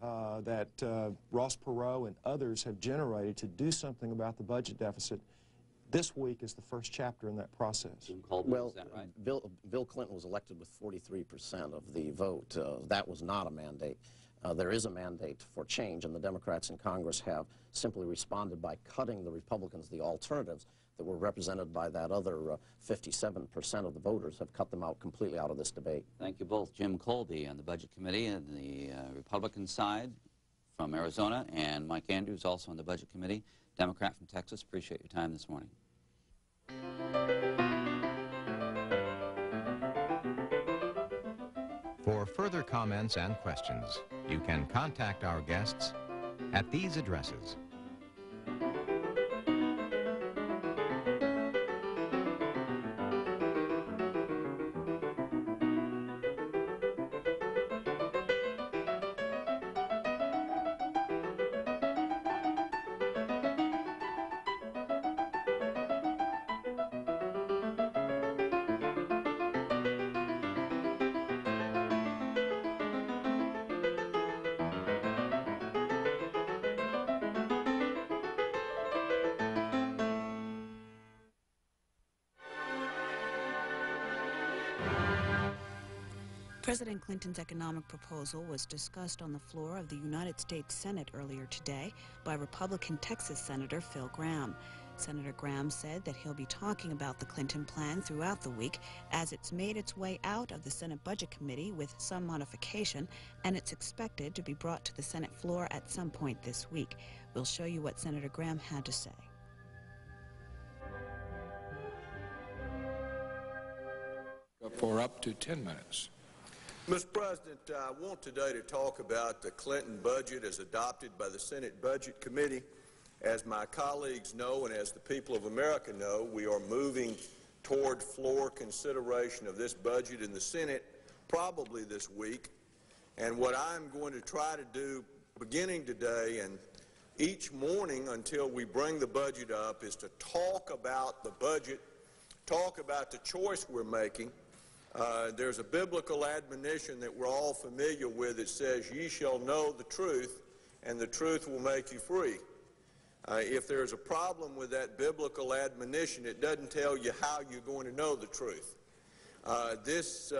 F: that Ross Perot and others have generated to do something about the budget deficit. This week is the first chapter in that process.
E: Well,
D: is that right?
E: Bill Clinton was elected with 43% of the vote. That was not a mandate. There is a mandate for change, and the Democrats in Congress have simply responded by cutting the Republicans, the alternatives that were represented by that other 57% of the voters, have cut them out completely out of this debate.
D: Thank you both. Jim Colby on the Budget Committee and the Republican side from Arizona, and Mike Andrews also on the Budget Committee, Democrat from Texas. Appreciate your time this morning.
S: For further comments and questions, you can contact our guests at these addresses.
M: President Clinton's economic proposal was discussed on the floor of the United States Senate earlier today by Republican Texas Senator Phil Gramm. Senator Gramm said that he'll be talking about the Clinton plan throughout the week as it's made its way out of the Senate Budget Committee with some modification, and it's expected to be brought to the Senate floor at some point this week. We'll show you what Senator Gramm had to say.
T: For up to 10 minutes.
W: Mr. President, I want today to talk about the Clinton budget as adopted by the Senate Budget Committee. As my colleagues know and as the people of America know, we are moving toward floor consideration of this budget in the Senate probably this week. And what I'm going to try to do beginning today and each morning until we bring the budget up is to talk about the budget, talk about the choice we're making. There's a biblical admonition that we're all familiar with that says, "Ye shall know the truth, and the truth will make you free." If there's a problem with that biblical admonition, it doesn't tell you how you're going to know the truth. This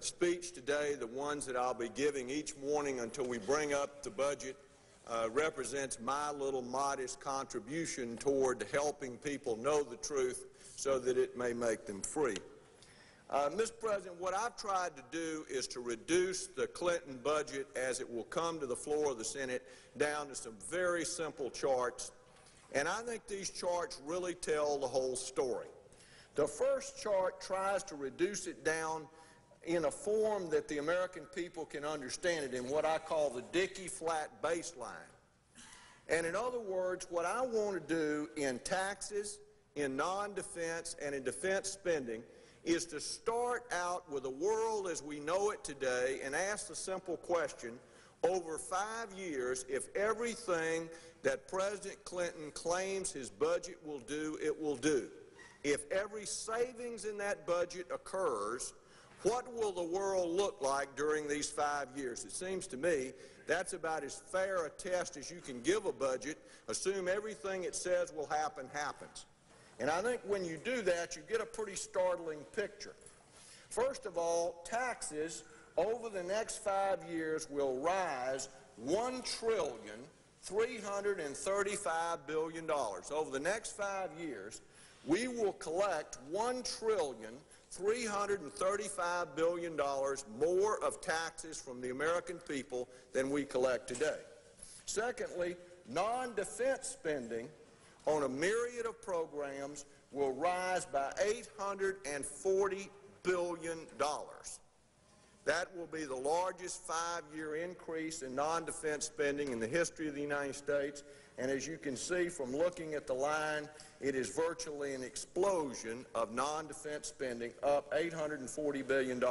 W: speech today, the ones that I'll be giving each morning until we bring up the budget, represents my little modest contribution toward helping people know the truth so that it may make them free. Mr. President, what I've tried to do is to reduce the Clinton budget as it will come to the floor of the Senate down to some very simple charts, and I think these charts really tell the whole story. The first chart tries to reduce it down in a form that the American people can understand it in what I call the Dickey flat baseline. And in other words, what I want to do in taxes, in non-defense, and in defense spending is to start out with the world as we know it today and ask the simple question, over 5 years, if everything that President Clinton claims his budget will do, it will do. If every savings in that budget occurs, what will the world look like during these 5 years? It seems to me that's about as fair a test as you can give a budget. Assume everything it says will happen happens. And I think when you do that, you get a pretty startling picture. First of all, taxes over the next 5 years will rise $1,350,000,000,000 $335 billion. Over the next 5 years, we will collect $1,335 billion more of taxes from the American people than we collect today. Secondly, non-defense spending on a myriad of programs will rise by $840 billion. That will be the largest 5-year increase in non-defense spending in the history of the United States. And as you can see from looking at the line, it is virtually an explosion of non-defense spending, up $840 billion.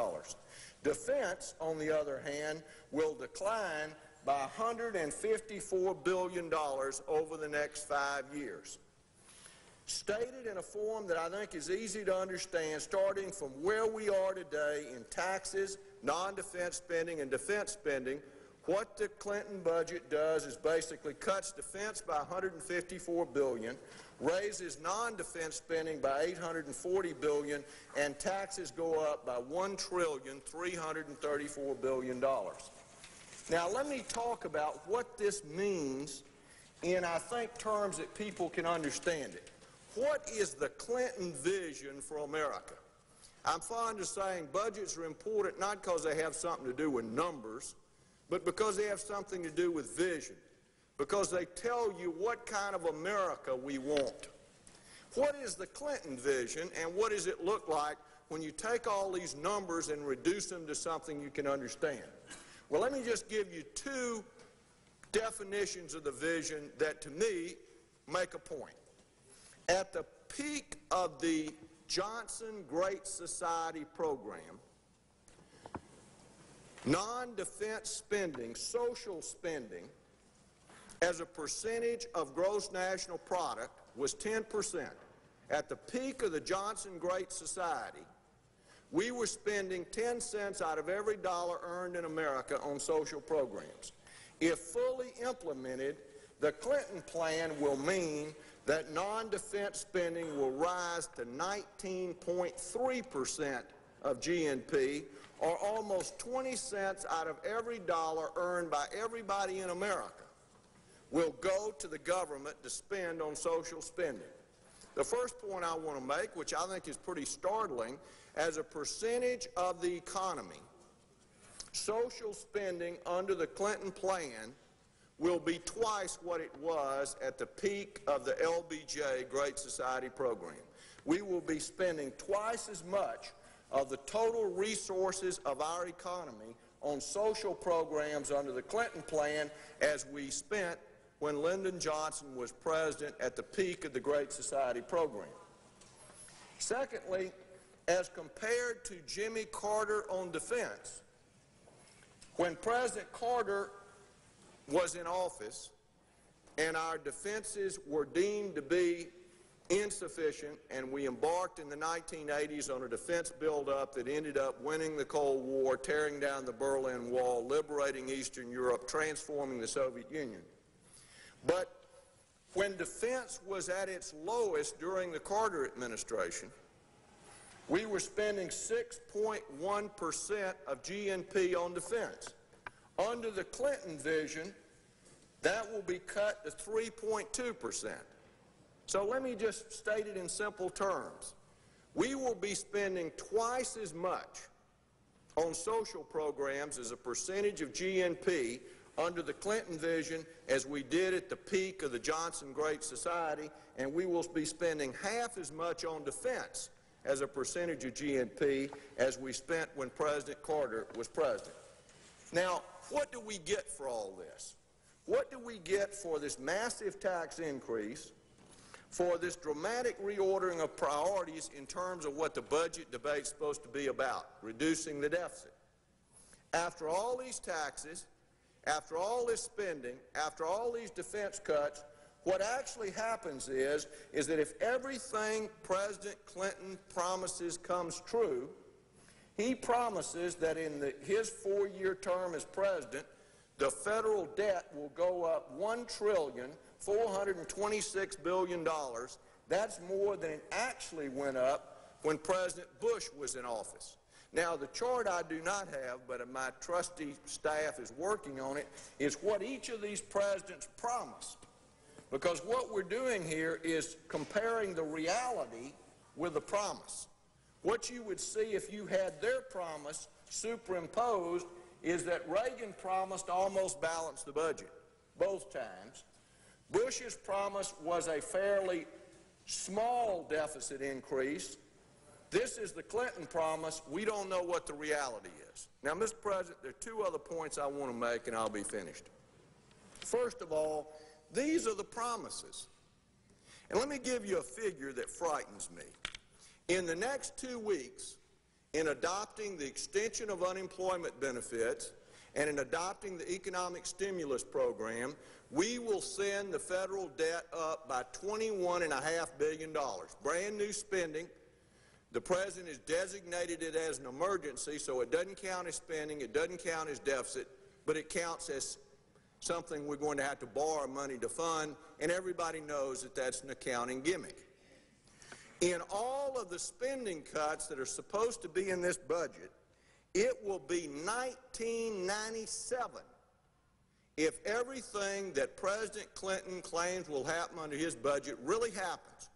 W: Defense, on the other hand, will decline by $154 billion over the next 5 years. Stated in a form that I think is easy to understand, starting from where we are today in taxes, non-defense spending, and defense spending, what the Clinton budget does is basically cuts defense by $154 billion, raises non-defense spending by $840 billion, and taxes go up by $1,334 billion. Now let me talk about what this means in, I think, terms that people can understand it. What is the Clinton vision for America? I'm fond of saying budgets are important not because they have something to do with numbers, but because they have something to do with vision, because they tell you what kind of America we want. What is the Clinton vision, and what does it look like when you take all these numbers and reduce them to something you can understand? Well, let me just give you 2 definitions of the vision that, to me, make a point. At the peak of the Johnson Great Society program, non-defense spending, social spending, as a percentage of gross national product was 10%. At the peak of the Johnson Great Society, we were spending 10 cents out of every dollar earned in America on social programs. If fully implemented, the Clinton plan will mean that non-defense spending will rise to 19.3% of GNP, or almost 20 cents out of every dollar earned by everybody in America will go to the government to spend on social spending. The first point I want to make, which I think is pretty startling, as a percentage of the economy, social spending under the Clinton plan will be twice what it was at the peak of the LBJ Great Society program. We will be spending twice as much of the total resources of our economy on social programs under the Clinton plan as we spent when Lyndon Johnson was president at the peak of the Great Society program. Secondly, as compared to Jimmy Carter on defense, when President Carter was in office and our defenses were deemed to be insufficient, and we embarked in the 1980s on a defense buildup that ended up winning the Cold War, tearing down the Berlin Wall, liberating Eastern Europe, transforming the Soviet Union. But when defense was at its lowest during the Carter administration, we were spending 6.1% of GNP on defense. Under the Clinton vision, that will be cut to 3.2%. So let me just state it in simple terms. We will be spending twice as much on social programs as a percentage of GNP under the Clinton vision as we did at the peak of the Johnson Great Society, and we will be spending half as much on defense as a percentage of GNP as we spent when President Carter was president. Now, what do we get for all this? What do we get for this massive tax increase, for this dramatic reordering of priorities in terms of what the budget debate is supposed to be about, reducing the deficit? After all these taxes, after all this spending, after all these defense cuts, what actually happens is that if everything President Clinton promises comes true, he promises that in his 4-year term as president, the federal debt will go up $1,426 billion. That's more than it actually went up when President Bush was in office. Now, the chart I do not have, but my trustee staff is working on it, is what each of these presidents promised. Because what we're doing here is comparing the reality with the promise. What you would see if you had their promise superimposed is that Reagan promised to almost balance the budget both times. Bush's promise was a fairly small deficit increase. This is the Clinton promise. We don't know what the reality is. Now, Mr. President, there are two other points I want to make, and I'll be finished. First of all, these are the promises. And let me give you a figure that frightens me. In the next 2 weeks, in adopting the extension of unemployment benefits and in adopting the economic stimulus program, we will send the federal debt up by $21.5 billion. Brand new spending. The President has designated it as an emergency, so it doesn't count as spending, it doesn't count as deficit, but it counts as something we're going to have to borrow money to fund, and everybody knows that that's an accounting gimmick. In all of the spending cuts that are supposed to be in this budget, it will be 1997 if everything that President Clinton claims will happen under his budget really happens.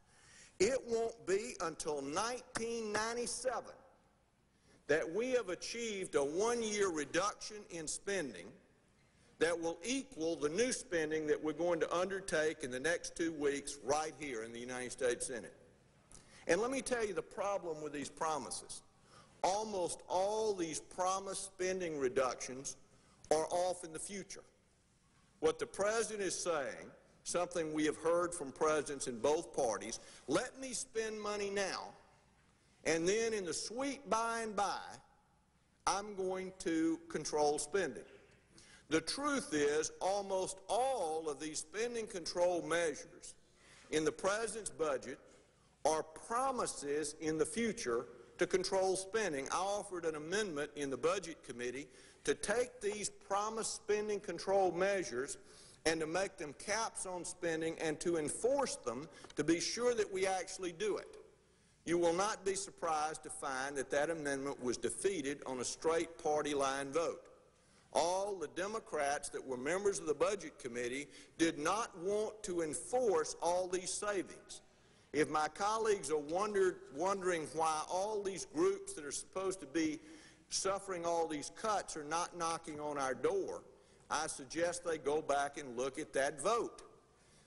W: It won't be until 1997 that we have achieved a one-year reduction in spending that will equal the new spending that we're going to undertake in the next 2 weeks right here in the United States Senate. And let me tell you the problem with these promises. Almost all these promised spending reductions are off in the future. What the President is saying, something we have heard from presidents in both parties, let me spend money now, and then in the sweet by and by, I'm going to control spending. The truth is, almost all of these spending control measures in the President's budget are promises in the future to control spending. I offered an amendment in the Budget Committee to take these promised spending control measures and to make them caps on spending and to enforce them to be sure that we actually do it. You will not be surprised to find that that amendment was defeated on a straight party line vote. All the Democrats that were members of the Budget Committee did not want to enforce all these savings. If my colleagues are wondering why all these groups that are supposed to be suffering all these cuts are not knocking on our door, I suggest they go back and look at that vote.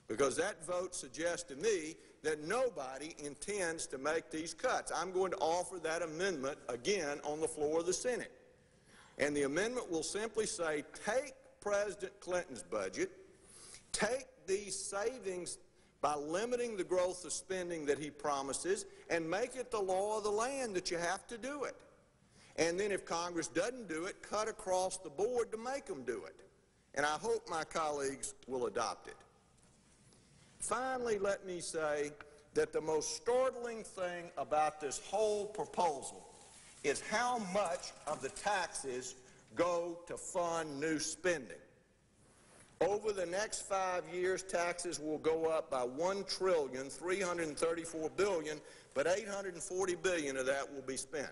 W: Because that vote suggests to me that nobody intends to make these cuts. I'm going to offer that amendment again on the floor of the Senate. And the amendment will simply say, take President Clinton's budget, take these savings by limiting the growth of spending that he promises, and make it the law of the land that you have to do it. And then if Congress doesn't do it, cut across the board to make them do it. And I hope my colleagues will adopt it. Finally, let me say that the most startling thing about this whole proposal is how much of the taxes go to fund new spending. Over the next 5 years, taxes will go up by $1,334 billion, but $840 billion of that will be spent.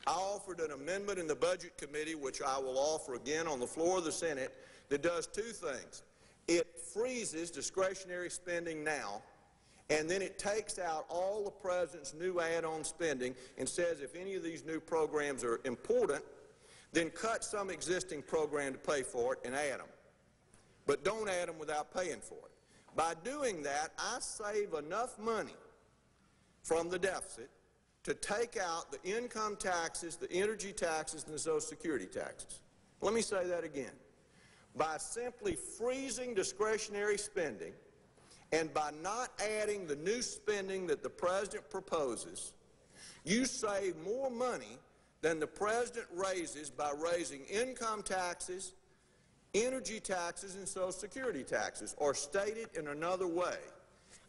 W: I offered an amendment in the Budget Committee, which I will offer again on the floor of the Senate, that does two things. It freezes discretionary spending now, and then it takes out all the President's new add-on spending and says if any of these new programs are important, then cut some existing program to pay for it and add them. But don't add them without paying for it. By doing that, I save enough money from the deficit to take out the income taxes, the energy taxes, and the Social Security taxes. Let me say that again. By simply freezing discretionary spending and by not adding the new spending that the President proposes, you save more money than the President raises by raising income taxes, energy taxes, and Social Security taxes. Or stated in another way,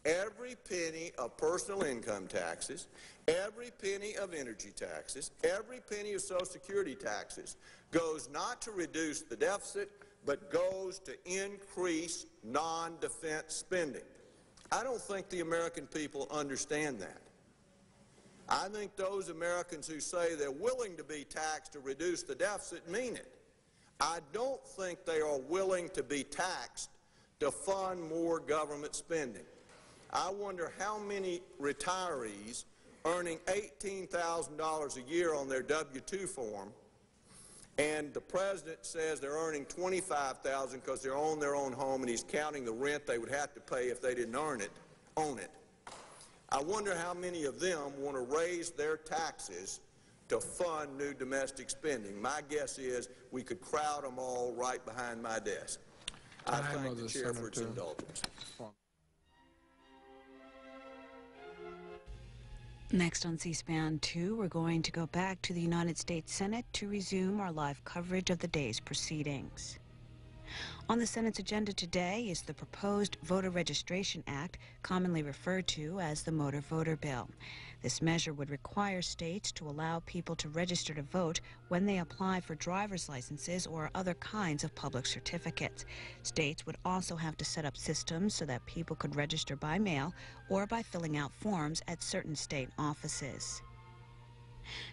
W: every penny of personal income taxes, every penny of energy taxes, every penny of Social Security taxes goes not to reduce the deficit, but goes to increase non-defense spending. I don't think the American people understand that. I think those Americans who say they're willing to be taxed to reduce the deficit mean it. I don't think they are willing to be taxed to fund more government spending. I wonder how many retirees earning $18,000 a year on their W-2 form, and the president says they're earning $25,000 because they own their own home, and he's counting the rent they would have to pay if they didn't own it. I wonder how many of them want to raise their taxes to fund new domestic spending. My guess is we could crowd them all right behind my desk. I thank the chair for its indulgence.
M: Next on C-SPAN 2, we're going to go back to the United States Senate to resume our live coverage of the day's proceedings. On the Senate's agenda today is the proposed Voter Registration Act, commonly referred to as the Motor Voter Bill. This measure would require states to allow people to register to vote when they apply for driver's licenses or other kinds of public certificates. States would also have to set up systems so that people could register by mail or by filling out forms at certain state offices.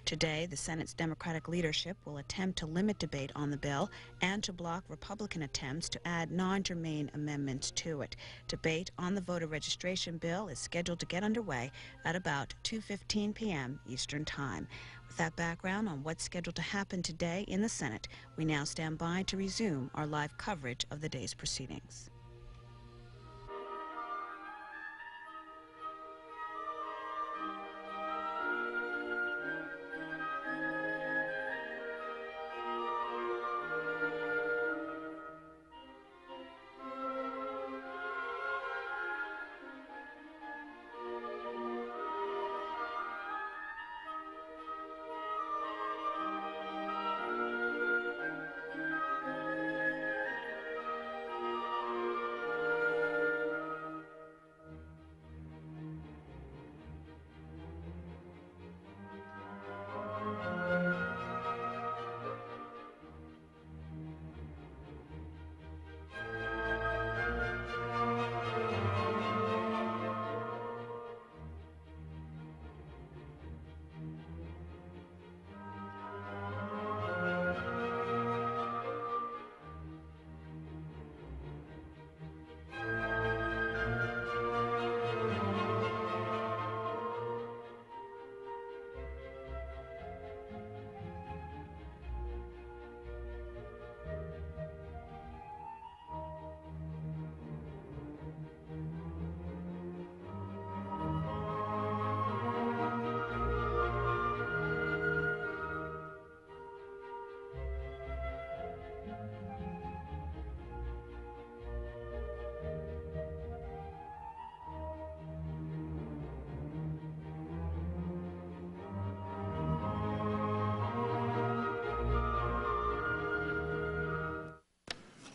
M: Today, the Senate's Democratic leadership will attempt to limit debate on the bill and to block Republican attempts to add non-germane amendments to it. Debate on the voter registration bill is scheduled to get underway at about 2:15 p.m. Eastern Time. With that background on what's scheduled to happen today in the Senate, we now stand by to resume our live coverage of the day's proceedings.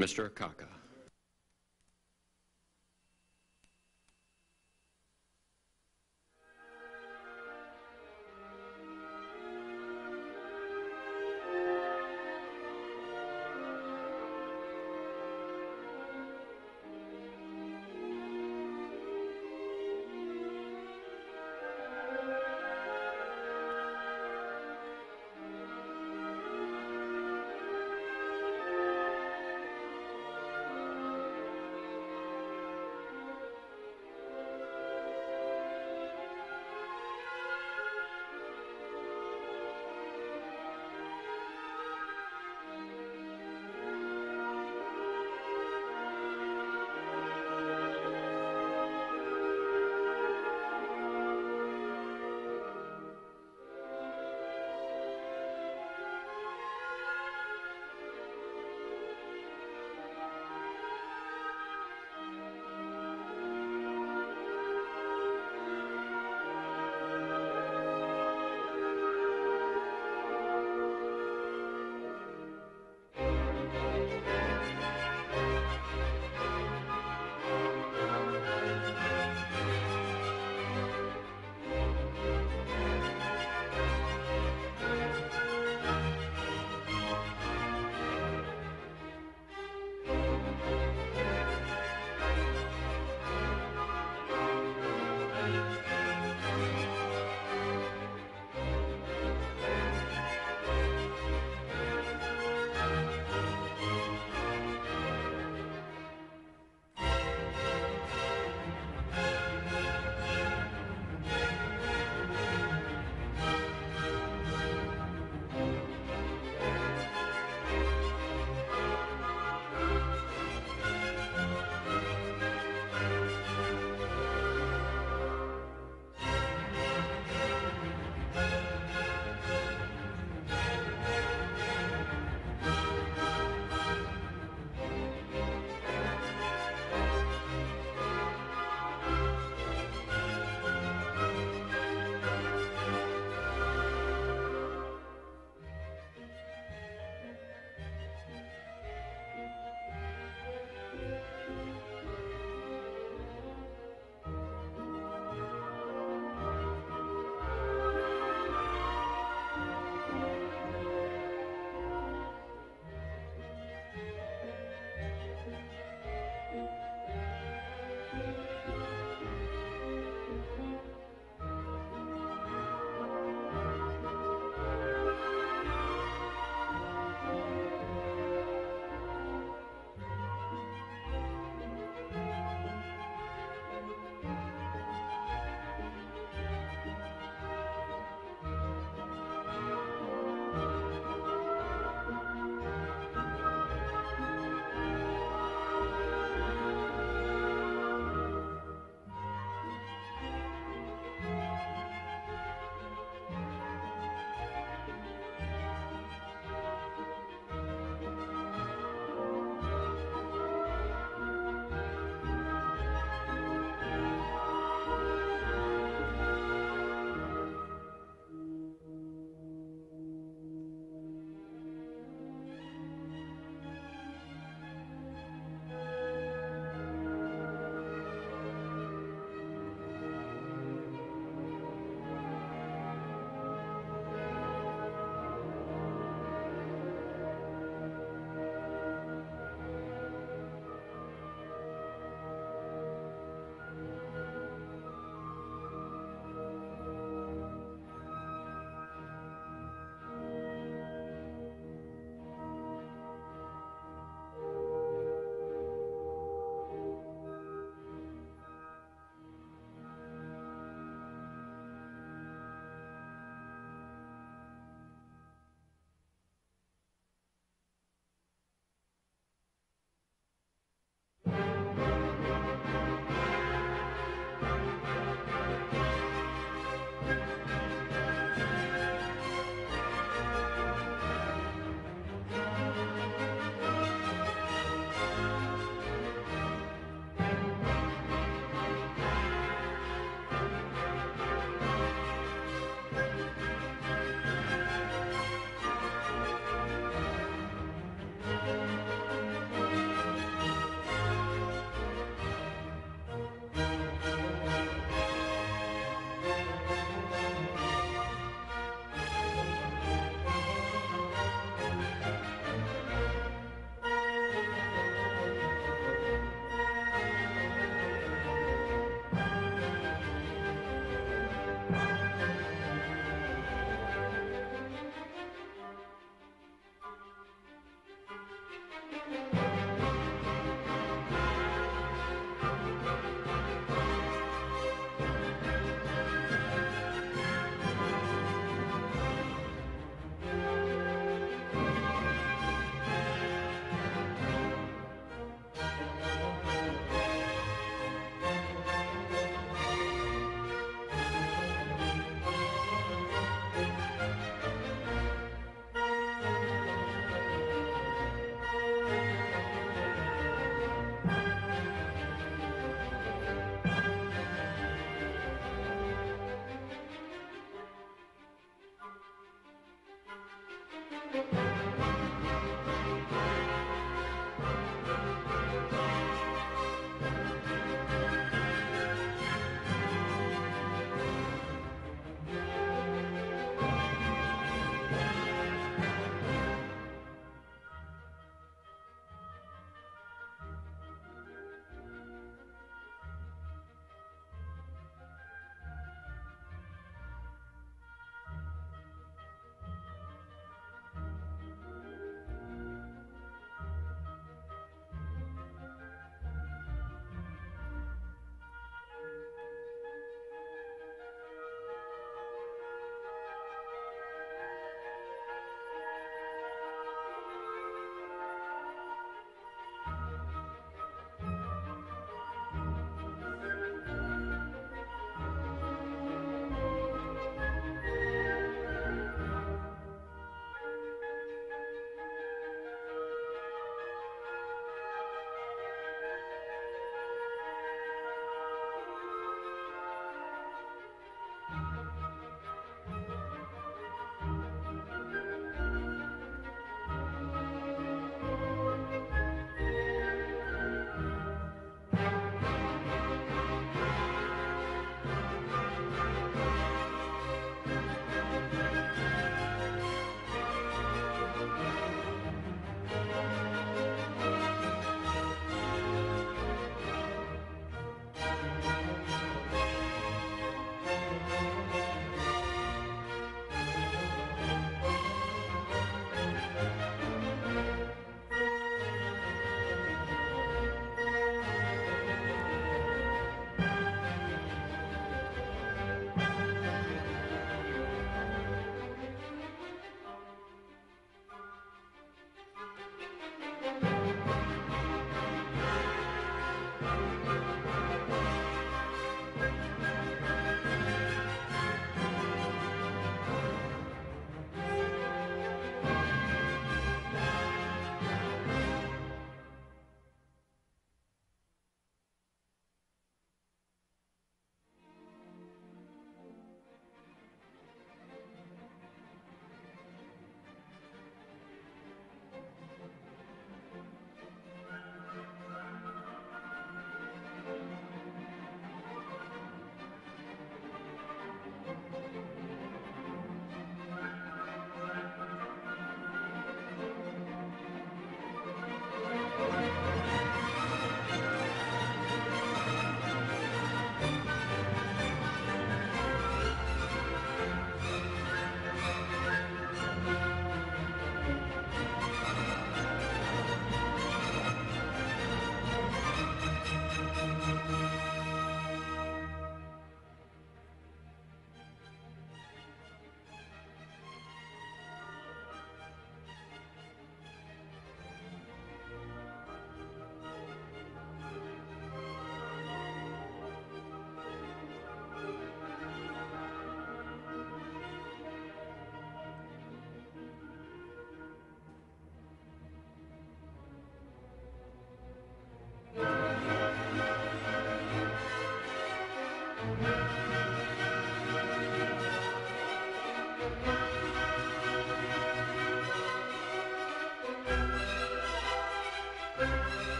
B: Mr. Akaka.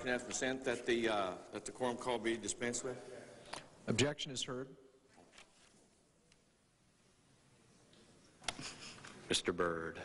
C: motion has been sent that the quorum call be dispensed with.
T: Objection is heard.
B: Mr. Byrd.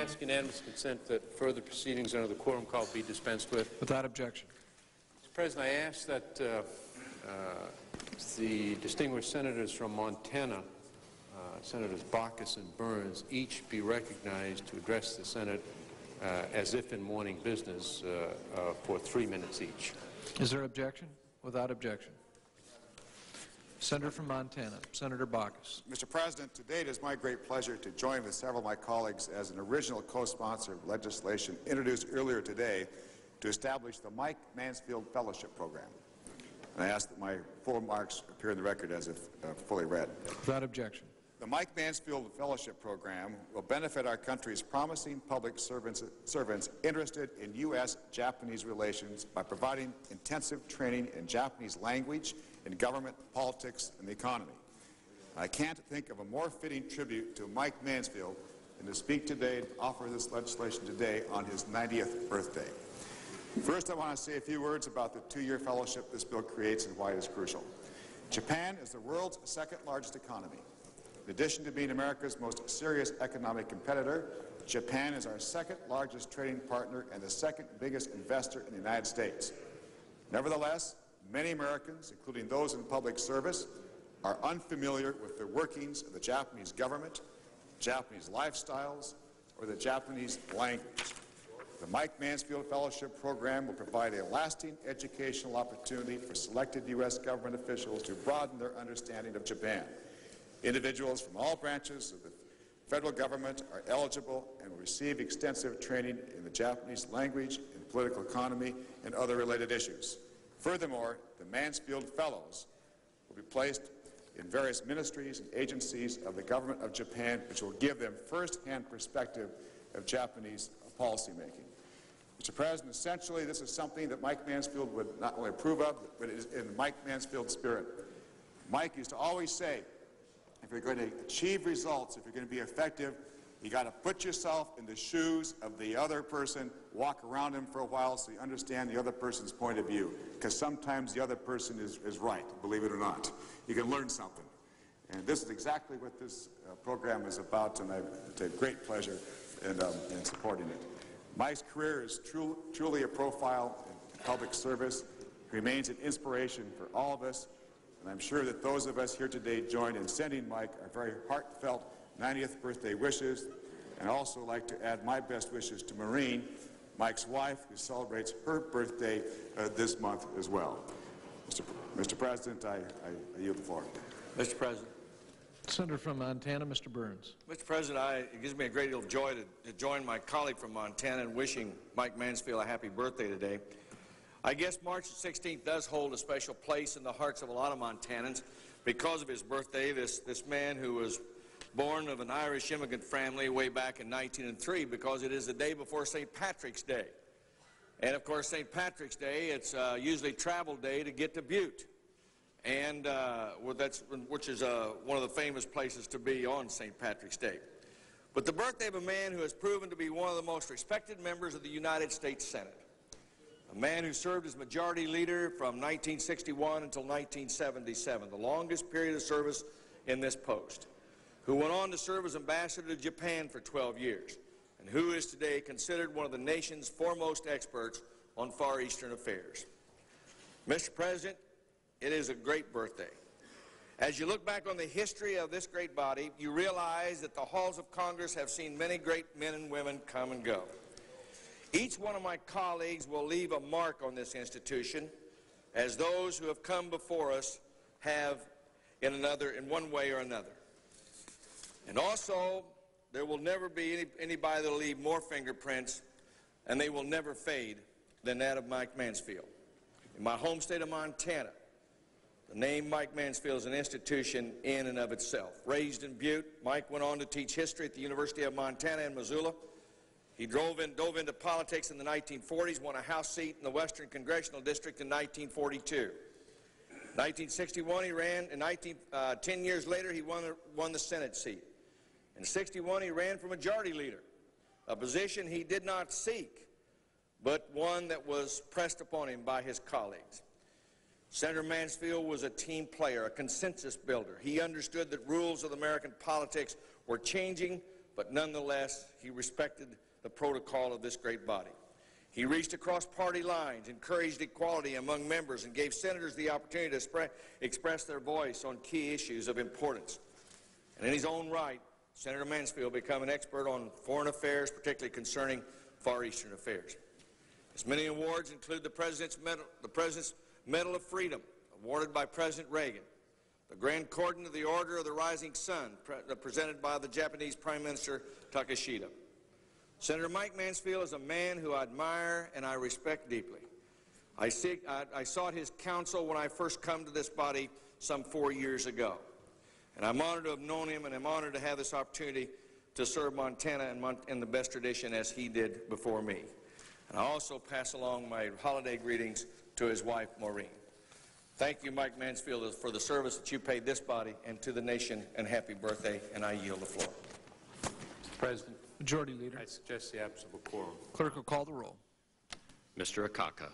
T: ask unanimous consent that further proceedings under the quorum call be dispensed with.
O: Without objection.
T: Mr. President, I ask that the distinguished senators from Montana, Senators Baucus and Burns, each be recognized to address the Senate as if in morning business for 3 minutes each.
O: Is there objection? Without objection. Senator from Montana, Senator Baucus.
U: Mr. President, today it is my great pleasure to join with several of my colleagues as an original co-sponsor of legislation introduced earlier today to establish the Mike Mansfield Fellowship Program. And I ask that my full remarks appear in the record as if fully read.
O: Without objection.
U: The Mike Mansfield Fellowship Program will benefit our country's promising public servants interested in U.S.-Japanese relations by providing intensive training in Japanese language, in government, politics, and the economy. I can't think of a more fitting tribute to Mike Mansfield than to speak today and offer this legislation today on his 90th birthday. First, I want to say a few words about the two-year fellowship this bill creates and why it is crucial. Japan is the world's second-largest economy. In addition to being America's most serious economic competitor, Japan is our second-largest trading partner and the second-biggest investor in the United States. Nevertheless, many Americans, including those in public service, are unfamiliar with the workings of the Japanese government, Japanese lifestyles, or the Japanese language. The Mike Mansfield Fellowship Program will provide a lasting educational opportunity for selected U.S. government officials to broaden their understanding of Japan. Individuals from all branches of the federal government are eligible and will receive extensive training in the Japanese language, in political economy, and other related issues. Furthermore, the Mansfield Fellows will be placed in various ministries and agencies of the government of Japan, which will give them first-hand perspective of Japanese policymaking. Mr. President, essentially this is something that Mike Mansfield would not only approve of, but it is in Mike Mansfield's spirit. Mike used to always say, if you're going to achieve results, if you're going to be effective, you got to put yourself in the shoes of the other person, walk around him for a while so you understand the other person's point of view. Because sometimes the other person is right, believe it or not. You can learn something. And this is exactly what this program is about, and I take great pleasure in supporting it. Mike's career is truly a profile in public service. He remains an inspiration for all of us. And I'm sure that those of us here today join in sending Mike our very heartfelt 90th birthday wishes. And I'd also like to add my best wishes to Maureen, Mike's wife, who celebrates her birthday this month as well. Mr. President, I yield the floor.
V: Mr. President.
O: Senator from Montana, Mr. Burns.
V: Mr. President, it gives me a great deal of joy to join my colleague from Montana in wishing Mike Mansfield a happy birthday today. I guess March 16th does hold a special place in the hearts of a lot of Montanans because of his birthday. This man who was born of an Irish immigrant family way back in 1903, because it is the day before St. Patrick's Day. And of course, St. Patrick's Day, it's usually travel day to get to Butte, and which is one of the famous places to be on St. Patrick's Day. But the birthday of a man who has proven to be one of the most respected members of the United States Senate. A man who served as majority leader from 1961 until 1977, the longest period of service in this post, who went on to serve as ambassador to Japan for 12 years, and who is today considered one of the nation's foremost experts on Far Eastern affairs. Mr. President, it is a great birthday. As you look back on the history of this great body, you realize that the halls of Congress have seen many great men and women come and go. Each one of my colleagues will leave a mark on this institution, as those who have come before us have in one way or another. And also, there will never be anybody that will leave more fingerprints, and they will never fade, than that of Mike Mansfield. In my home state of Montana, the name Mike Mansfield is an institution in and of itself. Raised in Butte, Mike went on to teach history at the University of Montana in Missoula. He dove into politics in the 1940s, won a House seat in the Western Congressional District in 1942. 1961 he ran, and 10 years later he won the Senate seat. In 61 he ran for majority leader, a position he did not seek, but one that was pressed upon him by his colleagues. Senator Mansfield was a team player, a consensus builder. He understood that rules of American politics were changing but nonetheless, he respected the protocol of this great body. He reached across party lines, encouraged equality among members, and gave senators the opportunity to express their voice on key issues of importance. And in his own right, Senator Mansfield became an expert on foreign affairs, particularly concerning Far Eastern affairs. His many awards include the President's Medal of Freedom, awarded by President Reagan, the Grand Cordon of the Order of the Rising Sun, presented by the Japanese Prime Minister Takeshita. Senator Mike Mansfield is a man who I admire and I respect deeply. I sought his counsel when I first come to this body some 4 years ago. And I'm honored to have known him, and I'm honored to have this opportunity to serve Montana in the best tradition as he did before me. And I also pass along my holiday greetings to his wife, Maureen. Thank you, Mike Mansfield, for the service that you paid this body and to the nation, and happy birthday, and I yield the floor.
T: Mr. President,
O: Majority Leader.
T: I suggest the absence of a quorum.
O: Clerk will call the roll.
B: Mr. Akaka.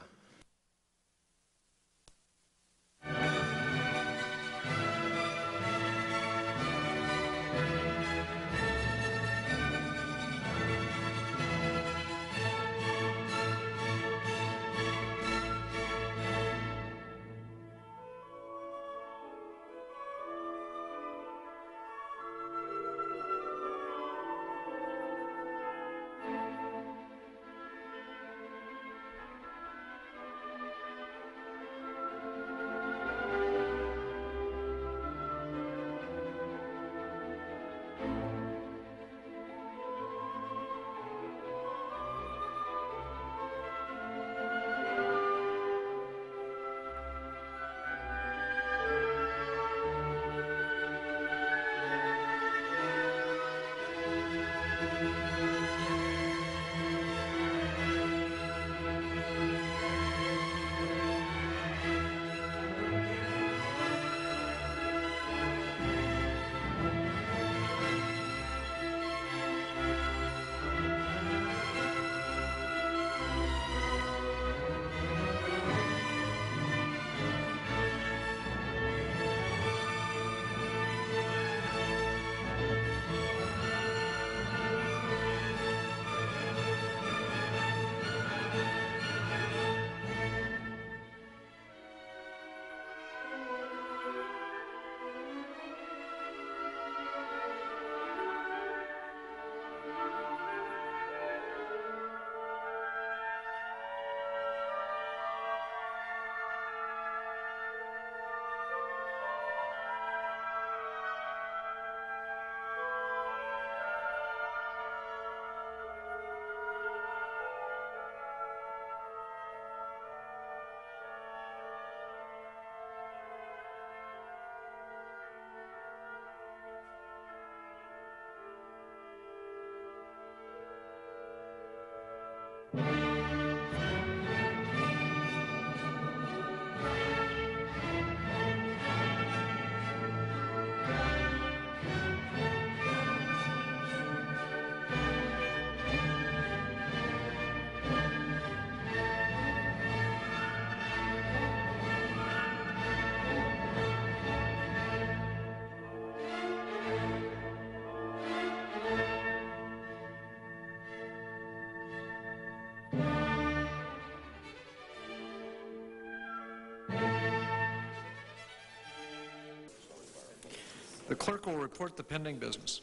O: The clerk will report the pending business.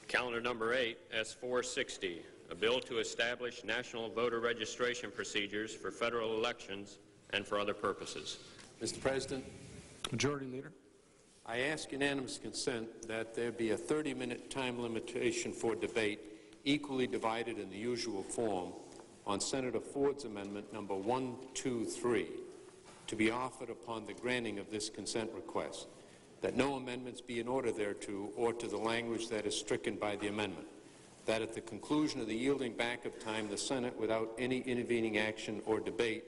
B: Calendar number 8, S460, a bill to establish national voter registration procedures for federal elections and for other purposes.
T: Mr. President,
O: Majority Leader.
T: I ask unanimous consent that there be a 30-minute time limitation for debate, equally divided in the usual form, on Senator Ford's amendment number 123, to be offered upon the granting of this consent request, that no amendments be in order thereto or to the language that is stricken by the amendment, that at the conclusion of the yielding back of time, the Senate, without any intervening action or debate,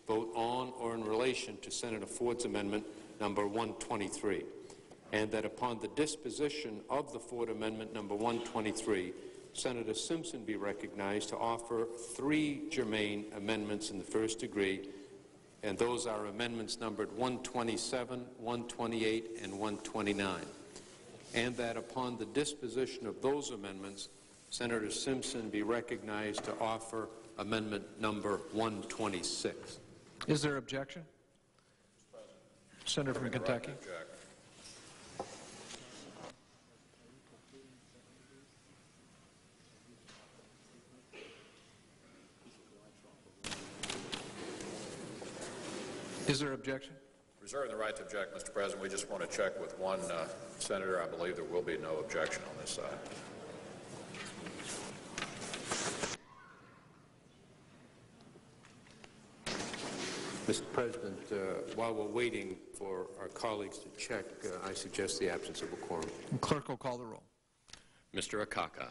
T: vote on or in relation to Senator Ford's amendment number 123, and that upon the disposition of the Ford amendment number 123, Senator Simpson be recognized to offer 3 germane amendments in the first degree, and those are amendments numbered 127, 128, and 129. and that upon the disposition of those amendments, Senator Simpson be recognized to offer amendment number 126.
O: Is there objection? Senator from Kentucky. Is there objection?
G: Reserving the right to object, Mr. President. We just want to check with one senator. I believe there will be no objection on this side.
T: Mr. President, while we're waiting for our colleagues to check, I suggest the absence of a quorum.
O: And clerk will call the roll.
B: Mr. Akaka.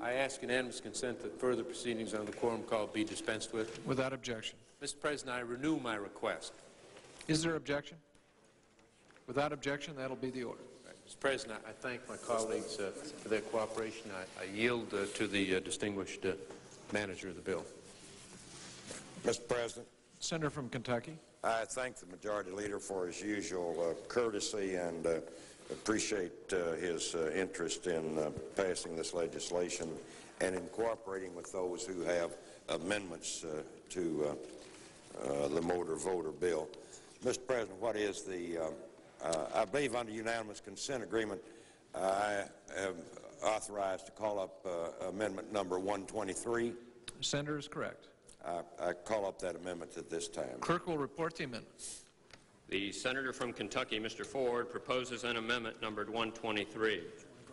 T: I ask unanimous consent that further proceedings on the quorum call be dispensed with.
O: Without objection.
T: Mr. President, I renew my request.
O: Is there objection? Without objection, that'll be the order.
T: Mr. President, I thank my colleagues for their cooperation. I yield to the distinguished manager of the bill.
L: Mr. President.
O: Senator from Kentucky.
L: I thank the Majority Leader for his usual courtesy and appreciate his interest in passing this legislation and in cooperating with those who have amendments to the motor voter bill. Mr. President, what is the, I believe under unanimous consent agreement, I am authorized to call up amendment number 123.
O: Senator is correct.
L: I call up that amendment at this time.
O: Clerk will report the amendment.
B: The senator from Kentucky, Mr. Ford, proposes an amendment numbered 123.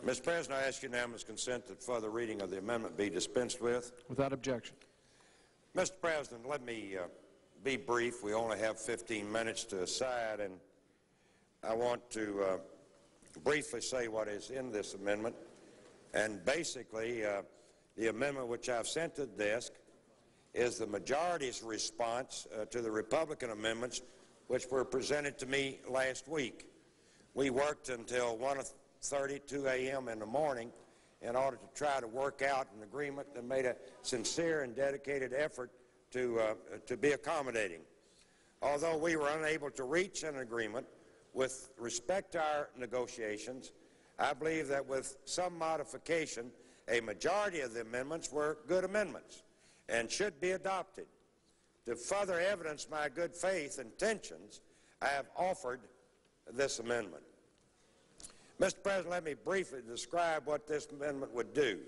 L: Mr. President, I ask unanimous consent that further reading of the amendment be dispensed with.
O: Without objection.
L: Mr. President, let me be brief. We only have 15 minutes to decide, and I want to briefly say what is in this amendment. And basically, the amendment which I've sent to the desk is the majority's response to the Republican amendments which were presented to me last week. We worked until 1:30, 2 a.m. in the morning in order to try to work out an agreement that made a sincere and dedicated effort to be accommodating. Although we were unable to reach an agreement with respect to our negotiations, I believe that with some modification, a majority of the amendments were good amendments and should be adopted. To further evidence my good faith intentions, I have offered this amendment. Mr. President, let me briefly describe what this amendment would do.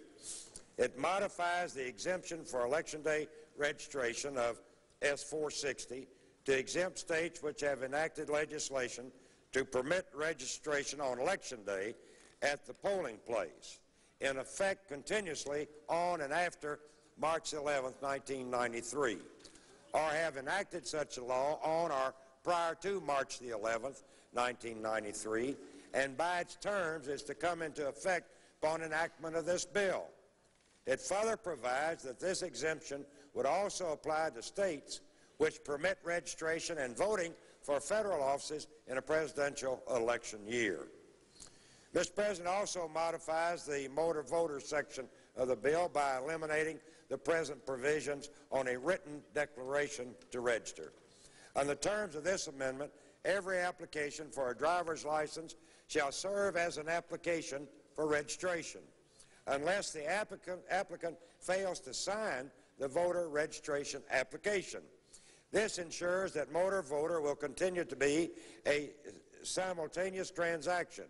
L: It modifies the exemption for Election Day registration of S-460 to exempt states which have enacted legislation to permit registration on Election Day at the polling place, in effect continuously on and after March 11, 1993. Or have enacted such a law on or prior to March the 11th, 1993, and by its terms is to come into effect upon enactment of this bill. It further provides that this exemption would also apply to states which permit registration and voting for federal offices in a presidential election year. Mr. President also modifies the motor voter section of the bill by eliminating the present provisions on a written declaration to register. On the terms of this amendment, every application for a driver's license shall serve as an application for registration, unless the applicant fails to sign the voter registration application. This ensures that motor voter will continue to be a simultaneous transaction,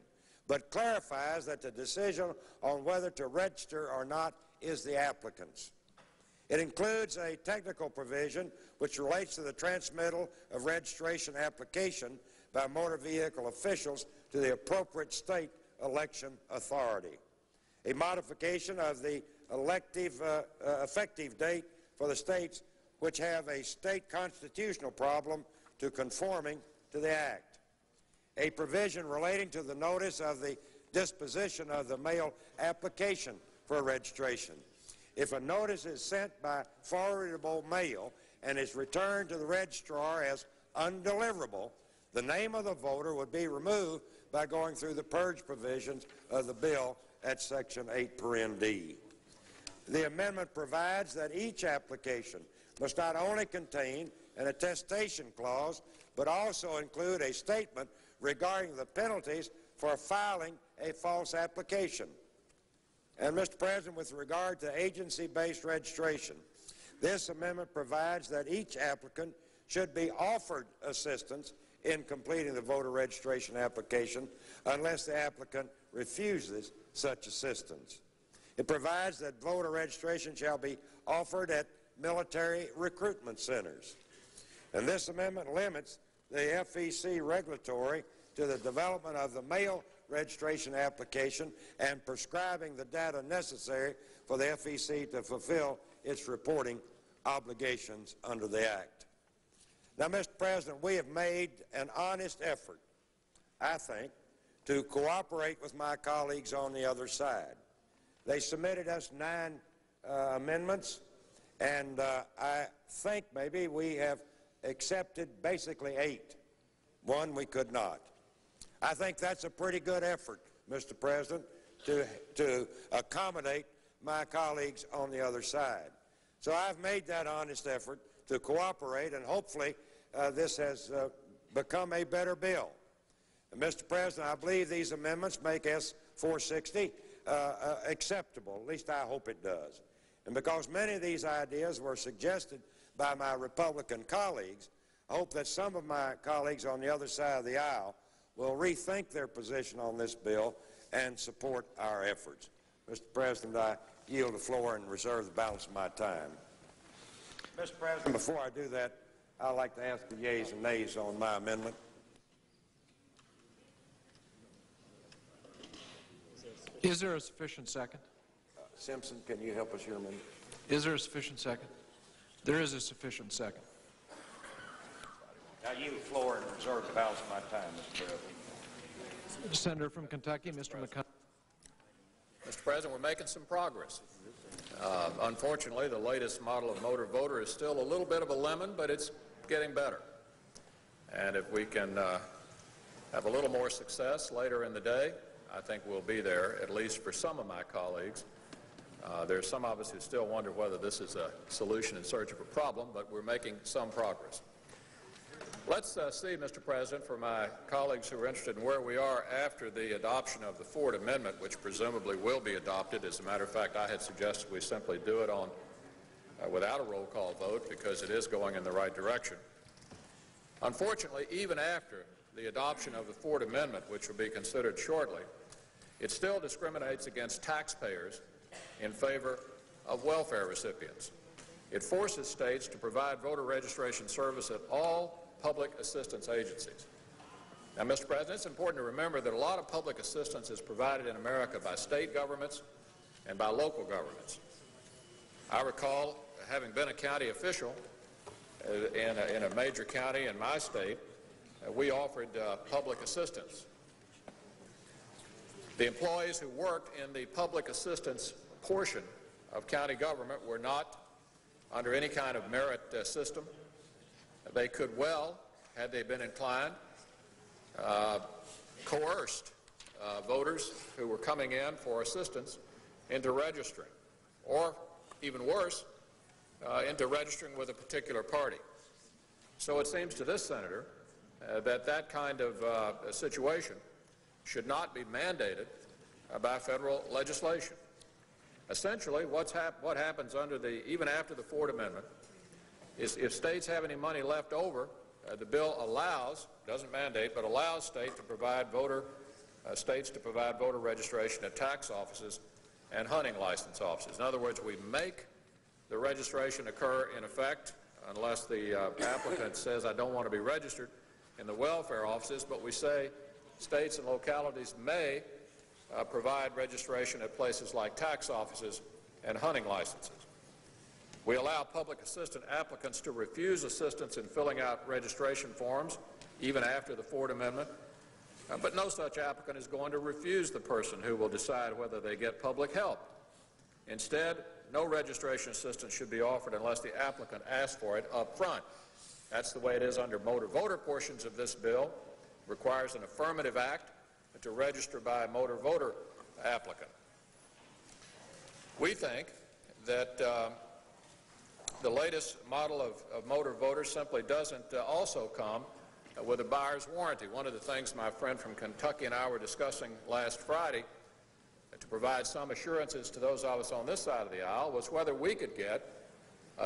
L: but clarifies that the decision on whether to register or not is the applicant's. It includes a technical provision which relates to the transmittal of registration application by motor vehicle officials to the appropriate state election authority. A modification of the effective date for the states which have a state constitutional problem to conforming to the Act. A provision relating to the notice of the disposition of the mail application for registration. If a notice is sent by forwardable mail and is returned to the registrar as undeliverable, the name of the voter would be removed by going through the purge provisions of the bill at Section 8(d). The amendment provides that each application must not only contain an attestation clause, but also include a statement regarding the penalties for filing a false application. And, Mr. President, with regard to agency-based registration, this amendment provides that each applicant should be offered assistance in completing the voter registration application unless the applicant refuses such assistance. It provides that voter registration shall be offered at military recruitment centers. And this amendment limits the FEC regulatory to the development of the mail registration application and prescribing the data necessary for the FEC to fulfill its reporting obligations under the Act. Now, Mr. President, we have made an honest effort, I think, to cooperate with my colleagues on the other side. They submitted us 9 amendments, and I think maybe we have accepted basically 8. 1 we could not. I think that's a pretty good effort, Mr. President, to accommodate my colleagues on the other side. So I've made that honest effort to cooperate, and hopefully this has become a better bill. And Mr. President, I believe these amendments make S-460 acceptable. At least I hope it does. And because many of these ideas were suggested by my Republican colleagues, I hope that some of my colleagues on the other side of the aisle will rethink their position on this bill and support our efforts. Mr. President, I yield the floor and reserve the balance of my time. Mr. President, before I do that, I'd like to ask the yeas and nays on my amendment.
O: Is there a sufficient second?
L: Simpson, can you help us here a minute?
O: Is there a sufficient second? There is a sufficient second.
L: I yield the floor and reserve the balance of my time, Mr. President.
O: Senator from Kentucky, Mr. McConnell.
G: Mr. President, we're making some progress. Unfortunately, the latest model of motor voter is still a little bit of a lemon, but it's getting better. And if we can have a little more success later in the day, I think we'll be there, at least for some of my colleagues. There's some of us who still wonder whether this is a solution in search of a problem, but we're making some progress. Let's see, Mr. President, for my colleagues who are interested in where we are after the adoption of the Ford Amendment, which presumably will be adopted. As a matter of fact, I had suggested we simply do it on without a roll call vote because it is going in the right direction. Unfortunately, even after the adoption of the Ford Amendment, which will be considered shortly, it still discriminates against taxpayers in favor of welfare recipients. It forces states to provide voter registration service at all public assistance agencies. Now, Mr. President, it's important to remember that a lot of public assistance is provided in America by state governments and by local governments. I recall having been a county official in a major county in my state, we offered public assistance. The employees who worked in the public assistance portion of county government were not under any kind of merit system. They could well had they been inclined, coerced voters who were coming in for assistance into registering, or even worse, into registering with a particular party. So it seems to this senator that kind of situation should not be mandated by federal legislation. Essentially, what happens even after the Ford Amendment is if states have any money left over, the bill allows, doesn't mandate, but allows states to provide voter registration at tax offices and hunting license offices. In other words, we make the registration occur in effect unless the applicant says, I don't want to be registered in the welfare offices, but we say states and localities may provide registration at places like tax offices and hunting licenses. We allow public assistant applicants to refuse assistance in filling out registration forms, even after the Ford Amendment, but no such applicant is going to refuse the person who will decide whether they get public help. Instead, no registration assistance should be offered unless the applicant asks for it up front. That's the way it is under motor voter portions of this bill. It requires an affirmative act to register by a motor voter applicant. We think that the latest model of motor voters simply doesn't also come with a buyer's warranty. One of the things my friend from Kentucky and I were discussing last Friday to provide some assurances to those of us on this side of the aisle was whether we could get,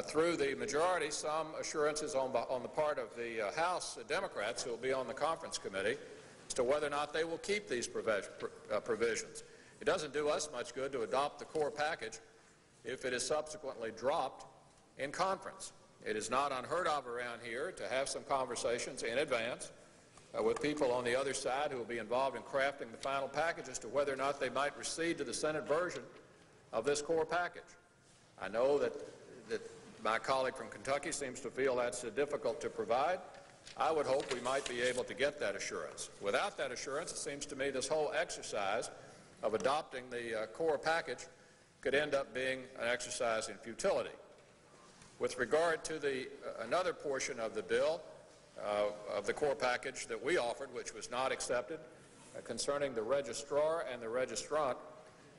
G: through the majority, some assurances on the part of the House Democrats who will be on the conference committee as to whether or not they will keep these provisions. It doesn't do us much good to adopt the core package if it is subsequently dropped in conference. It is not unheard of around here to have some conversations in advance with people on the other side who will be involved in crafting the final package as to whether or not they might recede to the Senate version of this core package. I know that my colleague from Kentucky seems to feel that's difficult to provide. I would hope we might be able to get that assurance. Without that assurance, it seems to me this whole exercise of adopting the core package could end up being an exercise in futility. With regard to another portion of the bill, of the core package that we offered, which was not accepted, concerning the registrar and the registrant,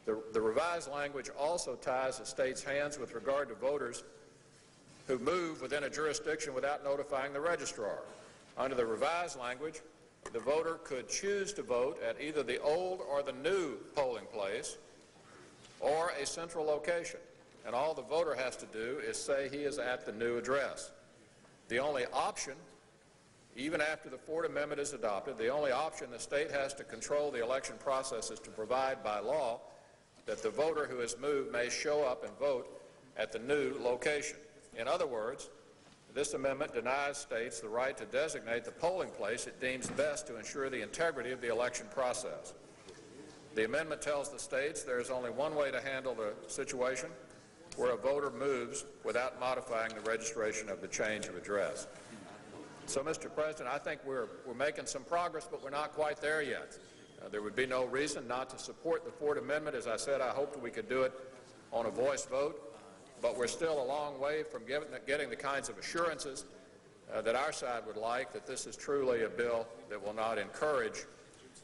G: the revised language also ties the state's hands with regard to voters who move within a jurisdiction without notifying the registrar. Under the revised language, the voter could choose to vote at either the old or the new polling place or a central location, and all the voter has to do is say he is at the new address. The only option, even after the Ford Amendment is adopted, the only option the state has to control the election process is to provide by law that the voter who has moved may show up and vote at the new location. In other words, this amendment denies states the right to designate the polling place it deems best to ensure the integrity of the election process. The amendment tells the states there is only one way to handle the situation where a voter moves without modifying the registration of the change of address. So, Mr. President, I think we're making some progress, but we're not quite there yet. There would be no reason not to support the Ford Amendment. As I said, I hoped we could do it on a voice vote, but we're still a long way from getting the kinds of assurances that our side would like that this is truly a bill that will not encourage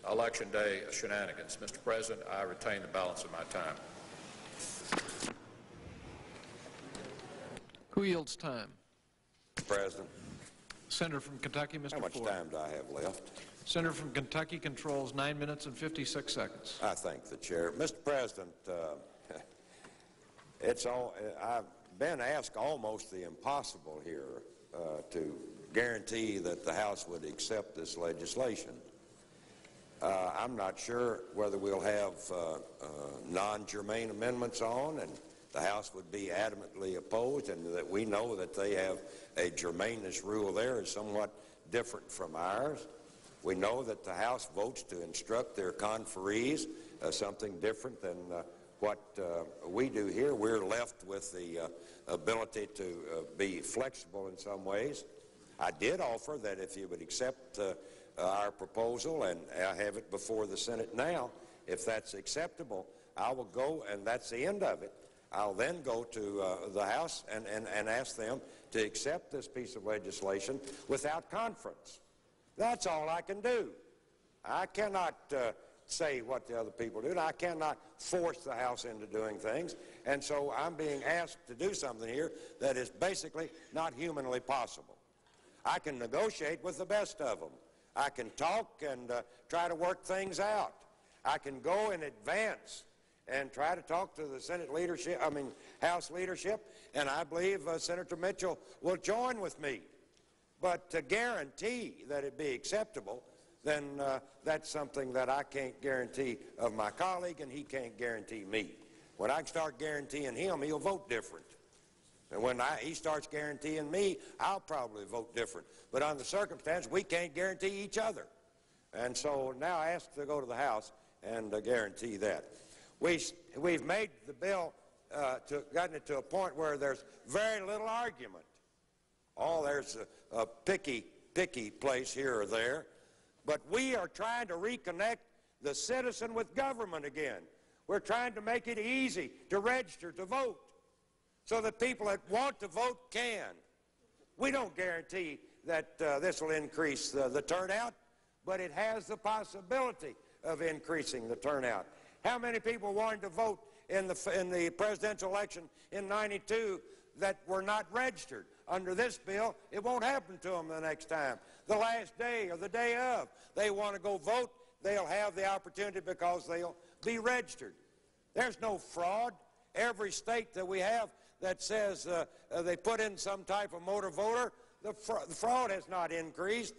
G: Election Day shenanigans. Mr. President, I retain the balance of my time.
O: Who yields time?
L: Mr. President.
O: Senator from Kentucky, Mr.
L: How much
O: Ford.
L: time do I have left?
O: Senator from Kentucky controls 9 minutes and 56 seconds.
L: I thank the chair. Mr. President, I've been asked almost the impossible here to guarantee that the House would accept this legislation. I'm not sure whether we'll have non-germane amendments on, and the House would be adamantly opposed, and that we know that they have a germaneness rule there is somewhat different from ours. We know that the House votes to instruct their conferees, something different than what we do here. We're left with the ability to be flexible in some ways. I did offer that if you would accept our proposal, and I have it before the Senate now, if that's acceptable, I will go, and that's the end of it. I'll then go to the House and ask them to accept this piece of legislation without conference. That's all I can do. I cannot say what the other people do, and I cannot force the House into doing things. And so I'm being asked to do something here that is basically not humanly possible. I can negotiate with the best of them. I can talk and try to work things out. I can go in advance and try to talk to the Senate leadership, House leadership, and I believe Senator Mitchell will join with me. But to guarantee that it be acceptable, then that's something that I can't guarantee of my colleague, and he can't guarantee me. When I start guaranteeing him, he'll vote different. And when he starts guaranteeing me, I'll probably vote different. But under the circumstance, we can't guarantee each other. And so now I ask to go to the House and guarantee that. We've made the bill, gotten it to a point where there's very little argument. There's a picky place here or there. But we are trying to reconnect the citizen with government again. We're trying to make it easy to register to vote so that people that want to vote can. We don't guarantee that this will increase the turnout, but it has the possibility of increasing the turnout. How many people wanted to vote in the presidential election in '92 that were not registered? Under this bill, it won't happen to them the next time. The last day or the day of, they want to go vote, they'll have the opportunity because they'll be registered. There's no fraud. Every state that we have that says they put in some type of motor voter, the fraud has not increased.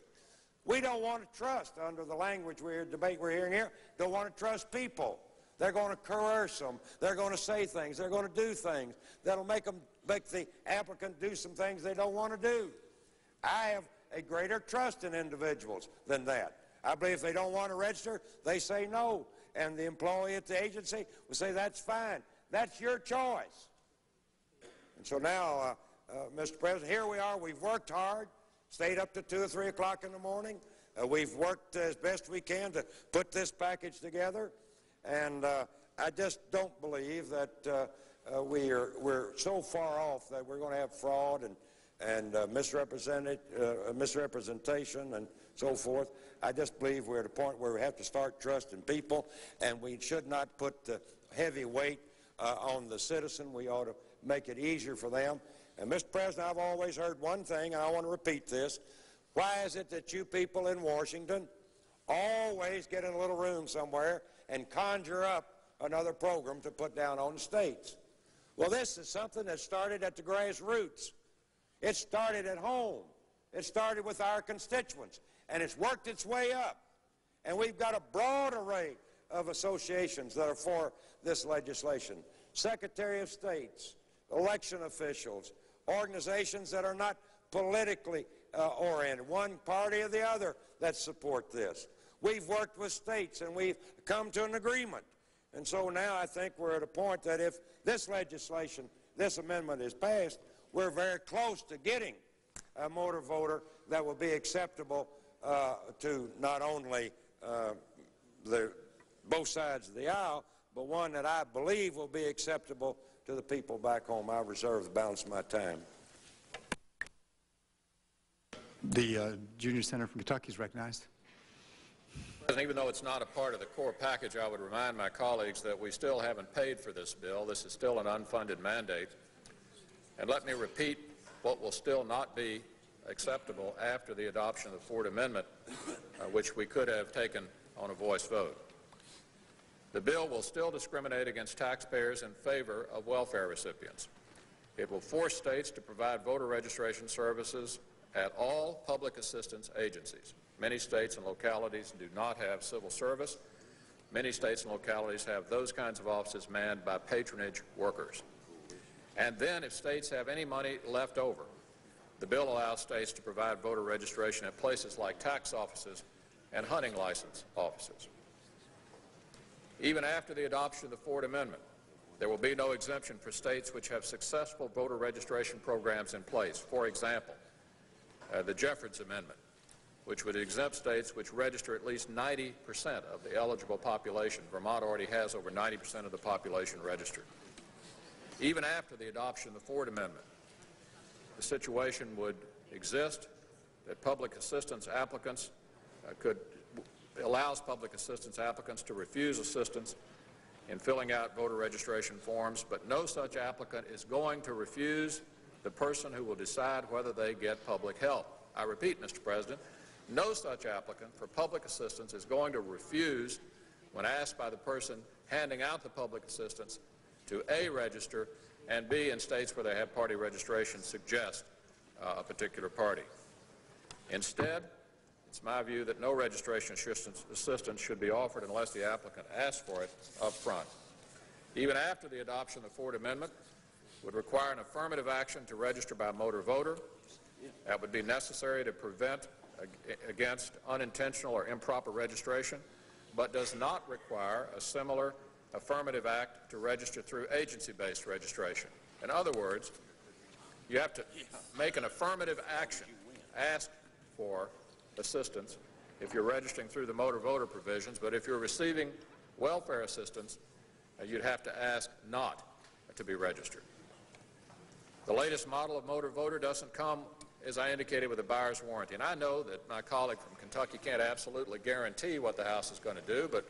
L: We don't want to trust, under the language debate we're hearing here, don't want to trust people. They're going to coerce them. They're going to say things. They're going to do things that'll make the applicant do some things they don't want to do. I have a greater trust in individuals than that. I believe if they don't want to register, they say no. And the employee at the agency will say, that's fine. That's your choice. And so now, Mr. President, here we are. We've worked hard, stayed up to 2 or 3 o'clock in the morning. We've worked as best we can to put this package together. And I just don't believe that we're so far off that we're going to have fraud and misrepresentation and so forth. I just believe we're at a point where we have to start trusting people, and we should not put the heavy weight on the citizen. We ought to make it easier for them. And, Mr. President, I've always heard one thing, and I want to repeat this. Why is it that you people in Washington always get in a little room somewhere and conjure up another program to put down on the states? Well, this is something that started at the grassroots. It started at home. It started with our constituents, and it's worked its way up. And we've got a broad array of associations that are for this legislation. Secretary of States, election officials, organizations that are not politically oriented, one party or the other, that support this. We've worked with states, and we've come to an agreement. And so now I think we're at a point that if this legislation, this amendment is passed, we're very close to getting a motor voter that will be acceptable to not only both sides of the aisle, but one that I believe will be acceptable to the people back home. I reserve the balance of my time.
A: The junior senator from Kentucky is recognized.
G: President, even though it's not a part of the core package, I would remind my colleagues that we still haven't paid for this bill. This is still an unfunded mandate. And let me repeat what will still not be acceptable after the adoption of the Ford Amendment, which we could have taken on a voice vote. The bill will still discriminate against taxpayers in favor of welfare recipients. It will force states to provide voter registration services at all public assistance agencies. Many states and localities do not have civil service. Many states and localities have those kinds of offices manned by patronage workers. And then if states have any money left over, the bill allows states to provide voter registration at places like tax offices and hunting license offices. Even after the adoption of the Ford Amendment, there will be no exemption for states which have successful voter registration programs in place. For example, the Jeffords Amendment, which would exempt states which register at least 90% of the eligible population. Vermont already has over 90% of the population registered. Even after the adoption of the Ford Amendment, the situation would exist that public assistance applicants allows public assistance applicants to refuse assistance in filling out voter registration forms, but no such applicant is going to refuse the person who will decide whether they get public help. I repeat, Mr. President, no such applicant for public assistance is going to refuse when asked by the person handing out the public assistance to A, register, and B, in states where they have party registration, suggest a particular party. Instead, it's my view that no registration assistance should be offered unless the applicant asks for it up front. Even after the adoption of the Ford Amendment would require an affirmative action to register by motor voter. That would be necessary to prevent against unintentional or improper registration, but does not require a similar affirmative act to register through agency-based registration. In other words, you have to make an affirmative action, ask for assistance if you're registering through the motor voter provisions, but if you're receiving welfare assistance, you'd have to ask not to be registered. The latest model of motor voter doesn't come, as I indicated, with a buyer's warranty. And I know that my colleague from Kentucky can't absolutely guarantee what the House is going to do, but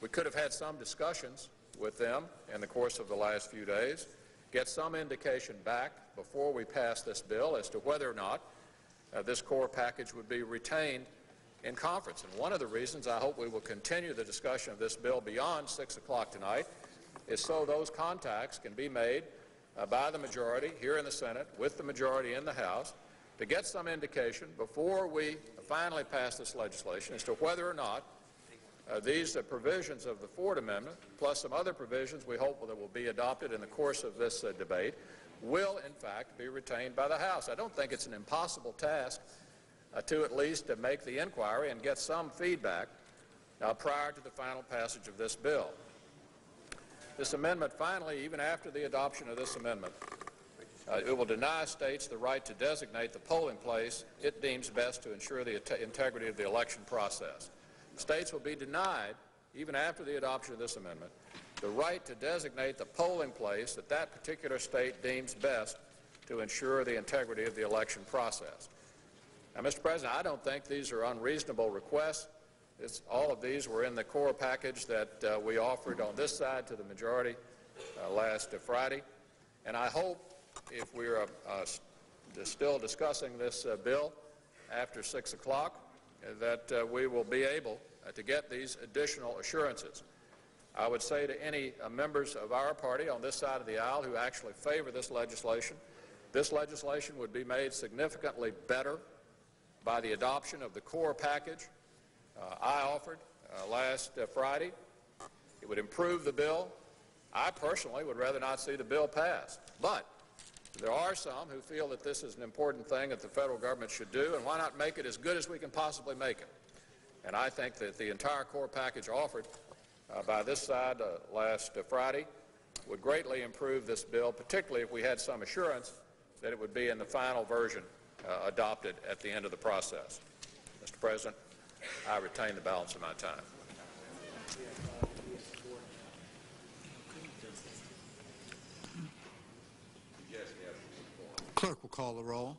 G: we could have had some discussions with them in the course of the last few days, get some indication back before we pass this bill as to whether or not this core package would be retained in conference. And one of the reasons I hope we will continue the discussion of this bill beyond 6 o'clock tonight is so those contacts can be made by the majority here in the Senate with the majority in the House to get some indication before we finally pass this legislation as to whether or not these provisions of the Ford Amendment, plus some other provisions we hope that will be adopted in the course of this debate, will in fact be retained by the House. I don't think it's an impossible task to at least make the inquiry and get some feedback prior to the final passage of this bill. This amendment finally, even after the adoption of this amendment, it will deny states the right to designate the polling place it deems best to ensure the integrity of the election process. States will be denied, even after the adoption of this amendment, the right to designate the polling place that that particular state deems best to ensure the integrity of the election process. Now, Mr. President, I don't think these are unreasonable requests. All of these were in the core package that we offered on this side to the majority last Friday. And I hope if we're still discussing this bill after 6 o'clock, that we will be able to get these additional assurances. I would say to any members of our party on this side of the aisle who actually favor this legislation would be made significantly better by the adoption of the core package I offered last Friday. It would improve the bill. I personally would rather not see the bill pass. But there are some who feel that this is an important thing that the federal government should do, and why not make it as good as we can possibly make it? And I think that the entire core package offered by this side last Friday would greatly improve this bill, particularly if we had some assurance that it would be in the final version adopted at the end of the process. Mr. President, I retain the balance of my time.
A: Clerk will call the roll.